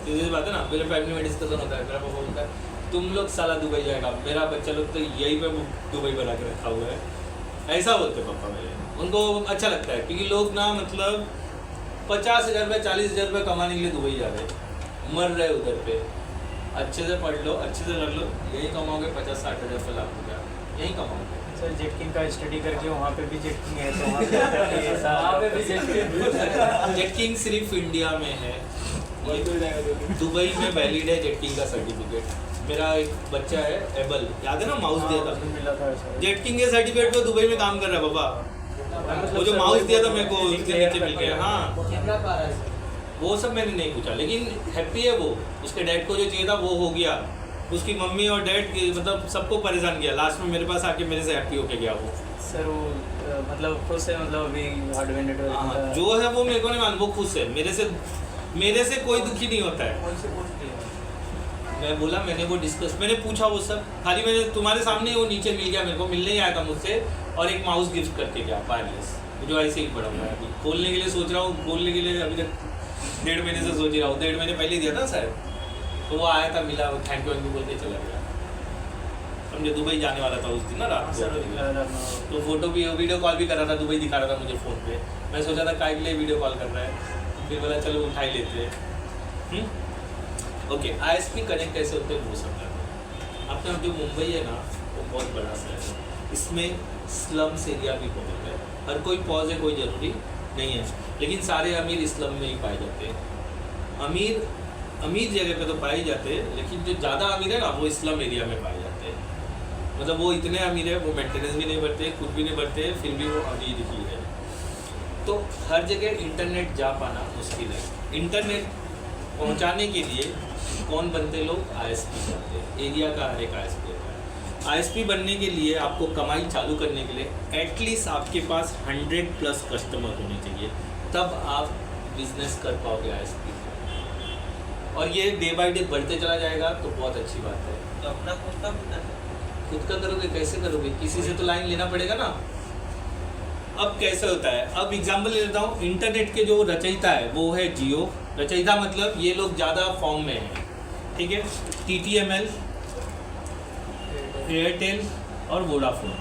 [SPEAKER 2] सीधी बात है ना, मेरे फैमिली में डिस्कशन होता है, मेरा पापा बोलता है तुम लोग साला दुबई जाएगा, मेरा बच्चा लोग तो यही पे दुबई बना के रखा हुआ है, ऐसा बोलते पापा मेरे। उनको अच्छा लगता है क्योंकि लोग ना मतलब 50,000 रुपये 40,000 रुपये कमाने के लिए दुबई जा रहे हैं, मर रहे उधर पे। अच्छे से पढ़ लो, अच्छे से कर लो, यही कमाओगे 50-60 हज़ार रुपये, लाख रुपया यही कमाओगे।
[SPEAKER 4] सर जेटकिंग का स्टडी करके वहाँ पे भी जेटकिंग है, तो वहाँ पे भी
[SPEAKER 2] जेटकिंग सिर्फ इंडिया में है, दुबई में वैलिड है जेटकिंग का सर्टिफिकेट। मेरा एक बच्चा है एबल, याद है ना, माउस दिया था,
[SPEAKER 4] मिला था सर।
[SPEAKER 2] जेटकिंग के सर्टिफिकेट पे दुबई में काम कर रहा है बाबा। वो जो माउस दिया था मेरे को उसके नीचे मिल गया। हाँ
[SPEAKER 3] कितना पारा है?
[SPEAKER 2] वो सब मैंने नहीं पूछा, लेकिन हैप्पी है वो। उसके डैड को जो चाहिए था वो हो गया, उसकी मम्मी और डैड मतलब सबको परेशान किया, लास्ट में मेरे पास आके मेरे से हैप्पी होके गया वो।
[SPEAKER 4] सर वो मतलब खुश है, मतलब अभी हार्डवेयर नेटवर्क
[SPEAKER 2] जो है वो मेरे को नहीं मान, वो खुश है। मेरे से कोई दुखी नहीं होता है।
[SPEAKER 3] कौन से पोस्ट पे?
[SPEAKER 2] मैं बोला, मैंने वो डिस्कस, मैंने पूछा वो सब, खाली मैंने तुम्हारे सामने वो नीचे मिल गया मेरे को, मिलने ही आया था मुझसे, और एक माउस गिफ्ट करके गया वायरलेस, जो ऐसे ही पड़ा हुआ है। अभी खोलने के लिए सोच रहा हूँ, बोलने के लिए अभी तक 1.5 महीने से सोच रहा हूँ, 1.5 महीने पहले दिया था शायद, तो वो आया था, मिला, वो थैंक यू बोल के चला गया। समझे? दुबई जाने वाला था उस दिन ना रात को, तो फोटो भी, वीडियो कॉल भी कर रहा था, दुबई दिखा रहा था मुझे फ़ोन पे। मैं सोचा था काय के लिए वीडियो कॉल कर रहा है, फिर बोला चलो उठा ही लेते हैं। ओके, आईएसपी कनेक्ट कैसे होते हैं वो समझा। अपना जो मुंबई है ना वो बहुत बड़ा शहर है, इसमें स्लम्स एरिया भी बहुत है। हर कोई पॉज है, कोई ज़रूरी नहीं है, लेकिन सारे अमीर स्लम में ही पाए जाते हैं। अमीर जगह पे तो पाए जाते हैं, लेकिन जो ज़्यादा अमीर है ना वो स्लम एरिया में पाए जाते हैं। मतलब वो इतने अमीर है, वो मेंटेनेंस भी नहीं भरते, कुछ भी नहीं भरते, फिर भी वो अमीर ही है। तो हर जगह इंटरनेट जा पाना मुश्किल है। इंटरनेट पहुंचाने के लिए कौन बनते लोग? आईएसपी बनते हैं। एरिया का हर एक आईएसपी होता है। आईएसपी बनने के लिए आपको कमाई चालू करने के लिए एटलीस्ट आपके पास 100+ कस्टमर होने चाहिए, तब आप बिजनेस कर पाओगे आईएसपी। और ये डे बाय डे बढ़ते चला जाएगा तो बहुत अच्छी बात है।
[SPEAKER 3] तो अपना खुद का बिजनेस
[SPEAKER 2] खुद का करोगे, कैसे करोगे? किसी से तो लाइन लेना पड़ेगा ना। अब कैसे होता है, अब एग्जांपल ले लेता हूँ। इंटरनेट के जो रचयिता है वो है जियो। रचयिता मतलब ये लोग ज़्यादा फॉर्म में हैं, ठीक है। TTML, एयरटेल और वोडाफोन,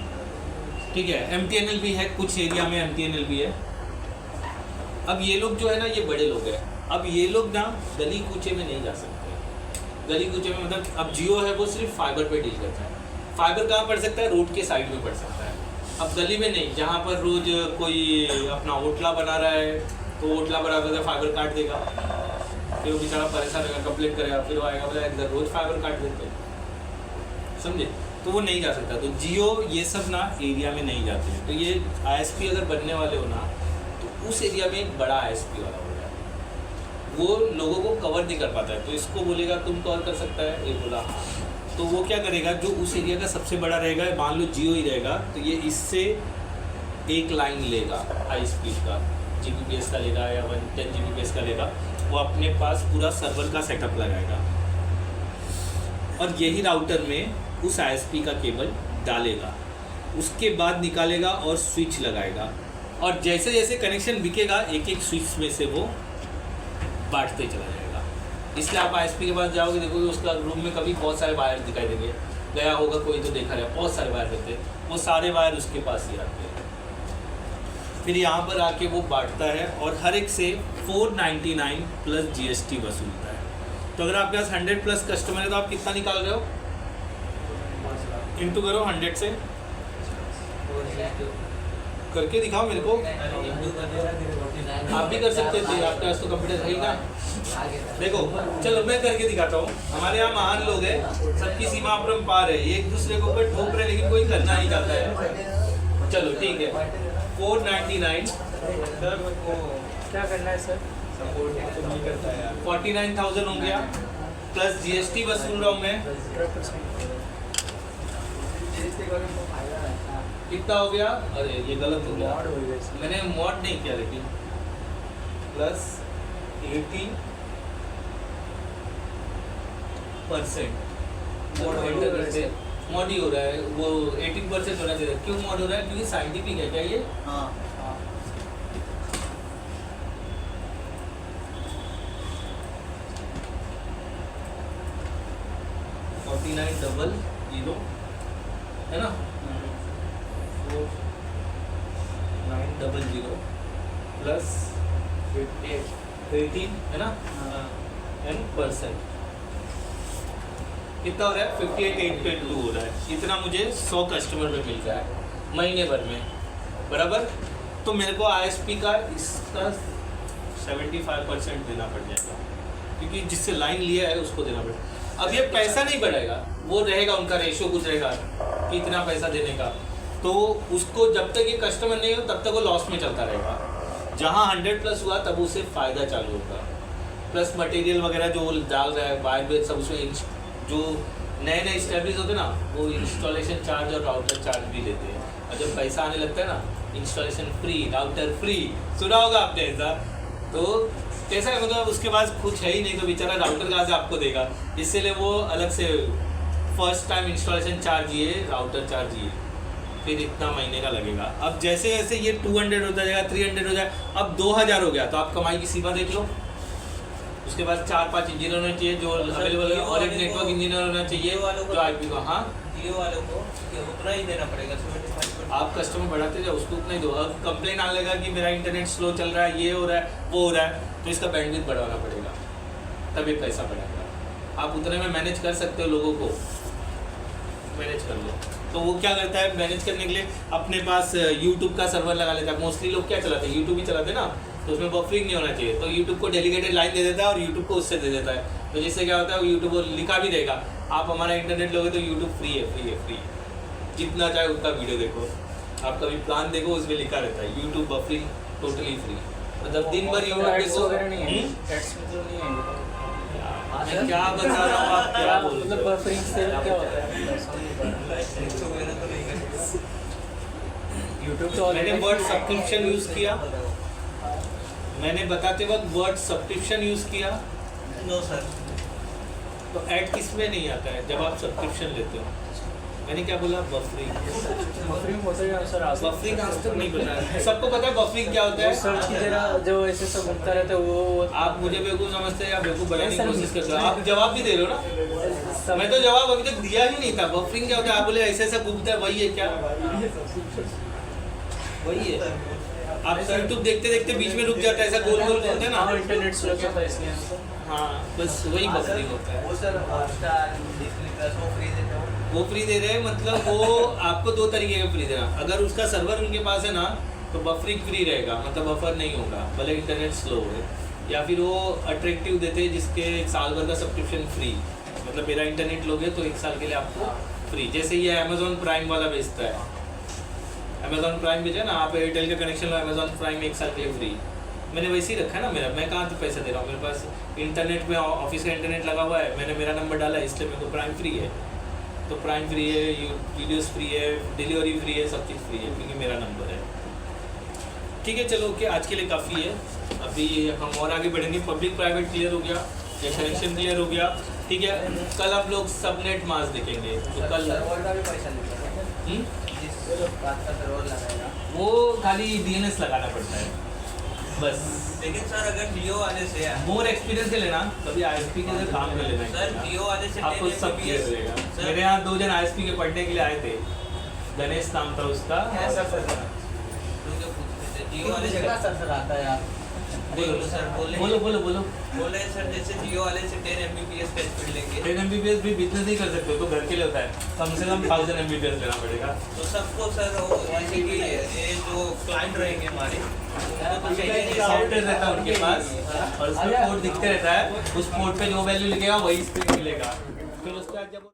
[SPEAKER 2] ठीक है। MTNL भी है, कुछ एरिया में MTNL भी है। अब ये लोग जो है ना, ये बड़े लोग हैं। अब ये लोग ना गली कूचे में नहीं जा सकते। गली कूचे में मतलब अब जियो है वो सिर्फ फाइबर पे डील करता है। फाइबर कहाँ पड़ सकता है? रोड के साइड में पड़ सकता है। अब गली में नहीं, जहाँ पर रोज कोई अपना होटला बना रहा है तो होटला बना कर फाइबर काट देगा, फिर वो बेचारा परेशान होगा, कंप्लेंट करेगा, फिर वो आएगा बोला इधर रोज फाइबर काट देते, समझे? तो वो नहीं जा सकता। तो जियो ये सब ना एरिया में नहीं जाते हैं। तो ये ISP अगर बनने वाले हो ना, तो उस एरिया में एक बड़ा ISP वाला हो जाए, वो लोगों को कवर नहीं कर पाता है। तो इसको बोलेगा तुम कवर कर सकता है, ये बोला हाँ। तो वो क्या करेगा, जो उस एरिया का सबसे बड़ा रहेगा, मान लो जियो ही रहेगा, तो ये इससे एक लाइन लेगा हाई स्पीड का, Gbps का लेगा या 10 Gbps का लेगा, वो अपने पास पूरा सर्वर का सेटअप लगाएगा और यही राउटर में उस ISP का केबल डालेगा, उसके बाद निकालेगा और स्विच लगाएगा, और जैसे जैसे कनेक्शन बिकेगा एक एक स्विच में से वो बांटते चला जाएगा। इसलिए आप ISP के पास जाओगे, देखोगे उसका रूम में कभी बहुत सारे वायर दिखाई देंगे, गया होगा कोई तो देखा रहा, बहुत सारे वायर रहते हैं, वो सारे वायर उसके पास ही आते हैं। फिर यहाँ पर आके वो बांटता है और हर एक से 499 प्लस GST वसूलता है। तो अगर आपके पास 100+ कस्टमर है तो आप कितना निकाल रहे हो? इंटू करो 100 से, करके दिखाओ मेरे को। आप भी कर सकते थे, आपके पास तो कंप्यूटर है ही ना। देखो चलो मैं करके दिखाता हूँ। हमारे यहाँ महान लोग हैं, सबकी सीमा अपरंपार है, एक दूसरे को ऊपर ठोक रहे लेकिन कोई करना नहीं चाहता है। चलो ठीक है, 499
[SPEAKER 4] क्या करना है सर?
[SPEAKER 2] 49,000 हो गया, प्लस GST वसूल रहा हूँ मैं, कितना हो गया? अरे ये गलत हो गया, मैंने मॉड नहीं किया, लेकिन प्लस 18% मॉड ही हो रहा है, वो 18% होना चाहिए। क्यों मॉड हो रहा है? क्योंकि साइंटिफिक है क्या ये?
[SPEAKER 1] हाँ
[SPEAKER 2] 4900 है ना, 4900 प्लस 18 है ना, एन परसेंट कितना हो रहा है? 58,822 हो रहा है। इतना मुझे 100 कस्टमर में मिल रहा है महीने भर में, बराबर। तो मेरे को ISP का इसका 75% देना पड़ जाएगा, क्योंकि जिससे लाइन लिया है उसको देना पड़ेगा। अब ये पैसा नहीं बढ़ेगा, वो रहेगा उनका रेशियो कुछ रहेगा कि इतना पैसा देने का, तो उसको जब तक ये कस्टमर नहीं हो तब तक वो लॉस में चलता रहेगा। जहाँ 100+ हुआ तब उसे फ़ायदा चालू होगा। प्लस मटेरियल वगैरह जो डाल रहा है, वायर वेयर सब, उसमें जो नए नए स्टैब्लिश होते हैं ना, वो इंस्टॉलेशन चार्ज और राउटर चार्ज भी लेते हैं, और जब पैसा आने लगता है ना, इंस्टॉलेशन फ्री, राउटर फ्री, सुना होगा आपने ऐसा। तो कैसा है, मतलब उसके पास कुछ है ही नहीं तो बेचारा राउटर कहाँ से आपको देगा, इसलिए वो अलग से फर्स्ट टाइम इंस्टॉलेशन चार्ज ये, राउटर चार्ज ये, फिर इतना महीने का लगेगा। अब जैसे जैसे ये 200 होता जाएगा, 300 हो जाए, अब 2000 हो गया, तो आप कमाई की सीमा देख लो। उसके बाद 4-5 इंजीनियर होने चाहिए जो अवेलेबल है, और एक नेटवर्क इंजीनियर होना चाहिए जो IP को, हाँ
[SPEAKER 3] जियो वालों को उतना ही देना पड़ेगा। 75%
[SPEAKER 2] आप कस्टमर बढ़ाते जाओ, उसको उतना ही दो। अब कंप्लेन आने लगा कि मेरा इंटरनेट स्लो चल रहा है, ये हो रहा है, वो हो रहा है, तो इसका बैंडविड्थ बढ़ाना पड़ेगा, तभी पैसा बढ़ेगा। आप उतने में मैनेज कर सकते हो, लोगों को मैनेज कर लो। तो वो क्या करता है, मैनेज करने के लिए अपने पास YouTube का सर्वर लगा लेता है। मोस्टली लोग क्या चलाते हैं, YouTube ही चलाते हैं ना, तो उसमें बफरिंग नहीं होना चाहिए, तो YouTube को डेलीगेटेड लाइन दे देता है और YouTube को उससे दे देता है। तो जिससे क्या होता है, YouTube वो लिखा भी रहेगा, आप हमारा इंटरनेट लोगे तो YouTube फ्री है, फ्री है, फ्री, जितना चाहे उतना वीडियो देखो, आप कभी प्लान देखो, उसमें लिखा रहता है YouTube बफरिंग टोटली फ्री। मतलब दिन भर
[SPEAKER 4] एड्स वगैरह नहीं है, एड्स मतलब नहीं है।
[SPEAKER 2] मैं क्या बता रहा हूँ, आप क्या बोल रहे
[SPEAKER 4] मतलब
[SPEAKER 2] हो?
[SPEAKER 4] बफरिंग से क्या होता है? यूट्यूब तो
[SPEAKER 2] मैंने वर्ड सब्सक्रिप्शन यूज़ किया, मैंने बताते वक्त वर्ड सब्सक्रिप्शन यूज़ किया।
[SPEAKER 3] No sir.
[SPEAKER 2] तो ऐड किस में नहीं आता है जब आप सब्सक्रिप्शन लेते हो? मैंने क्या बोला? बफरिंग।
[SPEAKER 4] बफरिंग होता है सर, आज
[SPEAKER 2] बफरिंग आज तक नहीं बताया। सबको पता है बफरिंग क्या होता है?
[SPEAKER 4] सर्च की जगह जो ऐसे सब घूमता रहता है वो
[SPEAKER 2] आप मुझे बेवकूफ़ समझते हैं या बेवकूफ़ बनाने की
[SPEAKER 4] सर,
[SPEAKER 2] कोशिश करते हो? आप जवाब भी दे रहे हो ना?
[SPEAKER 4] सब
[SPEAKER 2] मैं तो जवाब अभी तक दिया ही नहीं था। बफरिंग क्या होता है? आप बोले ऐसे ऐसा घूमता है, वही है क्या? वही है। आप यूट्यूब देखते देखते बीच में रुक जाता है, ऐसा गोल गोल घूमते हैं
[SPEAKER 4] हाँ,
[SPEAKER 2] ना।
[SPEAKER 4] इंटरनेट स्लो चलता है इसलिए।
[SPEAKER 2] हाँ, बस वही बफरिंग होता है।
[SPEAKER 3] वो सर हॉटस्टार, डिज्नी प्लस वो फ्री देते हो।
[SPEAKER 2] वो फ्री दे रहे हैं, मतलब वो आपको दो तरीके का फ्री देना। अगर उसका सर्वर उनके पास है ना तो बफरिंग फ्री रहेगा, मतलब बफर नहीं होगा भले इंटरनेट स्लो है। या फिर वो अट्रैक्टिव देते हैं जिसके एक साल भर का सब्सक्रिप्शन फ्री, मतलब मेरा इंटरनेट लोगे तो एक साल के लिए आपको फ्री। जैसे ये अमेजोन प्राइम वाला बेचता है, अमेजोन प्राइम बेचा ना, आप एयरटेल का कनेक्शन लो, अमेजोन प्राइम एक साल के लिए फ्री। मैंने वैसे ही रखा है ना मेरा, मैं कहाँ से पैसे दे रहा हूँ? मेरे पास इंटरनेट में ऑफिस का इंटरनेट लगा हुआ है, मैंने मेरा नंबर डाला है, इसलिए मेरे को प्राइम फ्री है। तो प्राइम फ्री है, वीडियोस फ्री है, डिलीवरी फ्री है, सब चीज़ फ्री है क्योंकि मेरा नंबर है। ठीक है, चलो ओके, आज के लिए काफ़ी है। अभी हम और आगे बढ़ेंगे। पब्लिक प्राइवेट क्लियर हो गया, या कनेक्शन क्लियर हो गया, ठीक है। कल हम लोग सबनेट मास देखेंगे, तो कल
[SPEAKER 3] सर्वर का भी पैसा लेते हैं। जिस बात का सर्वर लगाएगा
[SPEAKER 2] वो खाली DNS लगाना पड़ता है बस।
[SPEAKER 3] लेकिन सर अगर जियो वाले से
[SPEAKER 2] मोर एक्सपीरियंस से लेना, कभी ISP के अंदर काम कर लेना।
[SPEAKER 3] सर जियो वाले से
[SPEAKER 2] आपको सब क्लियर रहेगा। मेरे यहाँ 2 जन ISP के पढ़ने के लिए आए थे, गणेश नाम था उसका।
[SPEAKER 3] जियो वाले से कितना सर आता है आप?
[SPEAKER 2] बोलो
[SPEAKER 3] सर
[SPEAKER 2] बोलो बोलो बोलो।
[SPEAKER 3] बोले सर जैसे जियो वाले से 10 Mbps का स्पीड लेंगे
[SPEAKER 2] 10 Mbps भी बिजनेस नहीं कर सकते हो, तो घर के लिए होता है। कम से कम 1000 Mbps लेना पड़ेगा।
[SPEAKER 3] तो सबको सर वो जैसे कि ये जो क्लाइंट रहेंगे हमारे उनको तो चाहिए नहीं।
[SPEAKER 2] सॉफ्टवेयर रहता है उनके पास और उसमें पोर्ट दिखते रहता है, उस पोर्ट पे जो वैल्यू लिखेगा वही स्पीड मिलेगा। फिर उसके बाद जब